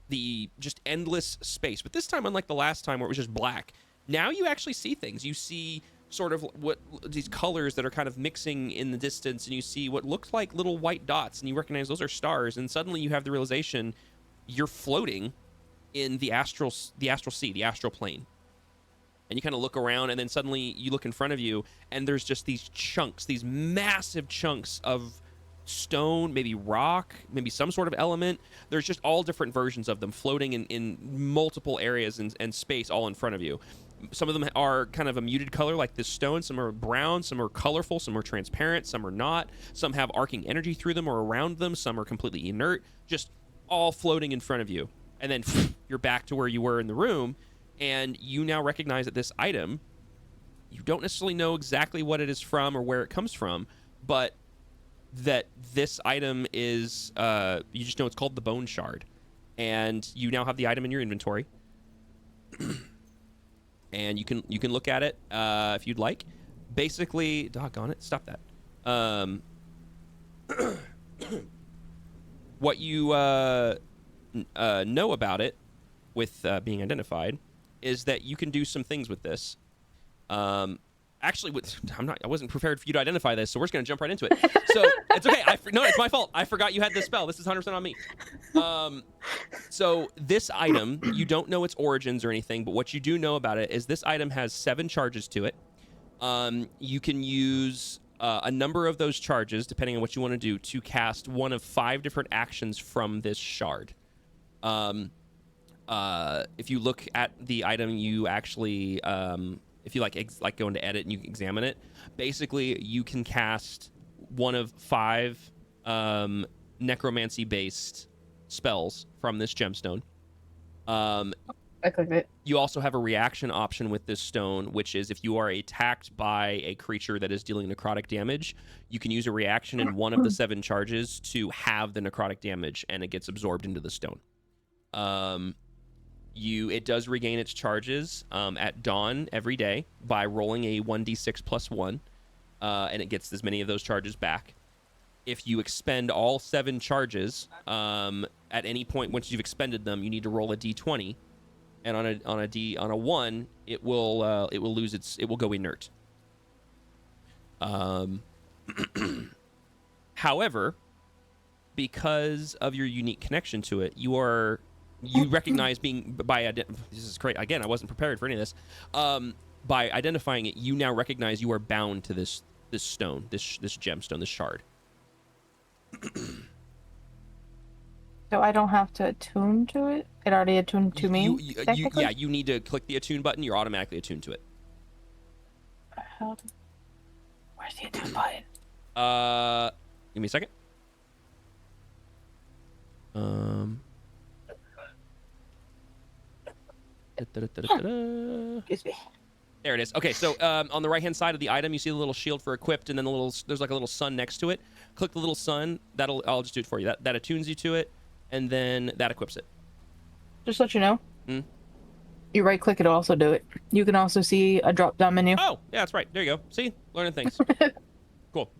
the just endless space. But this time, unlike the last time where it was just black, now you actually see things. You see sort of what these colors that are kind of mixing in the distance, and you see what looks like little white dots, and you recognize those are stars. And suddenly you have the realization you're floating in the astral sea, the astral plane. And you kind of look around, and then suddenly you look in front of you, and there's just these chunks, these massive chunks of stone, maybe rock, maybe some sort of element. There's just all different versions of them floating in multiple areas and space all in front of you. Some of them are kind of a muted color like this stone. Some are brown, some are colorful, some are transparent, some are not. Some have arcing energy through them or around them. Some are completely inert, just all floating in front of you. And then you're back to where you were in the room, and you now recognize that this item, you don't necessarily know exactly what it is from or where it comes from, but that this item is, you just know it's called the Bone Shard. And you now have the item in your inventory. And you can look at it if you'd like. Basically, doggone it, stop that. What you know about it, with being identified, is that you can do some things with this. Actually, I wasn't prepared for you to identify this, so we're just gonna jump right into it. So it's okay. No, it's my fault. I forgot you had this spell. This is 100% on me. So this item, you don't know its origins or anything, but what you do know about it is this item has 7 charges to it. You can use a number of those charges, depending on what you want to do, to cast one of 5 different actions from this shard. If you look at the item, you actually, if you like go into edit and you examine it, basically you can cast one of 5 necromancy based spells from this gemstone. I clicked it. You also have a reaction option with this stone, which is if you are attacked by a creature that is dealing necrotic damage, you can use a reaction in one of the 7 charges to have the necrotic damage, and it gets absorbed into the stone. It does regain its charges at dawn every day by rolling a 1d6 plus 1, and it gets as many of those charges back. If you expend all 7 charges at any point once you've expended them, you need to roll a d20, and on a 1, it will go inert. However, because of your unique connection to it, you recognize this is great. Again, I wasn't prepared for any of this. By identifying it, you now recognize you are bound to this stone, this gemstone, this shard. So I don't have to attune to it? It already attuned to me? You need to click the attune button. You're automatically attuned to it. Where's the attune button? Give me a second. Excuse me. There it is. Okay, so on the right-hand side of the item, you see the little shield for equipped, and then there's like a little sun next to it. Click the little sun. I'll just do it for you. That attunes you to it, and then that equips it. Just let you know. You right-click it, also do it. You can also see a drop-down menu. Oh, yeah, that's right. There you go. See? Learning things. Cool.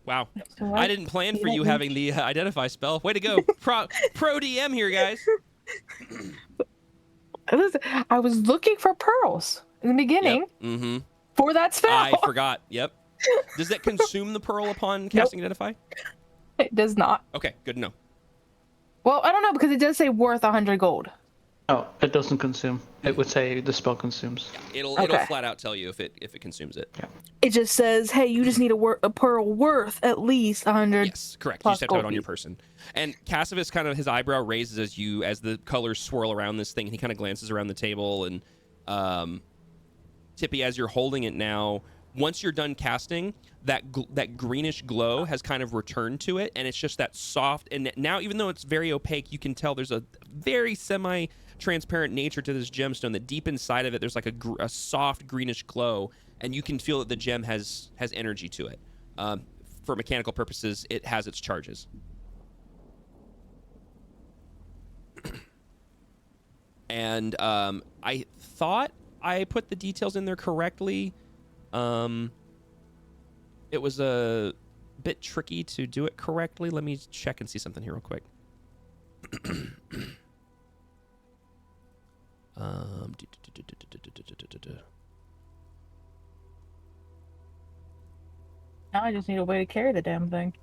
Wow. So I didn't plan for you having the identify spell. Way to go. Pro DM here, guys. Listen, I was looking for pearls in the beginning for that spell. I forgot. Yep. Does that consume the pearl upon casting Identify? It does not. Okay, good to know. Well, I don't know, because it does say worth 100 gold. Oh, it doesn't consume. It would say the spell consumes. It'll flat out tell you if it consumes it. Yeah. It just says, hey, you just need a pearl worth at least 100. Yes, correct. You just have to have it on your person. And Cassivus kind of, his eyebrow raises as the colors swirl around this thing, and he kind of glances around the table, and Tippy, as you're holding it now, once you're done casting, that greenish glow has kind of returned to it, and it's just that soft, and now even though it's very opaque, you can tell there's a very semi-transparent nature to this gemstone, that deep inside of it there's like a soft greenish glow, and you can feel that the gem has energy to it. For mechanical purposes, it has its charges. And I thought I put the details in there correctly. It was a bit tricky to do it correctly. Let me check and see something here real quick. Now I just need a way to carry the damn thing.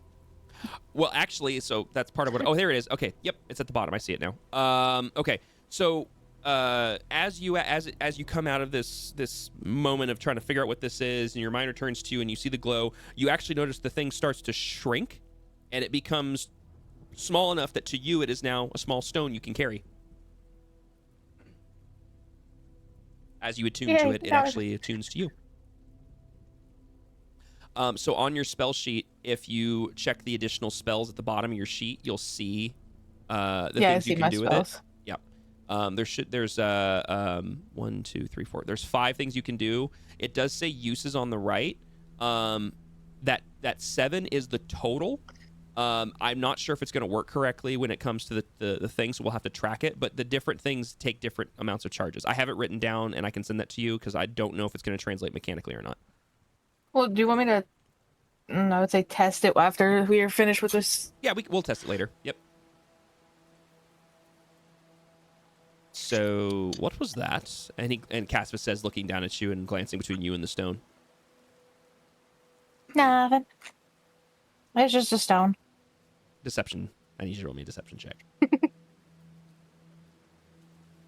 Well, actually, so that's part of what... Oh, there it is. Okay, yep, it's at the bottom. I see it now. Okay, so as you come out of this moment of trying to figure out what this is, and your mind returns to you, and you see the glow, you actually notice the thing starts to shrink, and it becomes small enough that to you it is now a small stone you can carry. As you attune Yay, to it, it got it. actually attunes to you. So on your spell sheet, if you check the additional spells at the bottom of your sheet, you'll see the Yeah, I things see you can my do spells. with it. Yep. There's 1, 2, 3, 4. There's 5 things you can do. It does say uses on the right. That 7 is the total. I'm not sure if it's going to work correctly when it comes to the thing, so we'll have to track it. But the different things take different amounts of charges. I have it written down, and I can send that to you because I don't know if it's going to translate mechanically or not. Well, do you want me to? I would say test it after we are finished with this. Yeah, we'll test it later. Yep. So what was that? And Caspis says, looking down at you and glancing between you and the stone. Nothing. It's just a stone. Deception. I need you to roll me a deception check.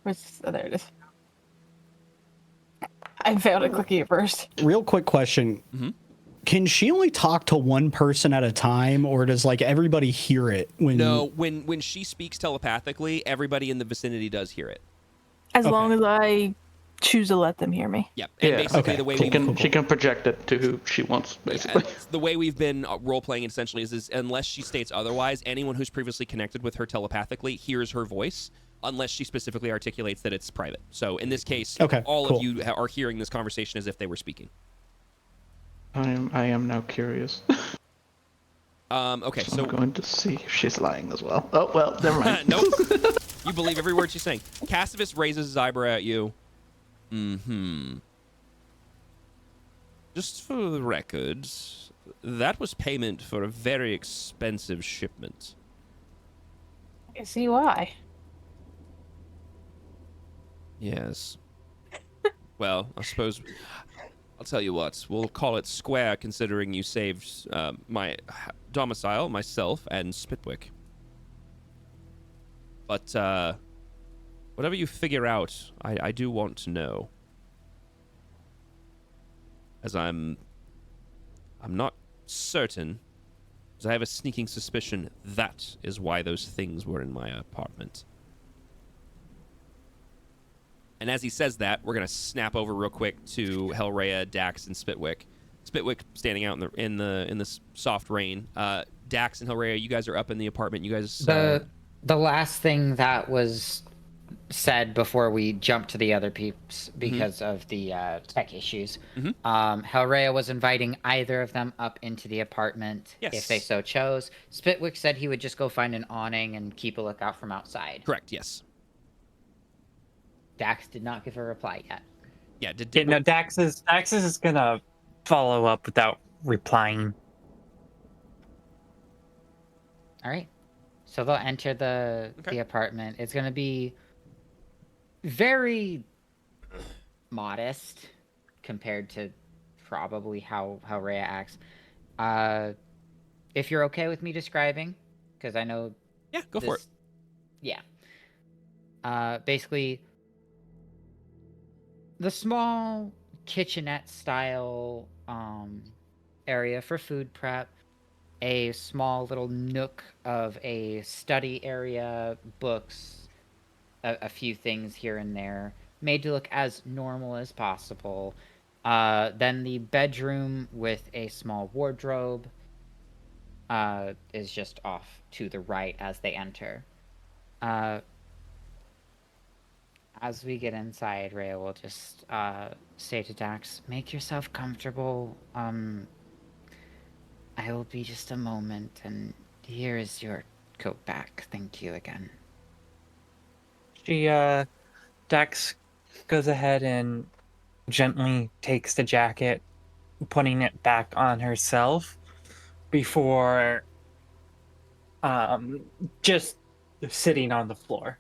Oh, there it is. I failed at clicking it first. Real quick question. Mm-hmm. Can she only talk to one person at a time, or does like everybody hear it when? No, when she speaks telepathically, everybody in the vicinity does hear it. As long as I choose to let them hear me. Yep. And Yeah. basically Okay. the way She can project it to who she wants, basically. the way we've been role playing essentially is unless she states otherwise, anyone who's previously connected with her telepathically hears her voice, unless she specifically articulates that it's private. So in this case, all of you are hearing this conversation as if they were speaking. I am now curious. Okay, so I'm going to see if she's lying as well. Oh well, never mind. Nope. You believe every word she's saying. Cassivus raises his eyebrow at you. Just for the record, that was payment for a very expensive shipment. I see why. Yes. Well, I suppose I'll tell you what. We'll call it square, considering you saved my domicile, myself, and Spitwick. But whatever you figure out, I do want to know, as I'm not certain, as I have a sneaking suspicion that is why those things were in my apartment. And as he says that, we're gonna snap over real quick to Hellraya, Dax, and Spitwick. Spitwick standing out in the soft rain. Dax and Hellraya, you guys are up in the apartment. You guys. The last thing that was said before we jumped to the other peeps because of the tech issues, Hellraya was inviting either of them up into the apartment if they so chose. Spitwick said he would just go find an awning and keep a lookout from outside. Correct. Yes. Dax did not give a reply yet. Yeah. No, Dax is gonna follow up without replying. All right. So they'll enter the apartment. It's gonna be very modest compared to probably how Rhea acts. If you're okay with me describing, because I know. Yeah, go for it. Yeah. Basically, the small kitchenette style area for food prep, a small little nook of a study area, books, a few things here and there, made to look as normal as possible. Then the bedroom with a small wardrobe is just off to the right as they enter. As we get inside, Rhea will just say to Dax, "Make yourself comfortable. I will be just a moment, and here is your coat back. Thank you again." Dax goes ahead and gently takes the jacket, putting it back on herself before just sitting on the floor.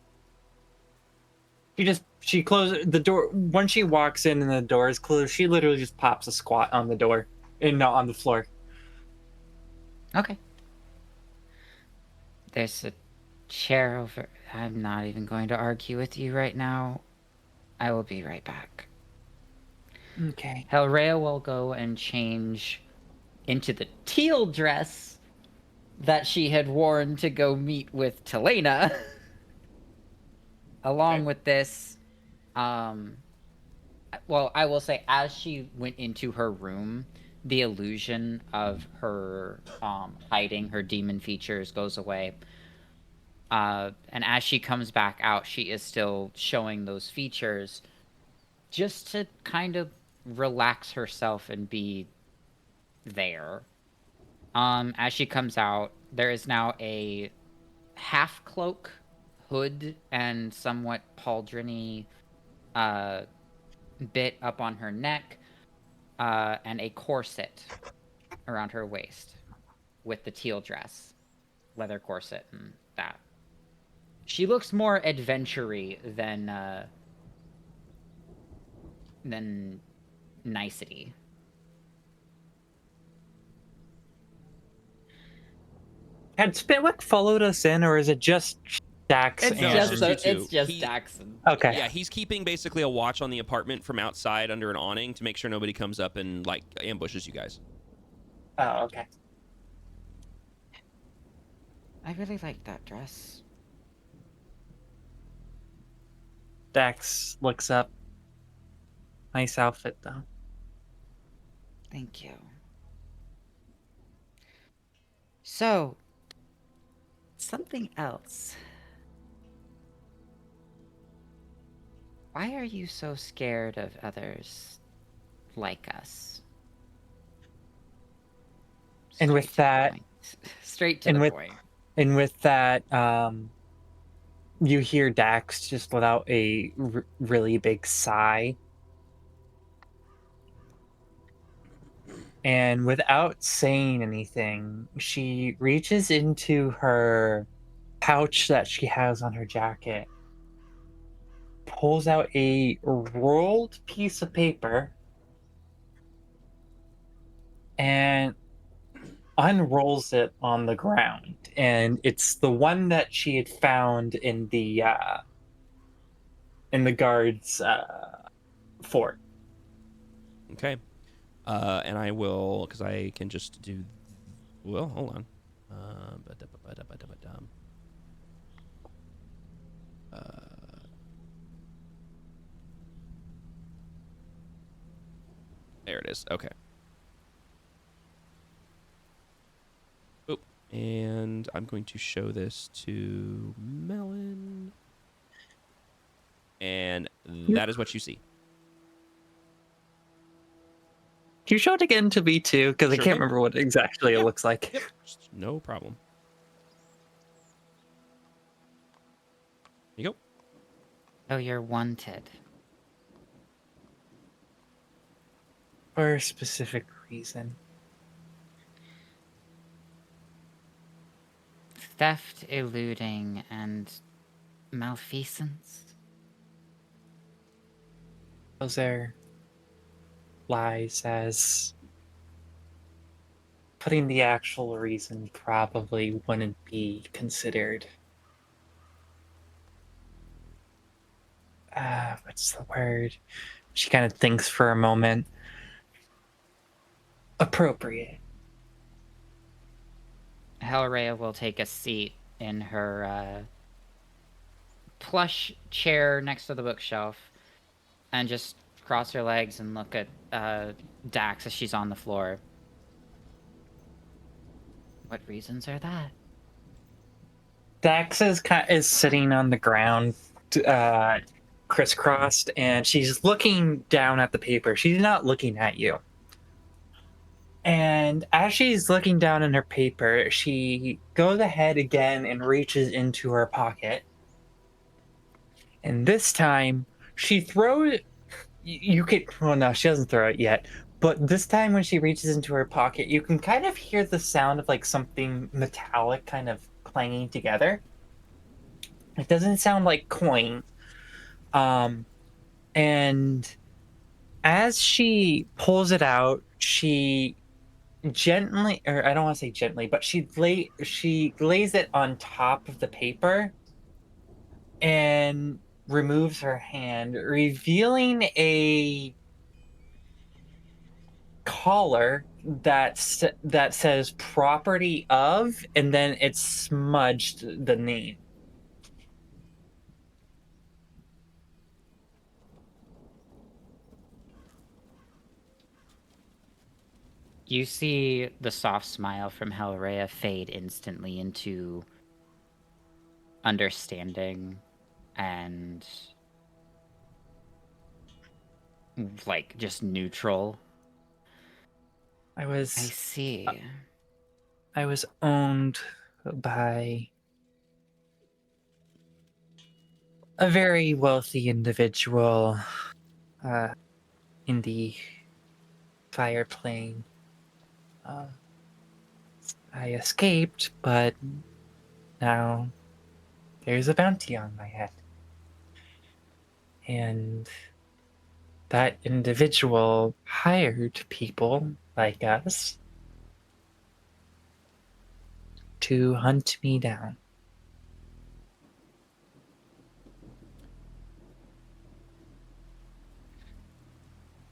She closes the door. Once she walks in and the door is closed, she literally just pops a squat on the door and not on the floor. Okay. There's a chair over. I'm not even going to argue with you right now. I will be right back. Okay. Hellraya will go and change into the teal dress that she had worn to go meet with Telena. Along with this, Well, I will say, as she went into her room, the illusion of her hiding her demon features goes away. And as she comes back out, she is still showing those features just to kind of relax herself and be there. As she comes out, there is now a half cloak, hood, and somewhat pauldrony bit up on her neck, and a corset around her waist with the teal dress, leather corset, and that. She looks more adventure-y than nicety. Had Spitwick followed us in, or is it just Dax? It's No, and... it's just you two. it's just He- Daxon. Okay. Yeah, he's keeping basically a watch on the apartment from outside under an awning to make sure nobody comes up and like ambushes you guys. Oh, okay. I really like that dress. Dax looks up. Nice outfit, though. Thank you. So, something else. Why are you so scared of others like us? And with Straight to the that- point. Straight to and the with- point. And with that, you hear Dax just let out a really big sigh. And without saying anything, she reaches into her pouch that she has on her jacket, pulls out a rolled piece of paper, and unrolls it on the ground. And it's the one that she had found in the guard's fort. Okay. And I will, because I can just do. Well, hold on. There it is. Okay. Oh, and I'm going to show this to Melon. And that is what you see. Can you show it again to me too? Because I Sure can't can. remember what exactly it looks like. Yep. No problem. Here you go. Oh, you're wanted. For a specific reason. Theft, eluding, and malfeasance. Those are lies, as putting the actual reason probably wouldn't be considered. What's the word? She kind of thinks for a moment. Appropriate. Hellraya will take a seat in her plush chair next to the bookshelf and just cross her legs and look at Dax as she's on the floor. What reasons are that? Dax is sitting on the ground, crisscrossed, and she's looking down at the paper. She's not looking at you. And as she's looking down in her paper, she goes ahead again and reaches into her pocket. And this time, she throws. You could. Well, no, she doesn't throw it yet. But this time, when she reaches into her pocket, you can kind of hear the sound of like something metallic kind of clanging together. It doesn't sound like coin. And as she pulls it out, she gently, or I don't want to say gently, but she lays it on top of the paper and removes her hand, revealing a collar that says property of, and then it's smudged the name. You see the soft smile from Helrea fade instantly into understanding and like just neutral. I I was see. I was owned by a very wealthy individual in the fire plane. I escaped, but now there's a bounty on my head. And that individual hired people like us to hunt me down.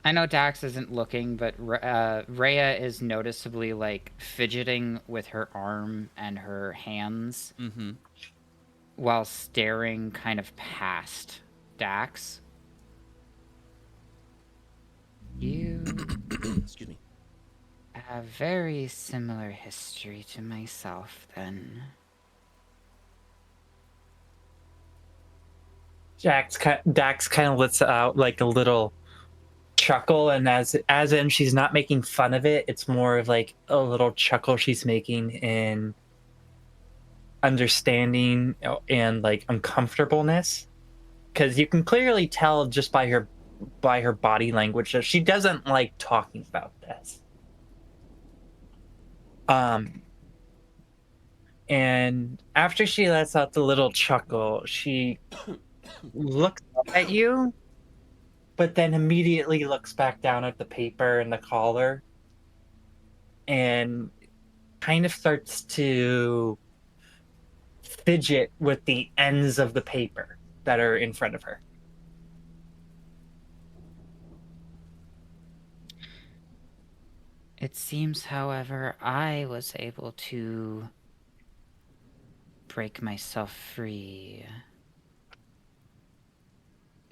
I know Dax isn't looking, but Rhea is noticeably like fidgeting with her arm and her hands while staring kind of past Dax. You Excuse me. have very similar history to myself, then. Dax kind of lets out like a little chuckle, and as in she's not making fun of it, it's more of like a little chuckle she's making in understanding and like uncomfortableness, because you can clearly tell just by her body language that she doesn't like talking about this. And after she lets out the little chuckle, she looks at you, but then immediately looks back down at the paper and the collar and kind of starts to fidget with the ends of the paper that are in front of her. It seems, however, I was able to break myself free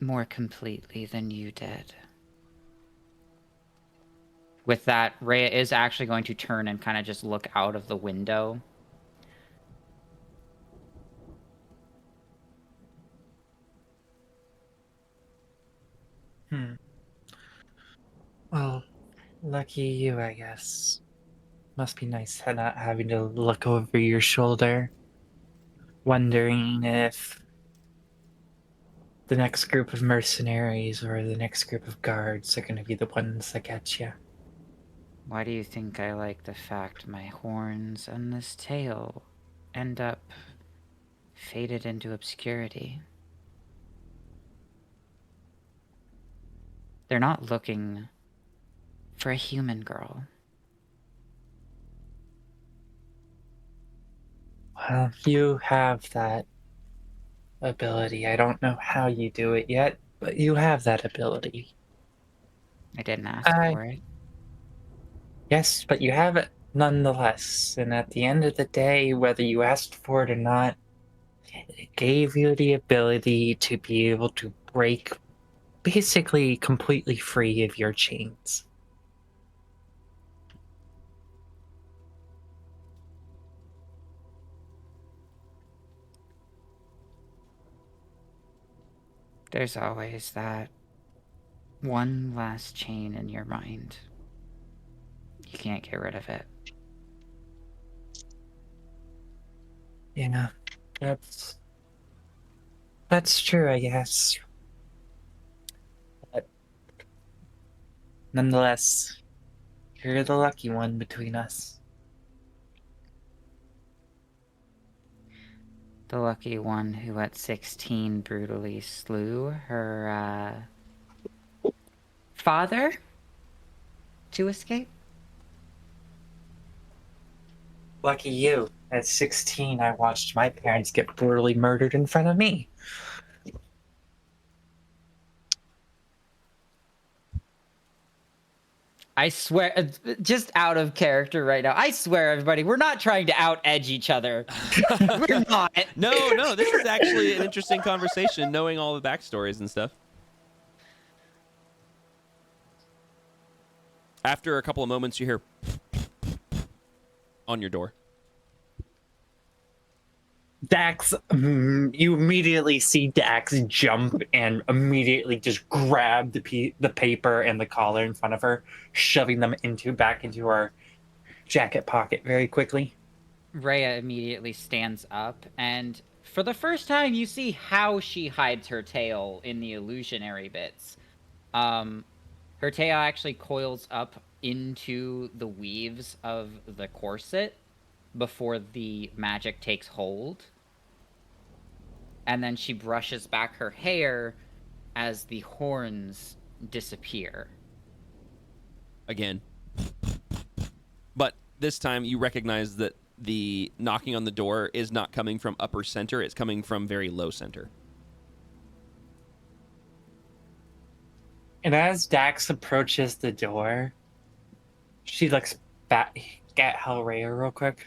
more completely than you did. With that, Rhea is actually going to turn and kind of just look out of the window. Well, lucky you, I guess. Must be nice not having to look over your shoulder, wondering if the next group of mercenaries or the next group of guards are going to be the ones that get you. Why do you think I like the fact my horns and this tail end up faded into obscurity? They're not looking for a human girl. Well, you have that ability. I don't know how you do it yet, but you have that ability. I didn't ask for it. Yes, but you have it nonetheless. And at the end of the day, whether you asked for it or not, it gave you the ability to be able to break basically completely free of your chains. There's always that one last chain in your mind. You can't get rid of it. Yeah, that's true, I guess. But nonetheless, you're the lucky one between us. The lucky one who at 16 brutally slew her father to escape. Lucky you. At 16, I watched my parents get brutally murdered in front of me. I swear, just out of character right now. I swear, everybody, we're not trying to out-edge each other. We're not. No, this is actually an interesting conversation, knowing all the backstories and stuff. After a couple of moments, you hear on your door. Dax, you immediately see Dax jump and immediately just grab the paper and the collar in front of her, shoving them back into her jacket pocket very quickly. Rhea immediately stands up, and for the first time, you see how she hides her tail in the illusionary bits. Her tail actually coils up into the weaves of the corset before the magic takes hold. And then she brushes back her hair as the horns disappear. Again. But this time you recognize that the knocking on the door is not coming from upper center, it's coming from very low center. And as Dax approaches the door, she looks back at Hellraiser real quick.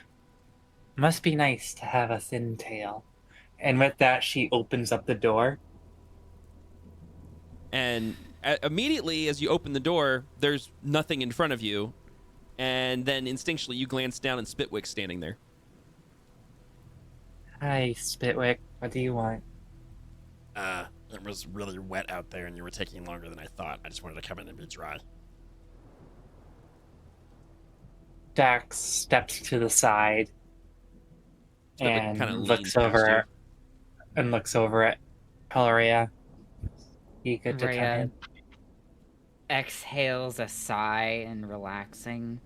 Must be nice to have a thin tail. And with that, she opens up the door. And immediately as you open the door, there's nothing in front of you. And then instinctually you glance down and Spitwick's standing there. Hi, Spitwick. What do you want? It was really wet out there and you were taking longer than I thought. I just wanted to come in and be dry. Dax steps to the side and looks over at Hellraiser. You good to come Rhea in? exhales a sigh and relaxing,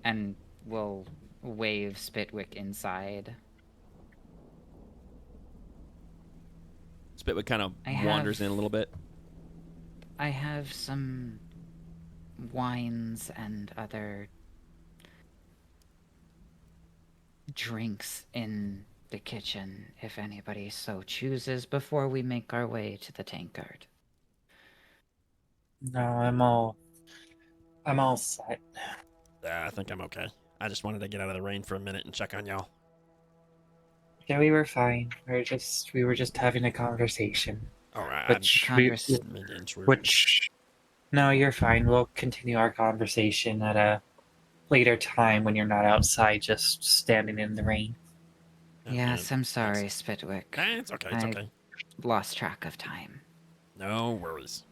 and will wave Spitwick inside. Spitwick kind of wanders in a little bit. I have some wines and other drinks in the kitchen, if anybody so chooses, before we make our way to the Tankard. No, I'm all set. I think I'm okay. I just wanted to get out of the rain for a minute and check on y'all. Yeah, we were fine. We were just having a conversation. All right. No, you're fine. We'll continue our conversation at a later time when you're not outside just standing in the rain. Yes, I'm sorry, Spitwick. It's okay. It's okay. Lost track of time. No worries.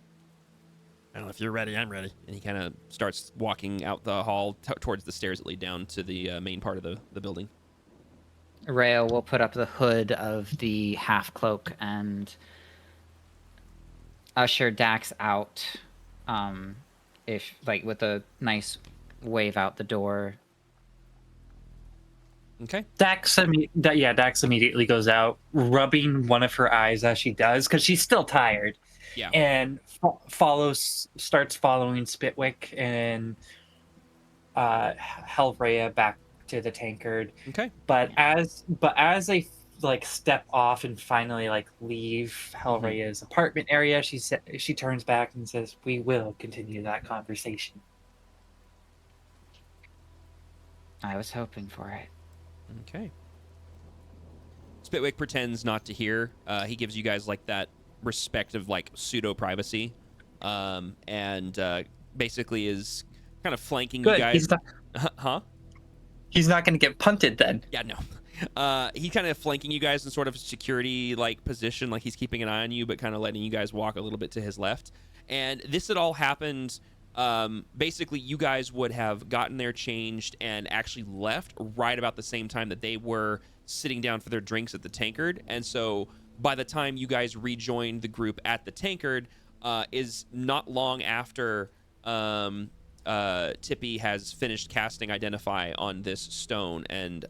Well, if you're ready, I'm ready. And he kind of starts walking out the hall towards the stairs that lead down to the main part of the building. Rhea will put up the hood of the half cloak and usher Dax out, with a nice wave out the door. Okay. Dax immediately goes out, rubbing one of her eyes as she does, because she's still tired. Yeah. And starts following Spitwick and Hellraiser back to the Tankard. Okay. But as they step off and finally leave Hellraiser's apartment area, she turns back and says, "We will continue that conversation." I was hoping for it. Okay. Spitwick pretends not to hear. He gives you guys that respect of pseudo privacy, and basically is kind of flanking you guys. He's not, huh? He's not going to get punted then. Yeah, no. He's kind of flanking you guys in sort of a security position, he's keeping an eye on you, but kind of letting you guys walk a little bit to his left. And this had all happened. Basically, you guys would have gotten there, changed, and actually left right about the same time that they were sitting down for their drinks at the Tankard. And so by the time you guys rejoined the group at the Tankard, is not long after Tippy has finished casting Identify on this stone, and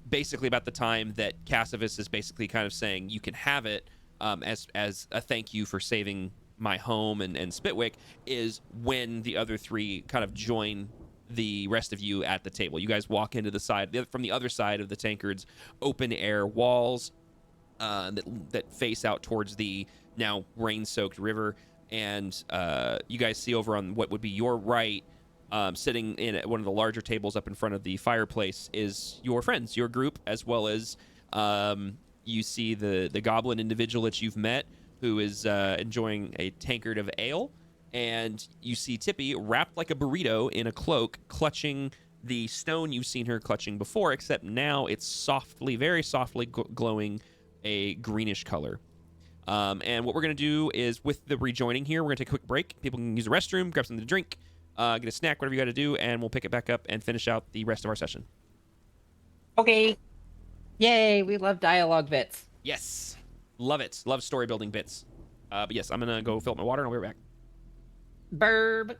basically about the time that Cassivus is basically kind of saying you can have it as a thank you for saving my home and Spitwick, is when the other three kind of join the rest of you at the table. You guys walk into the side from the other side of the Tankard's open air walls that face out towards the now rain-soaked river, and you guys see over on what would be your right, sitting in at one of the larger tables up in front of the fireplace, is your friends, your group, as well as you see the goblin individual that you've met, who is enjoying a tankard of ale, and you see Tippy wrapped like a burrito in a cloak, clutching the stone you've seen her clutching before, except now it's softly, very softly glowing a greenish color. And what we're going to do is, with the rejoining here, we're going to take a quick break. People can use the restroom, grab something to drink, get a snack, whatever you got to do, and we'll pick it back up and finish out the rest of our session. Okay. Yay, we love dialogue bits. Yes. Love it. Love story building bits. But yes, I'm going to go fill up my water and I'll be right back. Burb.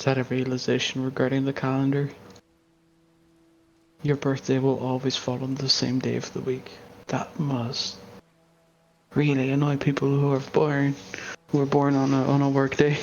Is that a realization regarding the calendar? Your birthday will always fall on the same day of the week. That must really annoy people who were born on a work day.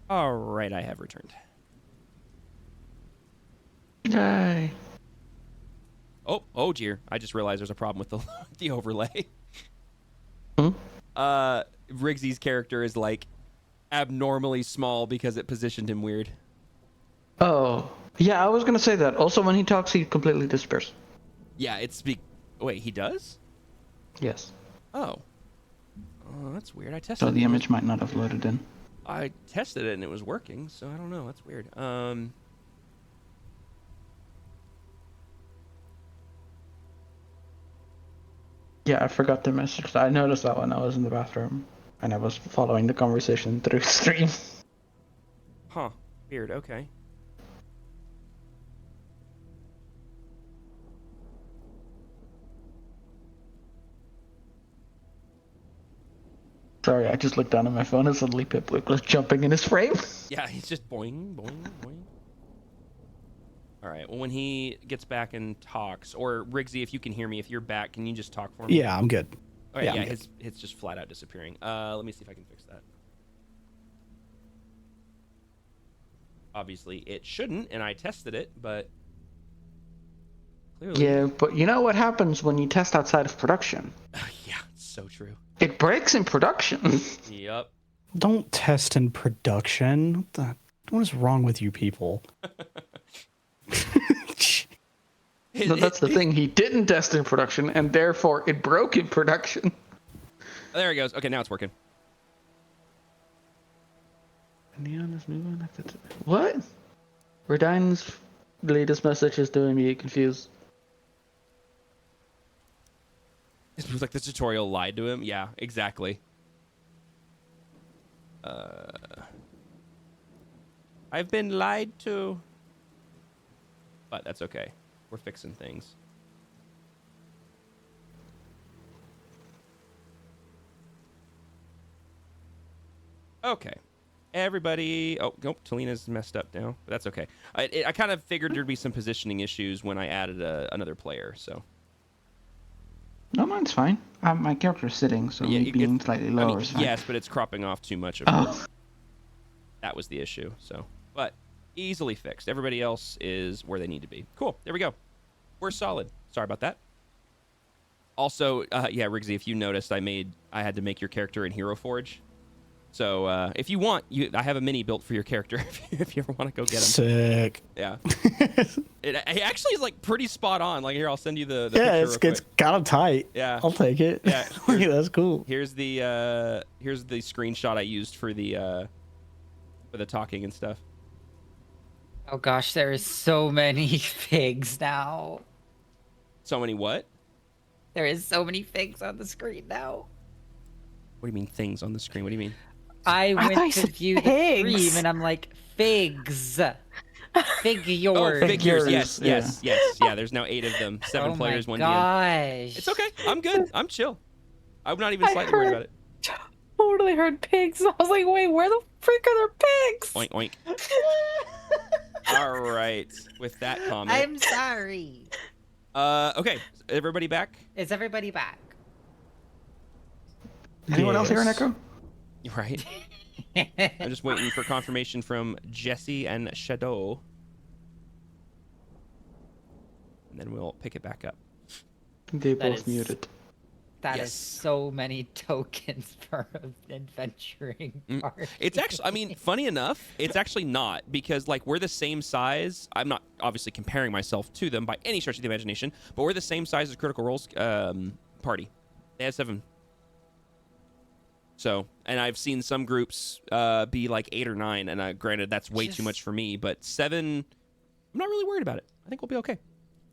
All right, I have returned. Yay. Oh dear. I just realized there's a problem with the the overlay. Hmm? Riggsy's character is like abnormally small because it positioned him weird. Oh, yeah, I was gonna say that. Also, when he talks, he completely disappears. Yeah, wait, he does? Yes. Oh, that's weird. I tested So the it. image might not have loaded in. I tested it and it was working, so I don't know. That's weird. Yeah, I forgot to message that. I noticed that when I was in the bathroom and I was following the conversation through stream. Huh. Weird. Okay. Sorry, I just looked down at my phone and suddenly Pipluke was jumping in his frame. Yeah, he's just boing, boing, boing. All right. Well, when he gets back and talks, or Riggsy, if you can hear me, if you're back, can you just talk for me? Yeah, I'm good. All right. Yeah, I'm good. it's just flat out disappearing. Let me see if I can fix that. Obviously, it shouldn't, and I tested it, but clearly. Yeah, but you know what happens when you test outside of production? Yeah, it's so true. It breaks in production. Yep. Don't test in production. What is wrong with you people? No, that's the thing. He didn't test in production, and therefore it broke in production. There he goes. Okay, now it's working. Neon is moving. What? Redine's latest message is doing me confused. It was like the tutorial lied to him. Yeah, exactly. I've been lied to. But that's okay. We're fixing things. Okay. Everybody. Oh, nope. Talina's messed up now, but that's okay. I kind of figured there'd be some positioning issues when I added another player. So. No, mine's fine. My character's sitting, so Yeah, me being slightly lower is fine. yes, but it's cropping off too much of it. That was the issue. So, but easily fixed. Everybody else is where they need to be. Cool. There we go. We're solid. Sorry about that. Also, yeah, Riggsy, if you noticed, I had to make your character in Hero Forge. So if you want, I have a mini built for your character if you ever want to go get him. Sick. Yeah. It actually is like pretty spot on. Like here, I'll send you the Yeah, picture it's kind of tight. Yeah. I'll take it. Yeah. That's cool. Here's the screenshot I used for the talking and stuff. Oh gosh, there is so many figs now. So many what? There is so many figs on the screen now. What do you mean things on the screen? What do you mean? I thought you went to said view the pigs. stream and I'm like, figs. Figures. Oh, figures. Figures, Yes. Yeah, there's now 8 of them. 7 players, 1 DM. Gosh. It's okay. I'm good. I'm chill. I'm not even slightly worried about it. Totally heard pigs. I was like, wait, where the freak are there pigs? Oink, oink. All right. With that comment. I'm sorry. Okay. Everybody back? Is everybody back? Anyone else here in Echo? Right. I'm just waiting for confirmation from Jesse and Shadow. And then we'll pick it back up. They That both is- muted. That is Yes. so many tokens for an adventuring party. It's actually, I mean, funny enough, it's actually not, because like we're the same size. I'm not obviously comparing myself to them by any stretch of the imagination, but we're the same size as Critical Role's party. They have 7. So, and I've seen some groups be like 8 or 9, and granted that's way too much for me, but 7, I'm not really worried about it. I think we'll be okay.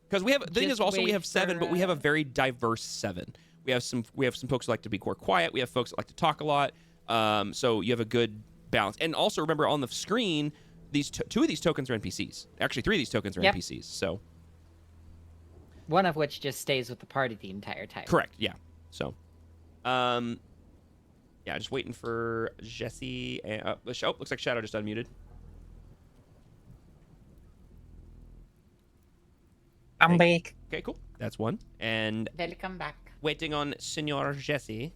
Because we have, the thing is also we have 7, but we have a very diverse 7. We have some folks who like to be more quiet. We have folks that like to talk a lot. So you have a good balance. And also remember on the screen, these 2 of these tokens are NPCs. Actually, 3 of these tokens are Yep. NPCs. So One of which just stays with the party the entire time. correct, yeah. So, yeah, just waiting for Jesse. And, oh, looks like Shadow just unmuted. I'm back. Okay, cool. That's 1. And Welcome back. waiting on Senor Jesse.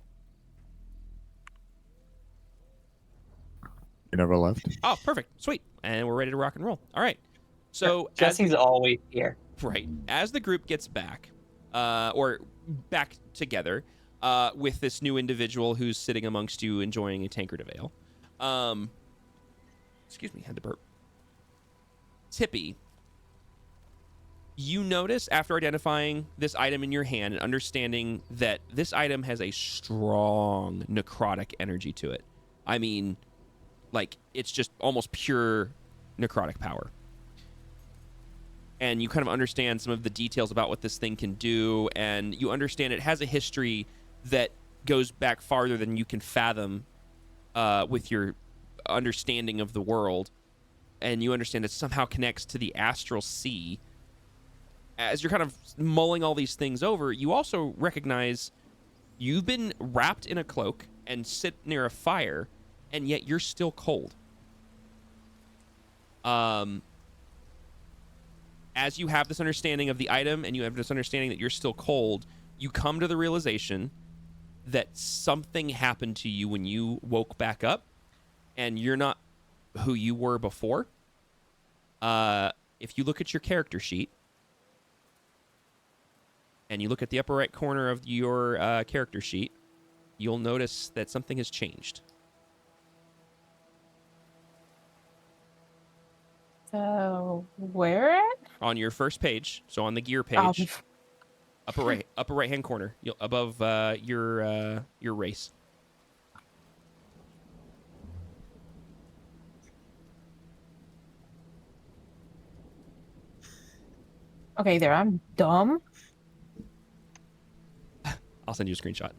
You never left. Oh, perfect. Sweet. And we're ready to rock and roll. All right. So Jesse's always here. right. As the group gets back, or back together, with this new individual who's sitting amongst you enjoying a tankard of ale. Excuse me, had to burp. Tippy, you notice after identifying this item in your hand and understanding that this item has a strong necrotic energy to it. I mean, like, it's just almost pure necrotic power. And you kind of understand some of the details about what this thing can do, and you understand it has a history that goes back farther than you can fathom with your understanding of the world. And you understand it somehow connects to the astral sea. As you're kind of mulling all these things over, you also recognize you've been wrapped in a cloak and sit near a fire, and yet you're still cold. As you have this understanding of the item and you have this understanding that you're still cold, you come to the realization that something happened to you when you woke back up, and you're not who you were before. If you look at your character sheet, and you look at the upper right corner of your character sheet, you'll notice that something has changed. So where at? On your first page, so on the gear Oh, page, upper right hand corner, above your race. okay, there. I'm dumb. I'll send you a screenshot.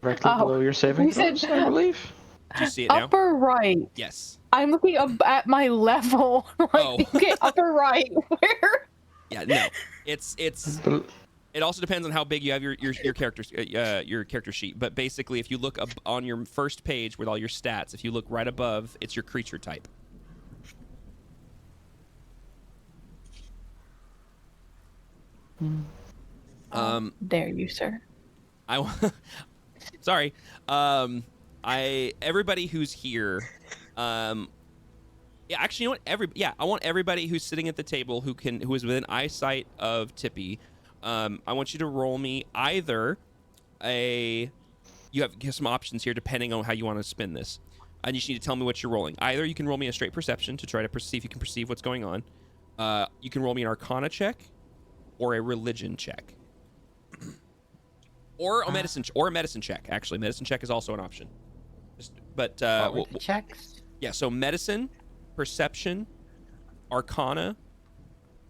Directly Oh, below your saving you said- throws, I believe. Do you see it now? Upper right. Yes. I'm looking up at my level. Like, Oh. okay, upper right. Where? Yeah. No. It's It also depends on how big you have your character sheet. But basically, if you look up on your first page with all your stats, if you look right above, it's your creature type. Dare you, sir? Sorry. Everybody who's here, yeah, actually, you know what? I want everybody who's sitting at the table who is within eyesight of Tippy. I want you to roll me either you have some options here depending on how you want to spin this. And you just need to tell me what you're rolling. Either you can roll me a straight perception to try to see if you can perceive what's going on. You can roll me an Arcana check or a religion check. Or a medicine check. Actually, medicine check is also an option. But checks. Yeah, so medicine, perception, Arcana,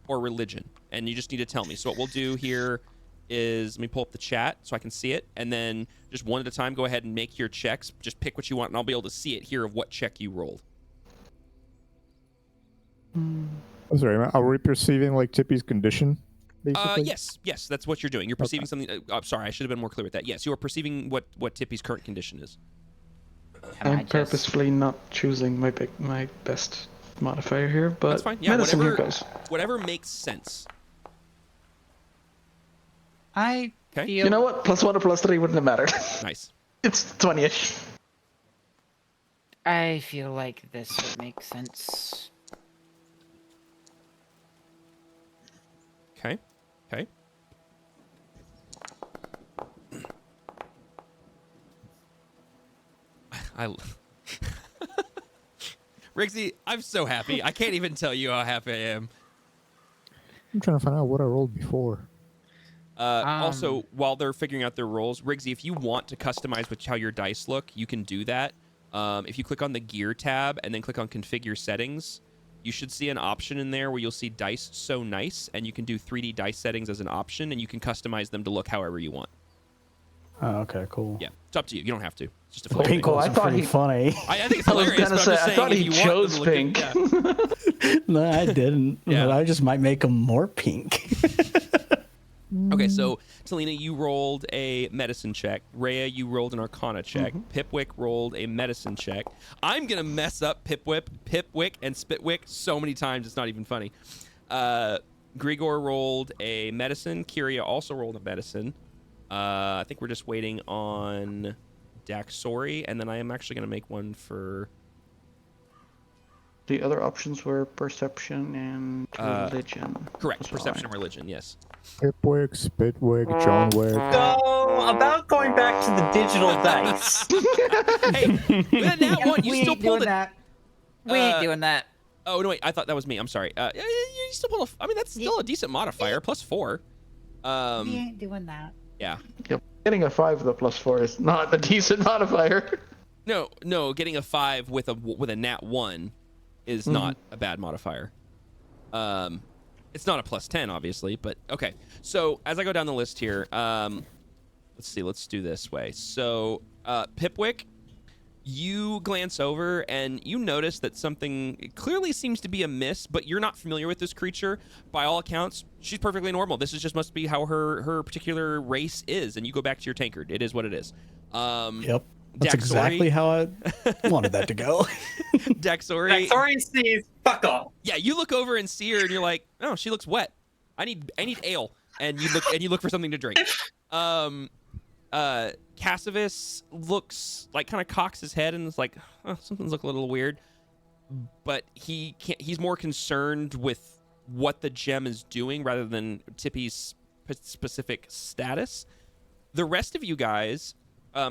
or religion, and you just need to tell me. So what we'll do here is let me pull up the chat so I can see it, and then just one at a time, go ahead and make your checks. Just pick what you want, and I'll be able to see it here of what check you rolled. I'm sorry, are we perceiving like Tippy's condition? Basically? Yes, that's what you're doing. You're perceiving something. I'm sorry, I should have been more clear with that. Yes, you are perceiving what Tippy's current condition is. I'm purposefully not choosing my best modifier here, but that's fine. Yeah, medicine here goes. Whatever makes sense. I feel... You know what? +1 or +3 wouldn't have mattered. Nice. It's 20-ish. I feel like this would make sense. Okay. Riggsy, I'm so happy. I can't even tell you how happy I am. I'm trying to find out what I rolled before. Also, while they're figuring out their rolls, Riggsy, if you want to customize how your dice look, you can do that. If you click on the gear tab and then click on configure settings, you should see an option in there where you'll see dice so nice, and you can do 3D dice settings as an option, and you can customize them to look however you want. Oh, okay, cool. Yeah, it's up to you. You don't have to. It's just a Pink thing. was pretty funny. I think it's hilarious. But I'm just saying, I thought he chose pink. No, I didn't. Yeah. But I just might make him more pink. Okay, so Talina, you rolled a medicine check. Rhea, you rolled an Arcana check. Pipwick rolled a medicine check. I'm gonna mess up Pipwick, and Spitwick so many times it's not even funny. Grigor rolled a medicine. Kyria also rolled a medicine. I think we're just waiting on Daxori, and then I am actually gonna make one for. The other options were perception and religion. Correct, perception and religion. Yes. Pipwick, Spitwick, Johnwick. So, about going back to the digital dice. Hey, with that one, you still pulled it. That. We ain't doing that. Oh no, wait! I thought that was me. I'm sorry. You still pulled I mean, that's still a decent modifier, +4. We ain't doing that. Yeah. Yep. Getting a 5 with a +4 is not a decent modifier. No, getting a 5 with a nat 1 is not a bad modifier. It's not a +10, obviously, but okay. So as I go down the list here, let's see. Let's do this way. So Pipwick, you glance over and you notice that something clearly seems to be amiss, but you're not familiar with this creature. By all accounts, she's perfectly normal. This is just must be how her particular race is, and you go back to your tankard. It is what it is. Yep. That's Daxori. Exactly how I wanted that to go. Daxori. Daxori sees fuck off. Yeah, you look over and see her, and you're like, "Oh, she looks wet. I need ale." And you look for something to drink. Cassivus looks like, kind of cocks his head and is like, oh, something's looking a little weird. But he's more concerned with what the gem is doing rather than Tippy's specific status. The rest of you guys,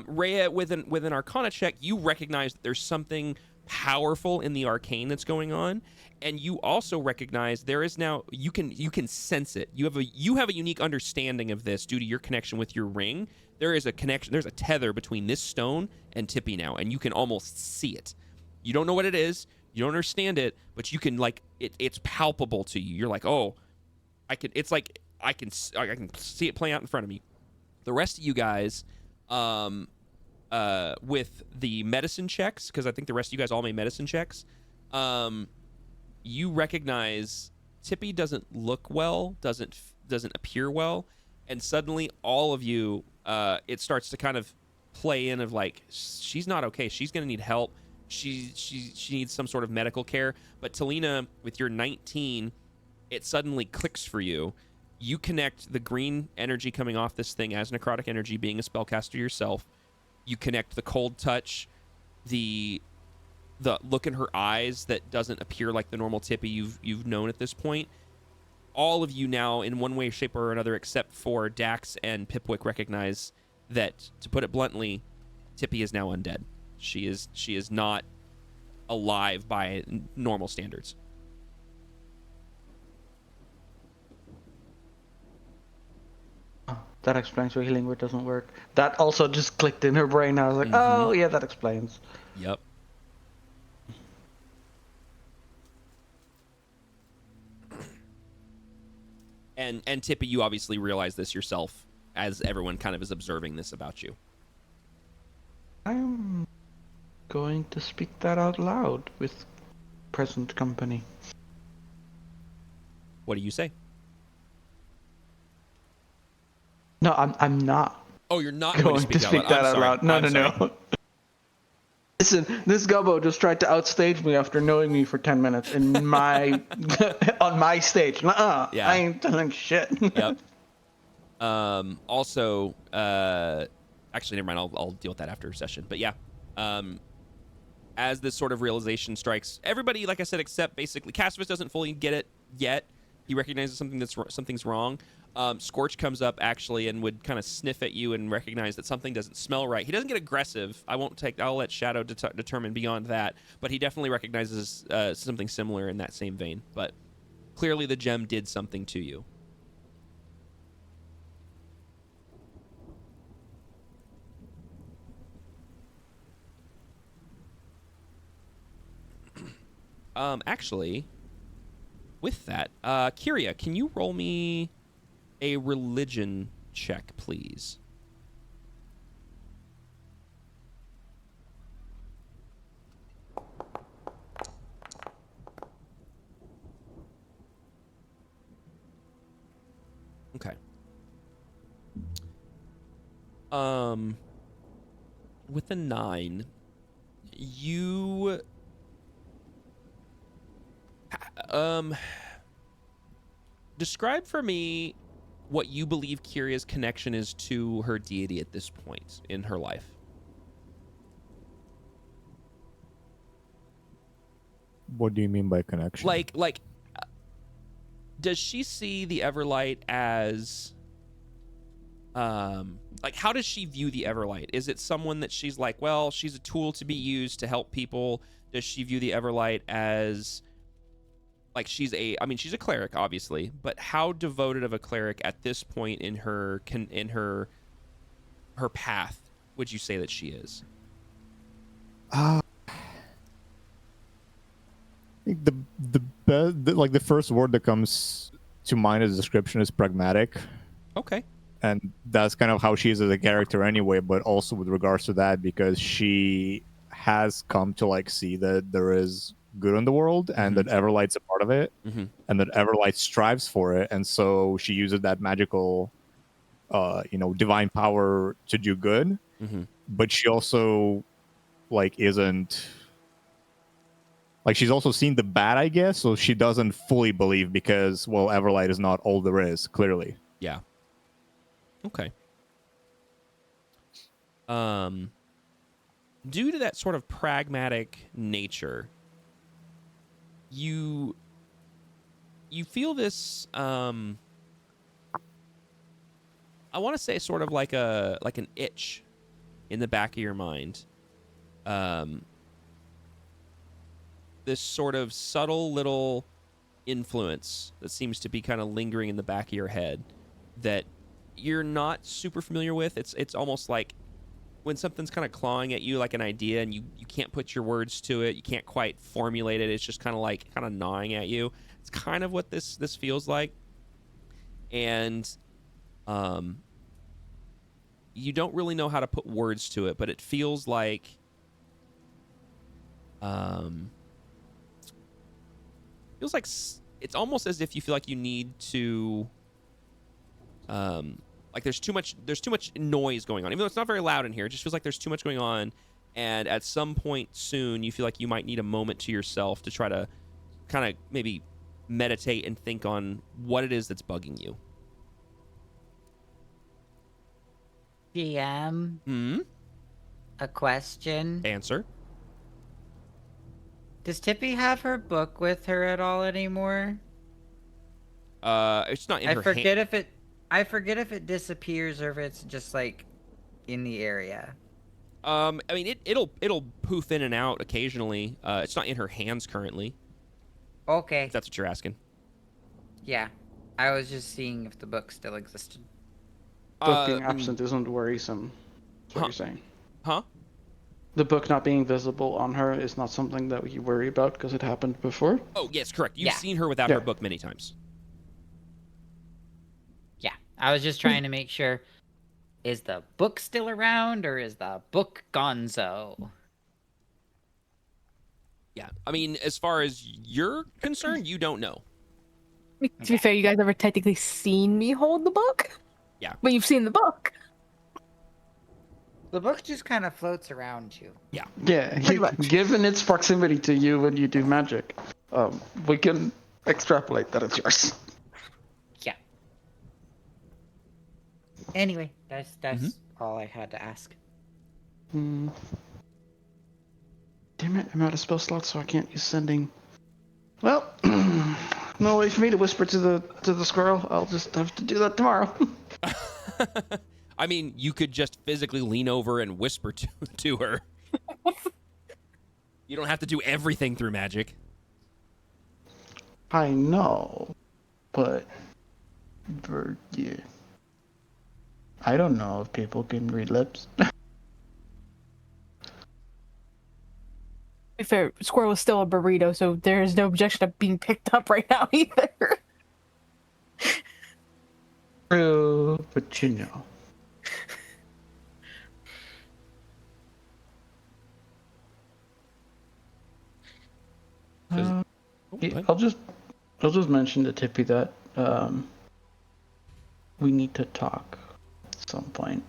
Rhea, with an Arcana check, you recognize that there's something powerful in the arcane that's going on, and you also recognize there is now you can sense it. You have a unique understanding of this due to your connection with your ring. There is a connection. There's a tether between this stone and Tippy now, and you can almost see it. You don't know what it is. You don't understand it, but you can it's palpable to you. You're like, oh, I can see it playing out in front of me. The rest of you guys, with the medicine checks, because I think the rest of you guys all made medicine checks, you recognize Tippy doesn't look well, doesn't appear well. and suddenly all of you, it starts to kind of play in of like, she's not okay. She's gonna need help. She needs some sort of medical care. But Talina, with your 19, it suddenly clicks for you. You connect the green energy coming off this thing as necrotic energy, being a spellcaster yourself. You connect the cold touch, the look in her eyes that doesn't appear like the normal Tippy you've known at this point. All of you now, in one way, shape, or another, except for Dax and Pipwick, recognize that, to put it bluntly, Tippy is now undead. She is not alive by normal standards. That explains why healing word doesn't work. That also just clicked in her brain. I was like, oh yeah, that explains. Yep. And Tippy, you obviously realize this yourself as everyone kind of is observing this about you. I'm going to speak that out loud with present company. What do you say? No, I'm not. Oh, you're not going to speak that out loud. No, no. Listen, this gobbo just tried to outstage me after knowing me for 10 minutes in my on my stage. Yeah. I ain't telling shit. Yep. Also, actually, never mind. I'll deal with that after session. But yeah, as this sort of realization strikes everybody, like I said, except basically Cassivus doesn't fully get it yet. He recognizes something's wrong. Scorch comes up actually and would kind of sniff at you and recognize that something doesn't smell right. He doesn't get aggressive. I'll let Shadow determine beyond that, but he definitely recognizes something similar in that same vein. But clearly the gem did something to you. Actually, with that, Kyria, can you roll me a religion check, please? Okay. With a 9, you describe for me what you believe Kyria's connection is to her deity at this point in her life. What do you mean by connection? Like, does she see the Everlight as, like, how does she view the Everlight? Is it someone that she's like, well, she's a tool to be used to help people? Does she view the Everlight as, like, she's a cleric, obviously, but how devoted of a cleric at this point in her path would you say that she is? I think the first word that comes to mind as a description is pragmatic. Okay. And that's kind of how she is as a character anyway, but also with regards to that, because she has come to like see that there is good in the world and that Everlight's a part of it, and that Everlight strives for it, and so she uses that magical divine power to do good. But she also isn't like, she's also seen the bad, I guess, so she doesn't fully believe because, well, Everlight is not all there is, clearly. Yeah. Okay. Due to that sort of pragmatic nature, you feel this, I want to say sort of like an itch in the back of your mind. This sort of subtle little influence that seems to be kind of lingering in the back of your head that you're not super familiar with. It's almost like when something's kind of clawing at you like an idea and you can't put your words to it, you can't quite formulate it, it's just kind of gnawing at you. It's kind of what this feels like. And you don't really know how to put words to it, but it feels like it's almost as if you feel like you need to Like there's too much noise going on. Even though it's not very loud in here, it just feels like there's too much going on. And at some point soon, you feel like you might need a moment to yourself to try to kind of maybe meditate and think on what it is that's bugging you. GM, a question. Answer. Does Tippy have her book with her at all anymore? It's not in her hand. I forget if it disappears or if it's just like in the area. I mean, it'll poof in and out occasionally. It's not in her hands currently. Okay. If that's what you're asking. Yeah, I was just seeing if the book still existed. Book being absent isn't worrisome. That's what you're saying. Huh? The book not being visible on her is not something that we worry about because it happened before. Oh, yes, correct. You've seen her without her book many times. Yeah, I was just trying to make sure. Is the book still around or is the book gonzo? Yeah, I mean, as far as you're concerned, you don't know. To be fair, you guys never technically seen me hold the book. Yeah. But you've seen the book. The book just kind of floats around you. Yeah. Yeah, given its proximity to you when you do magic, we can extrapolate that it's yours. Yeah. Anyway, that's all I had to ask. Damn it, I'm out of spell slots, so I can't use sending. Well, no way for me to whisper to the squirrel. I'll just have to do that tomorrow. I mean, you could just physically lean over and whisper to her. You don't have to do everything through magic. I know, but yeah, I don't know if people can read lips. To be fair, squirrel is still a burrito, so there is no objection to being picked up right now either. True, but you know. I'll just mention to Tippy that we need to talk at some point,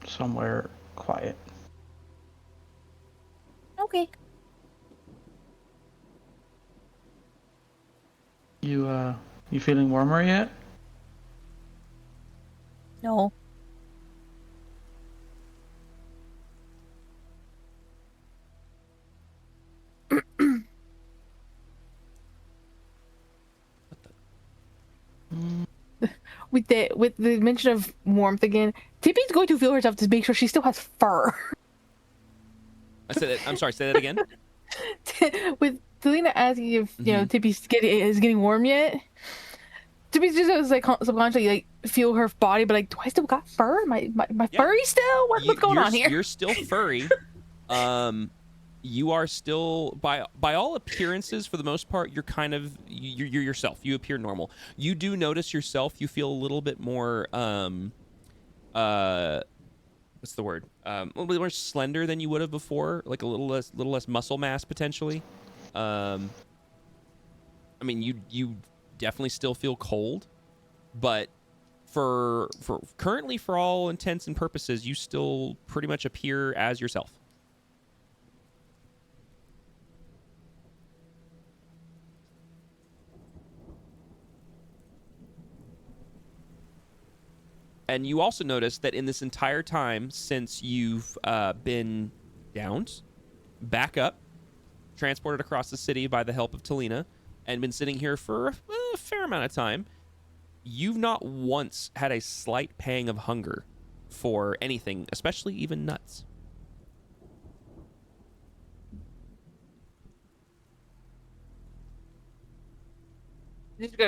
somewhere quiet. Okay. You feeling warmer yet? No. With the mention of warmth again, Tippy's going to feel herself to make sure she still has fur. I said that. I'm sorry. Say that again. With Selena asking if you know Tippy's getting warm yet, Tippy's just like subconsciously like feel her body, but like, do I still got fur? My furry still? What's going on here? You're still furry. You are still, by all appearances, for the most part, you're kind of you're yourself. You appear normal. You do notice yourself. You feel a little bit more what's the word? A little bit more slender than you would have before. Like a little less muscle mass potentially. I mean, you definitely still feel cold, but for currently, for all intents and purposes, you still pretty much appear as yourself. And you also notice that in this entire time since you've been downed, back up, transported across the city by the help of Talina, and been sitting here for a fair amount of time, you've not once had a slight pang of hunger for anything, especially even nuts.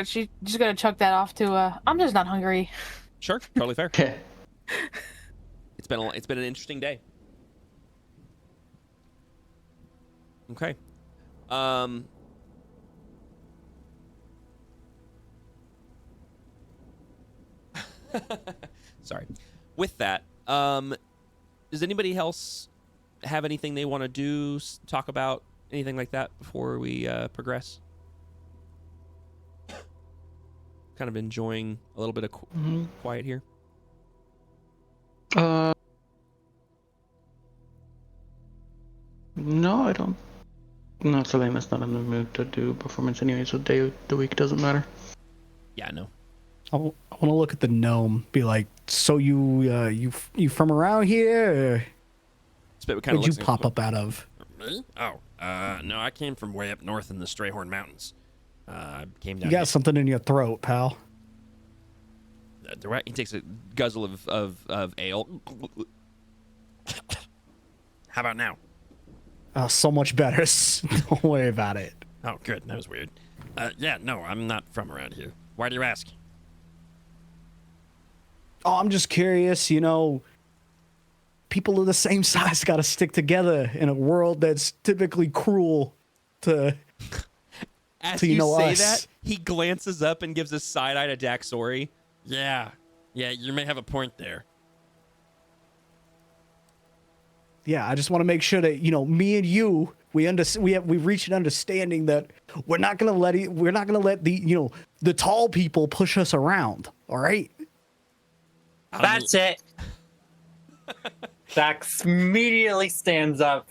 She's just gonna chuck that off to I'm just not hungry. Sure, totally fair. Okay. It's been an interesting day. Okay. Sorry. With that, does anybody else have anything they want to do, talk about, anything like that before we progress? Kind of enjoying a little bit of quiet here. Uh, no, I don't. No, Selena's not in the mood to do performance anyway, so day of the week doesn't matter. Yeah, no. I want to look at the gnome. Be like, so you from around here? Or Spitwick kind of where'd you pop up out of? Me? Oh, no, I came from way up north in the Strayhorn Mountains. Came down. You got something in your throat, pal. He takes a guzzle of ale. How about now? So much better. Don't worry about it. Oh, good. That was weird. Yeah, no, I'm not from around here. Why do you ask? Oh, I'm just curious. People of the same size got to stick together in a world that's typically cruel to. As to, you say us. that, he glances up and gives a side eye to Daxori. Yeah, you may have a point there. Yeah, I just want to make sure that me and you we've reached an understanding that we're not gonna let the tall people push us around. All right. That's it. Dax immediately stands up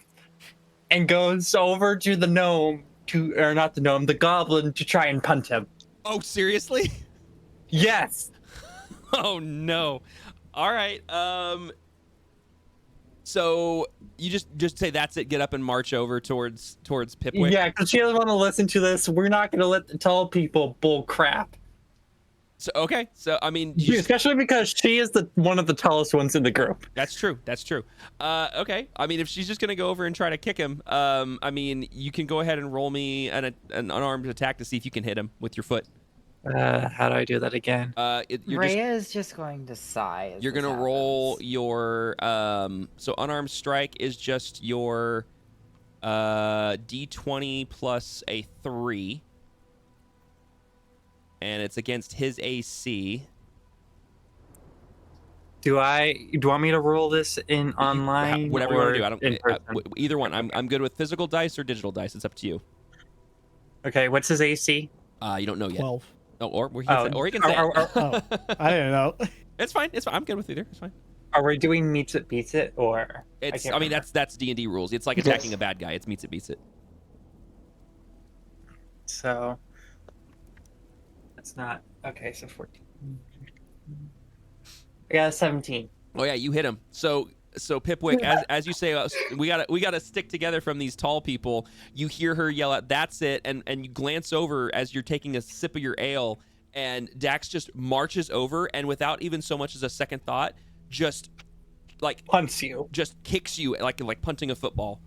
and goes over to the gnome the goblin to try and punt him. Oh, seriously? Yes. Oh no. All right. So you just say that's it. Get up and march over towards Pipwick. Yeah, because she doesn't want to listen to this. We're not going to let the tall people bull crap. So okay. So I mean, especially because she is one of the tallest ones in the group. That's true. Okay. I mean, if she's just gonna go over and try to kick him, I mean, you can go ahead and roll me an unarmed attack to see if you can hit him with your foot. How do I do that again? Rhea is just going to sigh. You're gonna roll your so unarmed strike is just your d20 plus a 3, and it's against his AC. Do you want me to roll this in online? Whatever you want to do. I don't. In Either one. I'm good with physical dice or digital dice. It's up to you. Okay, what's his AC? You don't know yet. 12. Oh, or he can say it. I don't know. It's fine. I'm good with either. It's fine. Are we doing meets it beats it or? I mean that's D&D rules. It's like attacking a bad guy. It's meets it beats it. So that's not okay. So 14. I got a 17. Oh yeah, you hit him. So Pipwick, as you say, we gotta stick together from these tall people. You hear her yell out, "That's it!" and you glance over as you're taking a sip of your ale, and Dax just marches over and without even so much as a second thought, just like punts you, just kicks you like punting a football.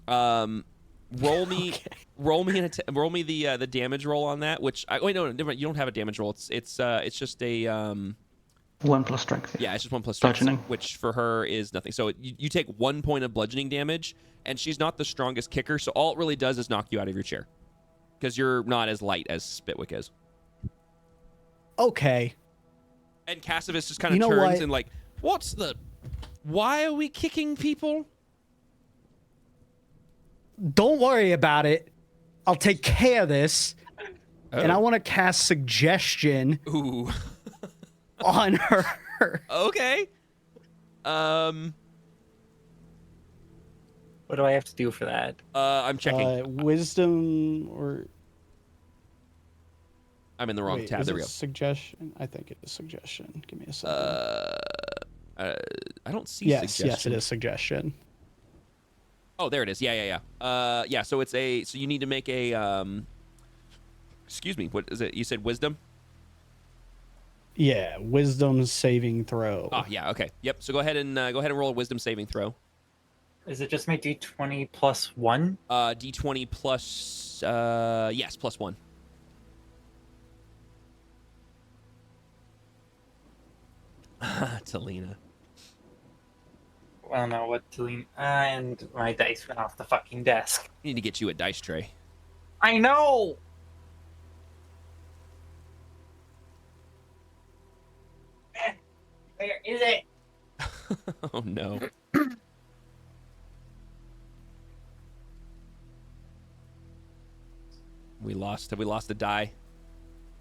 Roll me the damage roll on that. Which wait, no, you don't have a damage roll. It's just a 1 plus strength. Yeah, it's just 1 plus strength, bludgeoning, which for her is nothing. So you take 1 point of bludgeoning damage, and she's not the strongest kicker. So all it really does is knock you out of your chair, because you're not as light as Spitwick is. Okay. And Cassivus just kind of turns and like, why are we kicking people? Don't worry about it. I'll take care of this. Oh. And I want to cast suggestion. Ooh. On her. Okay. What do I have to do for that? I'm checking. Wisdom or. I'm in the wrong tab. There we go. Suggestion. I think it is suggestion. Give me a second. I don't see. Yes, it is suggestion. Oh, there it is. Yeah. Yeah. So so you need to make a. Excuse me. What is it? You said wisdom. Yeah, wisdom saving throw. Oh, yeah, okay. Yep. So go ahead and roll a wisdom saving throw. Is it just my d20 plus 1? D20 plus yes, plus 1. Talina. I don't know what Talina, and my dice went off the fucking desk. We need to get you a dice tray. I know. Where is it? Oh no. We lost a die.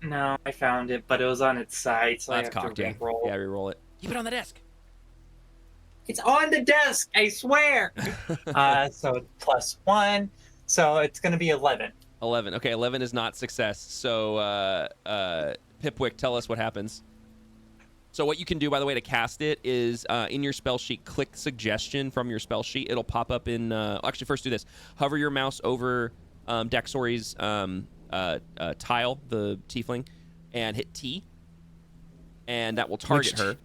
No, I found it, but it was on its side, so That's I have cocked, to re-roll. Yeah, re-roll it. Keep it on the desk. It's on the desk, I swear. So +1, so it's gonna be 11. 11. Okay, 11 is not success. So, Pipwick, tell us what happens. So what you can do, by the way, to cast it is in your spell sheet, click suggestion from your spell sheet. It'll pop up in... actually, first do this. Hover your mouse over Daxori's tile, the tiefling, and hit T. And that will target her.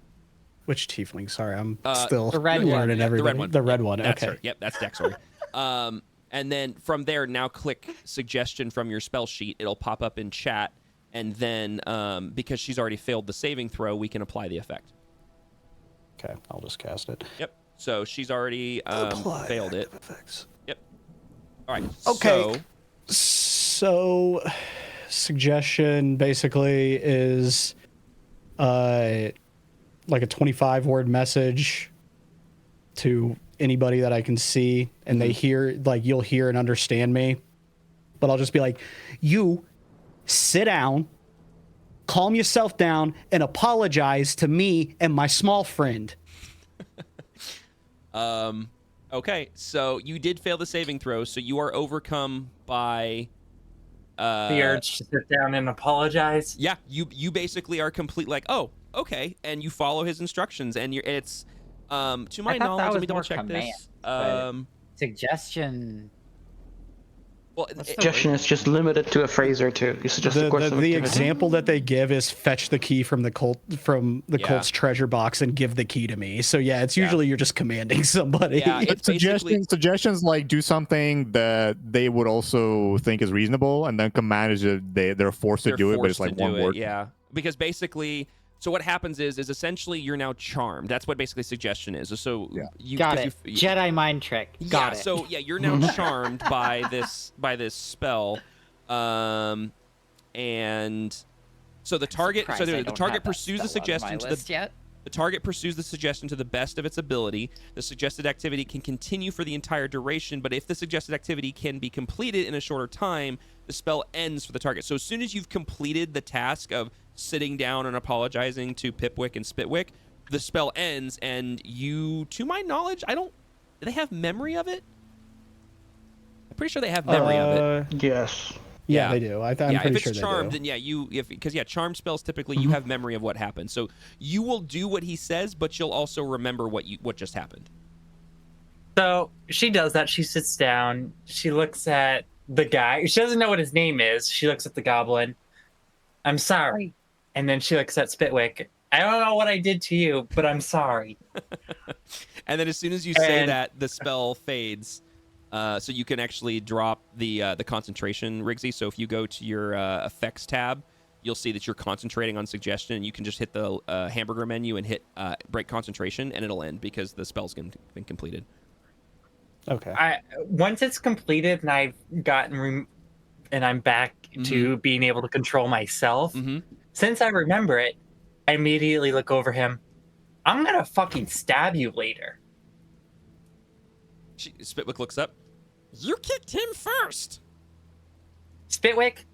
Which tiefling? Sorry, I'm still the red learning one. everybody. The red one. The red one. That's Okay. her. Yep, that's Daxori. And then from there, now click suggestion from your spell sheet. It'll pop up in chat. And then, because she's already failed the saving throw, we can apply the effect. Okay, I'll just cast it. Yep. So she's already failed it. Effects. Yep. All right. Okay. So, suggestion basically is like a 25-word message to anybody that I can see, and they hear, like, you'll hear and understand me. But I'll just be like, you sit down, calm yourself down, and apologize to me and my small friend. Okay, so you did fail the saving throw, so you are overcome by The urge to sit down and apologize. Yeah, you basically are complete like, oh, okay, and you follow his instructions, and it's to my knowledge, let me double check this. Suggestion. Well, Suggestion is just limited to a phrase or two. You suggest a course of the activity. example that they give is fetch the key from the Colt's treasure box and give the key to me. So yeah, it's usually you're just commanding somebody. Yeah, it's suggestions like do something that they would also think is reasonable, and then command is they're forced to do it, but it's like one word. Yeah, because basically, so what happens is essentially you're now charmed. That's what basically suggestion is. So you got it. Jedi mind trick. Got it. So yeah, you're now charmed by this spell, and so the target. So the target pursues the suggestion to the target pursues the suggestion to the best of its ability. The suggested activity can continue for the entire duration, but if the suggested activity can be completed in a shorter time, the spell ends for the target. So as soon as you've completed the task of sitting down and apologizing to Pipwick and Spitwick, the spell ends, and you, to my knowledge, do they have memory of it? I'm pretty sure they have memory of it. Yes. Yeah, they do. I'm pretty if it's sure charmed, they do. then because charm spells typically you have memory of what happened, so you will do what he says, but you'll also remember what just happened. So she does that. She sits down. She looks at the guy. She doesn't know what his name is. She looks at the goblin. I'm sorry. And then she looks at Spitwick. I don't know what I did to you, but I'm sorry. And then as soon as you say that, the spell fades. So you can actually drop the concentration, Rigsy. So if you go to your effects tab, you'll see that you're concentrating on suggestion, and you can just hit the hamburger menu and hit break concentration, and it'll end because the spell's been completed. Okay. Once it's completed and I've gotten and I'm back to being able to control myself, since I remember it, I immediately look over him. I'm gonna fucking stab you later. Spitwick looks up. You kicked him first. Spitwick,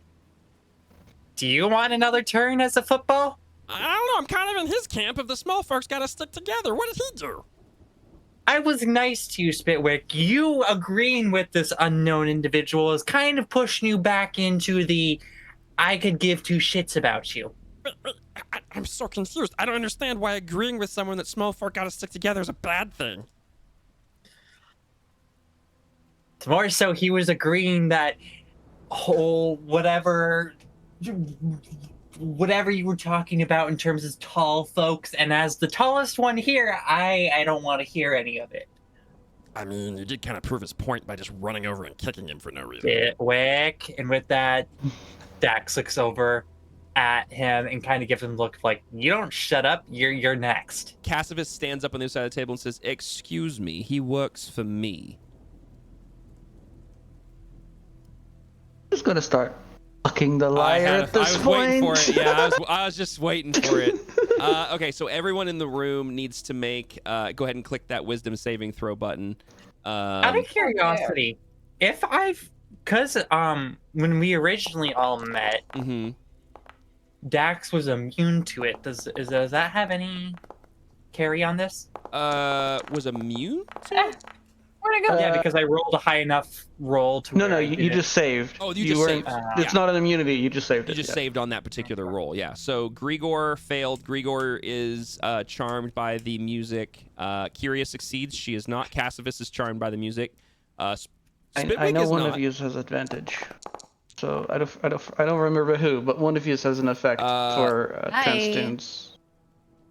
do you want another turn as a football? I don't know. I'm kind of in his camp. If the small folks got to stick together, what did he do? I was nice to you, Spitwick. You agreeing with this unknown individual is kind of pushing you back into the I could give two shits about you. I'm so confused. I don't understand why agreeing with someone that small folk got to stick together is a bad thing. It's more so he was agreeing that whole whatever you were talking about in terms of tall folks, and as the tallest one here, I don't want to hear any of it. I mean, you did kind of prove his point by just running over and kicking him for no reason. Spitwick, and with that, Dax looks over at him and kind of gives him a look like, you don't shut up, you're next. Cassivus stands up on the other side of the table and says, "Excuse me, he works for me." Who's gonna start fucking the liar at this point? Waiting for it. Yeah, I was just waiting for it. Okay, so everyone in the room needs to make. Go ahead and click that wisdom saving throw button. Out of curiosity, because when we originally all met, Dax was immune to it. Does that have any carry on this? Was immune to it? Where'd it go? Yeah, because I rolled a high enough roll to. No, where I you didn't- just saved. Oh, you just weren't- saved. It's not an immunity. You just saved You it. just yeah. saved on that particular roll, yeah. So Grigor failed. Grigor is charmed by the music. Kyria succeeds. She is not. Cassivus is charmed by the music. I Spitwick know is one not. of you has advantage. So I don't remember who, but one of you has an effect for Hi. trance tunes.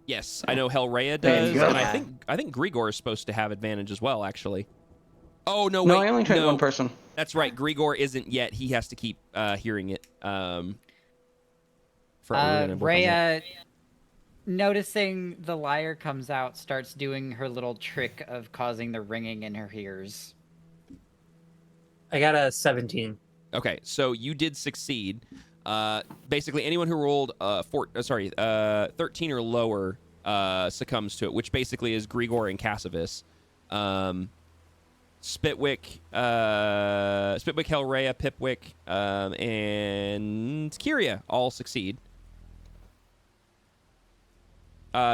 Yes, I know Hellraya There does, you go. and I think Grigor is supposed to have advantage as well, actually. Oh no, No, wait, I only trained no. one person. That's right. Grigor isn't yet. He has to keep hearing it. We're gonna work on that. Rhea, noticing the lyre comes out, starts doing her little trick of causing the ringing in her ears. I got a 17. Okay, so you did succeed. Basically, anyone who rolled 13 or lower succumbs to it, which basically is Grigor and Cassivus. Spitwick, Hellraya, Pipwick, and Kyria all succeed.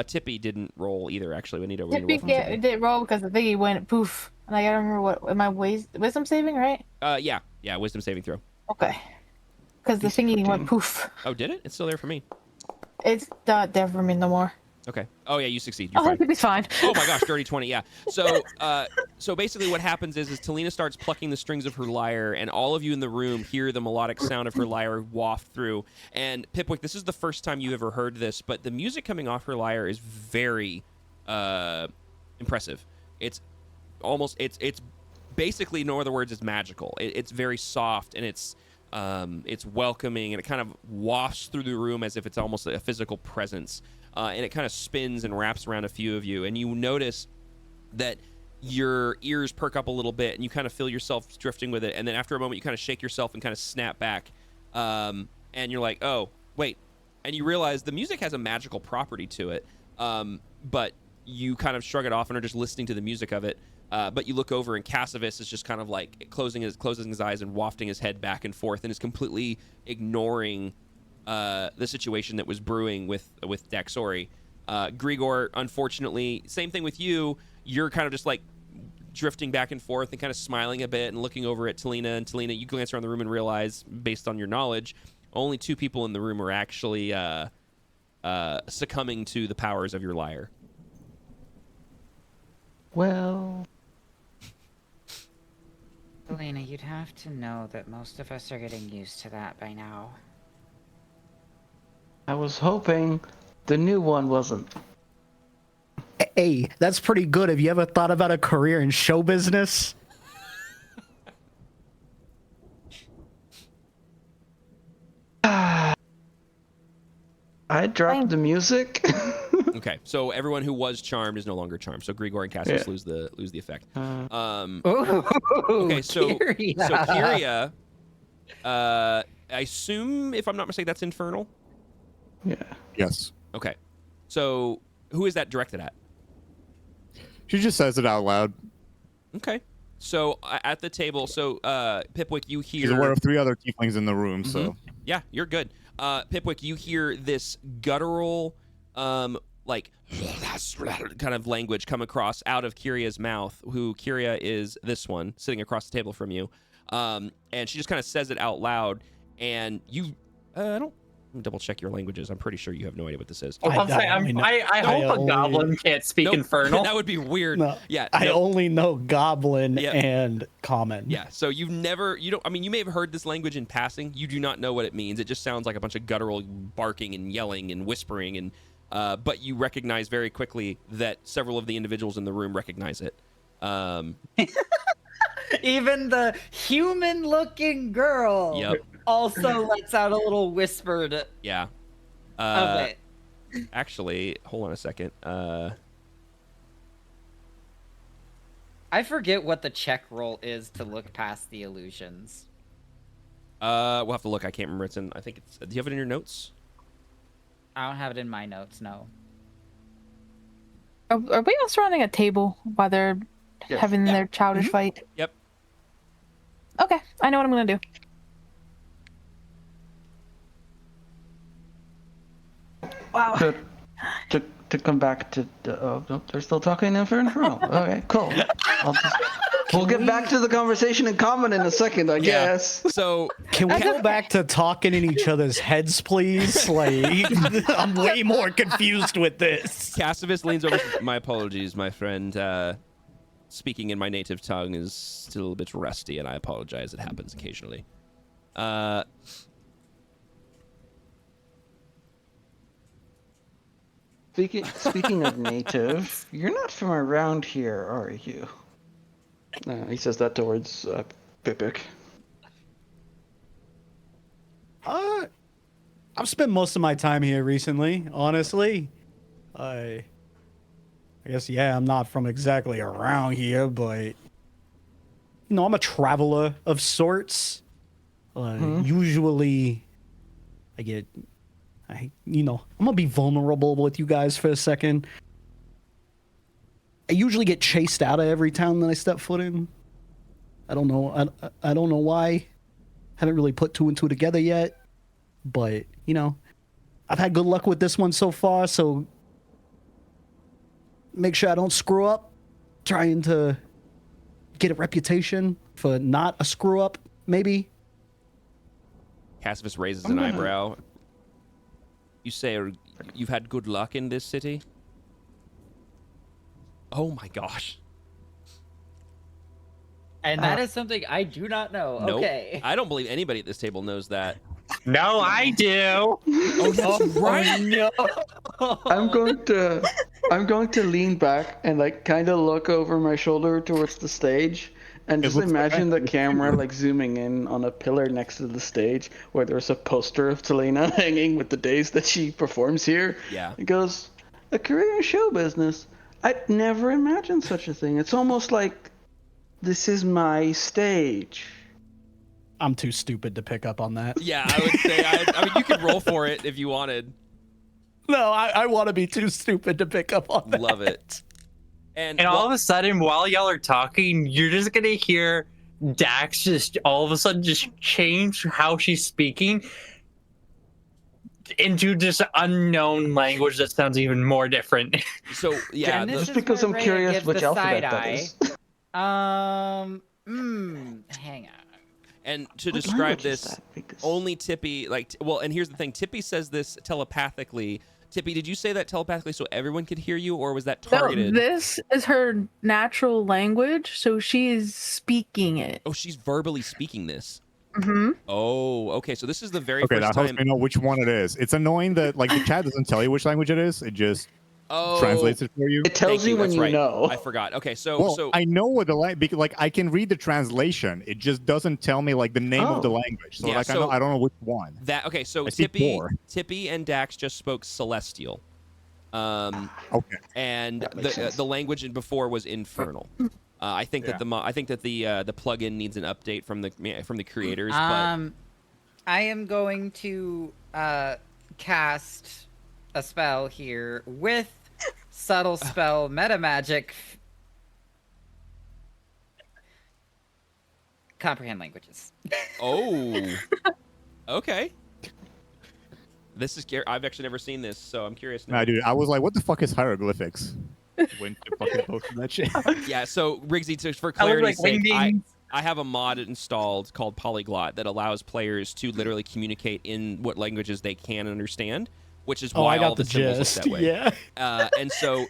Tippy didn't roll either. Actually, we need to roll from Tippy. It didn't roll because the thingy went poof, and I gotta remember what am I wisdom saving, right? Yeah, wisdom saving throw. Okay, because the thingy went poof. Oh, did it? It's still there for me. It's not there for me no more. Okay. Oh yeah, you succeed. You're Oh, fine. Tippy's fine. Oh my gosh, dirty 20. Yeah. So basically, what happens is Talina starts plucking the strings of her lyre, and all of you in the room hear the melodic sound of her lyre waft through. And Pipwick, this is the first time you ever heard this, but the music coming off her lyre is very impressive. It's basically, no other words, it's magical. It's very soft, and it's welcoming, and it kind of wafts through the room as if it's almost a physical presence. And it kind of spins and wraps around a few of you, and you notice that your ears perk up a little bit, and you kind of feel yourself drifting with it. And then after a moment, you kind of shake yourself and kind of snap back, and you're like, "Oh, wait!" And you realize the music has a magical property to it, but you kind of shrug it off and are just listening to the music of it. But you look over, and Cassivus is just kind of like closing his eyes and wafting his head back and forth, and is completely ignoring the situation that was brewing with Daxori. Grigor, unfortunately, same thing with you. You're kind of just like drifting back and forth and kind of smiling a bit and looking over at Talina. And Talina, you glance around the room and realize, based on your knowledge, only 2 people in the room are actually succumbing to the powers of your lyre. Well, Elena, you'd have to know that most of us are getting used to that by now. I was hoping the new one wasn't. Hey, that's pretty good. Have you ever thought about a career in show business? I dropped the music. Okay, so everyone who was charmed is no longer charmed. So Grigor and Cassius lose the effect. Okay, so Kyria, I assume, if I'm not mistaken, that's infernal. Yeah. Yes. Okay, so who is that directed at? She just says it out loud. Okay, so at the table, so Pipwick, you hear. She's aware of 3 other tieflings in the room, so. Yeah, you're good. Pipwick, you hear this guttural, like kind of language come across out of Kyria's mouth. Who Kyria is this one sitting across the table from you, and she just kind of says it out loud. And you, let me double check your languages. I'm pretty sure you have no idea what this is. I hope a goblin can't speak infernal. That would be weird. No, yeah, I only know Goblin and Common. Yeah, so you may have heard this language in passing. You do not know what it means. It just sounds like a bunch of guttural barking and yelling and whispering, and but you recognize very quickly that several of the individuals in the room recognize it. Even the human-looking girl. Yep. Also lets out a little whispered. Yeah. Of it. Actually, hold on a second. I forget what the check roll is to look past the illusions. We'll have to look. I can't remember. It's in. I think it's. Do you have it in your notes? I don't have it in my notes. No. Are we all surrounding a table while they're having their childish fight? Yep. Okay, I know what I'm gonna do. Wow. To to come back to the. Oh, no, they're still talking in Infernal. Okay, cool. We'll get back to the conversation in common in a second, I guess. So Can we go back to talking in each other's heads, please? Like, I'm way more confused with this. Cassivus leans over. My apologies, my friend. Speaking in my native tongue is still a bit rusty, and I apologize. It happens occasionally. Speaking of native, you're not from around here, are you? He says that towards Pipik. I've spent most of my time here recently, honestly. I guess, yeah, I'm not from exactly around here, but, I'm a traveler of sorts. Usually, I'm gonna be vulnerable with you guys for a second. I usually get chased out of every town that I step foot in. I don't know. I don't know why. Haven't really put two and two together yet. But, I've had good luck with this one so far, so make sure I don't screw up trying to get a reputation for not a screw up, maybe. Cassivus raises an eyebrow. You say you've had good luck in this city? Oh my gosh. And that is something I do not know. Nope. Okay. I don't believe anybody at this table knows that. No, I do. Oh, that's right. No. I'm going to lean back and kind of look over my shoulder towards the stage, and just imagine the camera zooming in on a pillar next to the stage where there's a poster of Talina hanging with the days that she performs here. Yeah. It goes, a career in show business. I'd never imagined such a thing. It's almost like this is my stage. I'm too stupid to pick up on that. Yeah, I would say. I mean, you could roll for it if you wanted. No, I want to be too stupid to pick up on that. Love it. And all of a sudden, while y'all are talking, you're just gonna hear Dax just all of a sudden just change how she's speaking into this unknown language that sounds even more different. So yeah, just because I'm curious which alphabet that is. Hang on. And to What describe language is this, that? Because- only Tippy, and here's the thing. Tippy says this telepathically. Tippy, did you say that telepathically so everyone could hear you, or was that targeted? No, this is her natural language, so she is speaking it. Oh, she's verbally speaking this. Mm-hmm. Oh, okay. So this is the very Okay, first that helps time. me know which one it is. It's annoying that the chat doesn't tell you which language it is. It just translates it for you. It tells Thank you when that's you right. know. I forgot. Okay, Well, so I know what the because I can read the translation. It just doesn't tell me the name of the language. So Yeah, so I don't know which one. okay. So I see four. Tippy and Dax just spoke Celestial. Okay. And That makes sense. the language before was Infernal. I think that the plugin needs an update from the creators. But I am going to cast a spell here with subtle spell meta magic. Comprehend languages. oh, okay. This is I've actually never seen this, so I'm curious now. Nah, dude, I was like, what the fuck is hieroglyphics? When to fucking post that shit. Yeah, so Riggsy, for I was clarity's sake, wingdings. I have a mod installed called Polyglot that allows players to literally communicate in what languages they can understand, which is why I got all the the symbols gist. look that way. Yeah. And so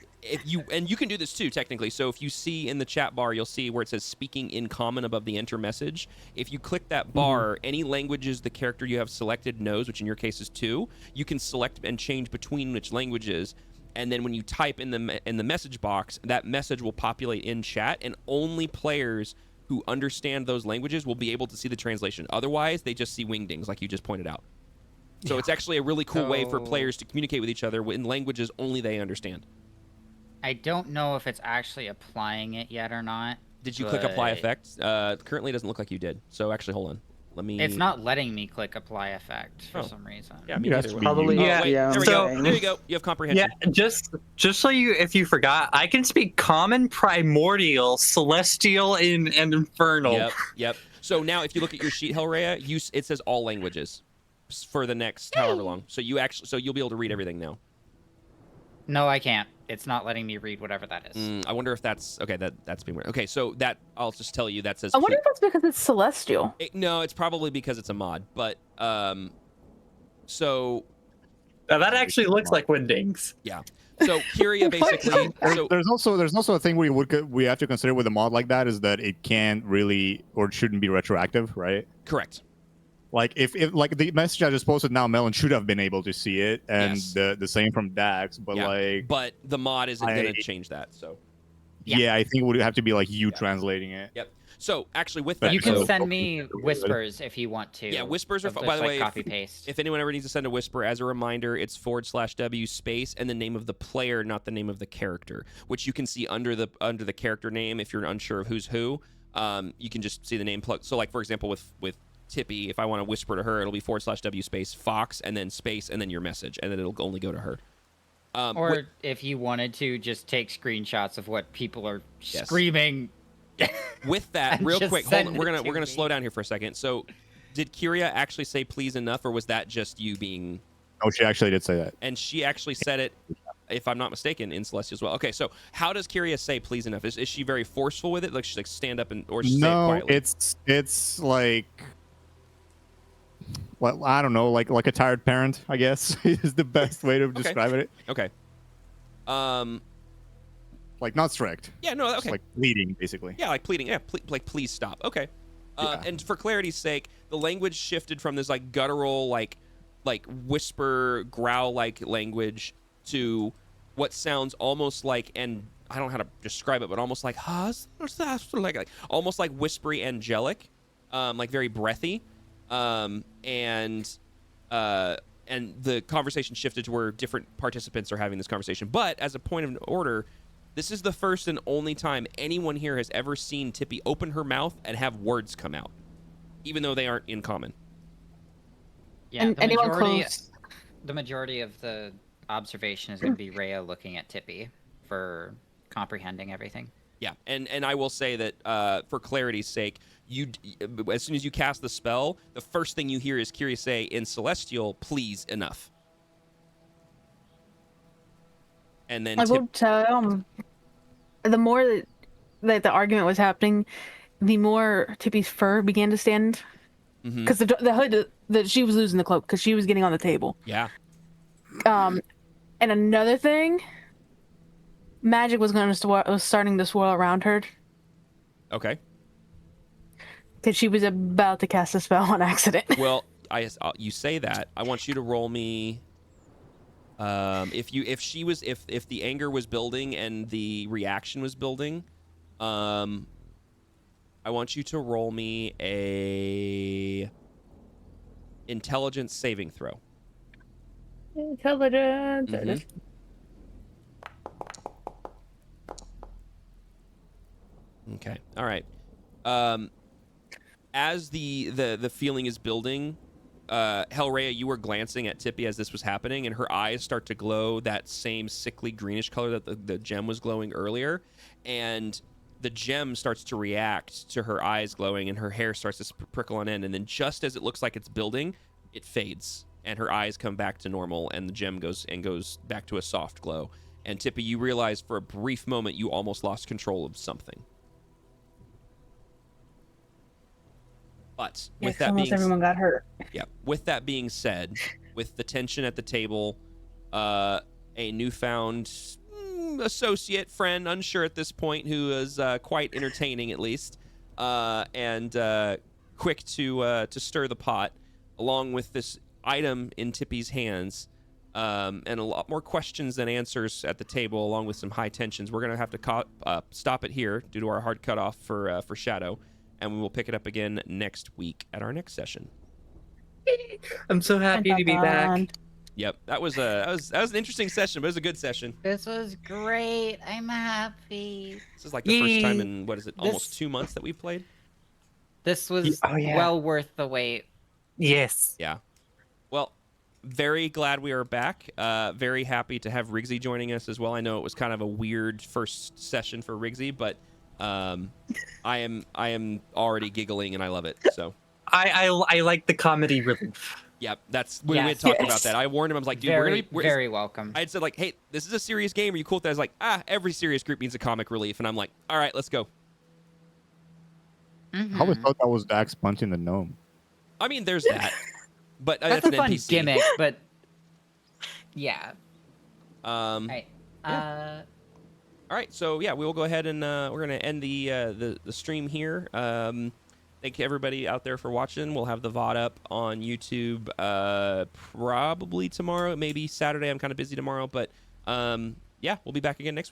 you can do this too technically. So if you see in the chat bar, you'll see where it says speaking in common above the enter message. If you click that bar, any languages the character you have selected knows, which in your case is 2, you can select and change between which languages. And then when you type in the message box, that message will populate in chat, and only players who understand those languages will be able to see the translation. Otherwise, they just see wingdings, like you just pointed out. So it's actually a really cool way for players to communicate with each other in languages only they understand. I don't know if it's actually applying it yet or not. Did you click apply effect? Currently, it doesn't look like you did. So actually, hold on. Let me. It's not letting me click apply effect for some reason. Yeah, me That's neither. Probably, Oh, wait, yeah. there we So- go. There you go. You have comprehension. Yeah, just so if you forgot, I can speak Common, Primordial, Celestial, and Infernal. Yep. So now, if you look at your sheet, Hellraya, it says all languages for the next however long. So you'll be able to read everything now. No, I can't. It's not letting me read whatever that is. I wonder if that's okay. That's being weird. Okay, so that I'll just tell you that says. I wonder if that's because it's celestial. No, it's probably because it's a mod. But so Now, that actually looks like Windings. yeah. So Kyria basically. So There's also a thing we have to consider with a mod like that is that it can't really or shouldn't be retroactive, right? correct. Like if like the message I just posted now, Melon should have been able to see it, and Yes. the same from Dax, but Yeah, like but the mod isn't going to change that. So yeah, I think it would have to be like you Yeah. translating it. yep. So actually, with But that, You can so, send me whispers if you want to. Yeah, whispers are of by just, the like, way. copy paste. If anyone ever needs to send a whisper, as a reminder, it's /W space and the name of the player, not the name of the character, which you can see under the character name. If you're unsure of who's who, you can just see the name plug. So like for example, with Tippy, if I want to whisper to her, it'll be /W space Fox and then space and then your message, and then it'll only go to her. Or if you wanted to, just take screenshots of what people are Yes. screaming. With that, And real just quick, hold on. send We're it gonna to me. slow down here for a second. So, did Kyria actually say please enough, or was that just you being? Oh, she actually did say that. And she actually said it, if I'm not mistaken, in Celestia as well. Okay, so how does Kyria say please enough? Is she very forceful with it? Like she's like stand up and or she say it No, quietly? it's like, well, I don't know, like a tired parent, I guess is the best way to describe it. Okay. Like not strict, Yeah. No. just Okay. like pleading basically. Yeah, like pleading. Yeah, like please stop. Okay. Yeah. And for clarity's sake, the language shifted from this like guttural, like whisper, growl like language to what sounds almost like, and I don't know how to describe it, but almost like like almost like whispery angelic, like very breathy, and the conversation shifted to where different participants are having this conversation. But as a point of order, this is the first and only time anyone here has ever seen Tippy open her mouth and have words come out, even though they aren't in common. Yeah, And anyone close? the majority of the observation is going to be Rhea looking at Tippy for comprehending everything. Yeah, and I will say that for clarity's sake, as soon as you cast the spell, the first thing you hear is Kyria say in Celestial, "Please enough." And then I will tell the more that the argument was happening, the more Tippy's fur began to stand. Because the hood that she was losing the cloak because she was getting on the table. Yeah. And another thing, magic was starting to swirl around her Okay. because she was about to cast a spell on accident. Well, you say that. I want you to roll me. If the anger was building and the reaction was building, I want you to roll me a intelligence saving throw. Intelligence. Mhm. Okay. All right. As the feeling is building, Hellraya, you were glancing at Tippy as this was happening, and her eyes start to glow that same sickly greenish color that the gem was glowing earlier, and the gem starts to react to her eyes glowing, and her hair starts to prickle on end, and then just as it looks like it's building, it fades, and her eyes come back to normal, and the gem goes back to a soft glow. And Tippy, you realize for a brief moment you almost lost control of something. But with that almost being everyone got hurt. yeah, with that being said, with the tension at the table, a newfound associate, friend, unsure at this point, who is quite entertaining at least, and quick to stir the pot, along with this item in Tippy's hands, and a lot more questions than answers at the table, along with some high tensions. We're gonna have to stop it here due to our hard cutoff for Shadow, and we will pick it up again next week at our next session. I'm so happy to be back. Yep, that was an interesting session, but it was a good session. This was great. I'm happy. This is like the first time Yay. in almost 2 months that we've played. This was Oh, yeah. well worth the wait. Yes. Yeah. Well, very glad we are back. Very happy to have Rigsy joining us as well. I know it was kind of a weird first session for Rigsy, but I am already giggling and I love it. So I like the comedy relief. Yeah, we had Yes. talked about Yes. that. I warned him. I was like, dude, we're Very, gonna be very welcome. I had said like, hey, this is a serious game. Are you cool with that? I was like, every serious group needs a comic relief, and I'm like, all right, let's go. I always thought that was Dax punching the gnome. I mean, there's that, but That's that's a an fun NPC. gimmick, but yeah. Yeah. Alright. All right, so yeah, we will go ahead and we're gonna end the stream here. Thank you everybody out there for watching. We'll have the VOD up on YouTube probably tomorrow, maybe Saturday. I'm kind of busy tomorrow, but yeah, we'll be back again next week.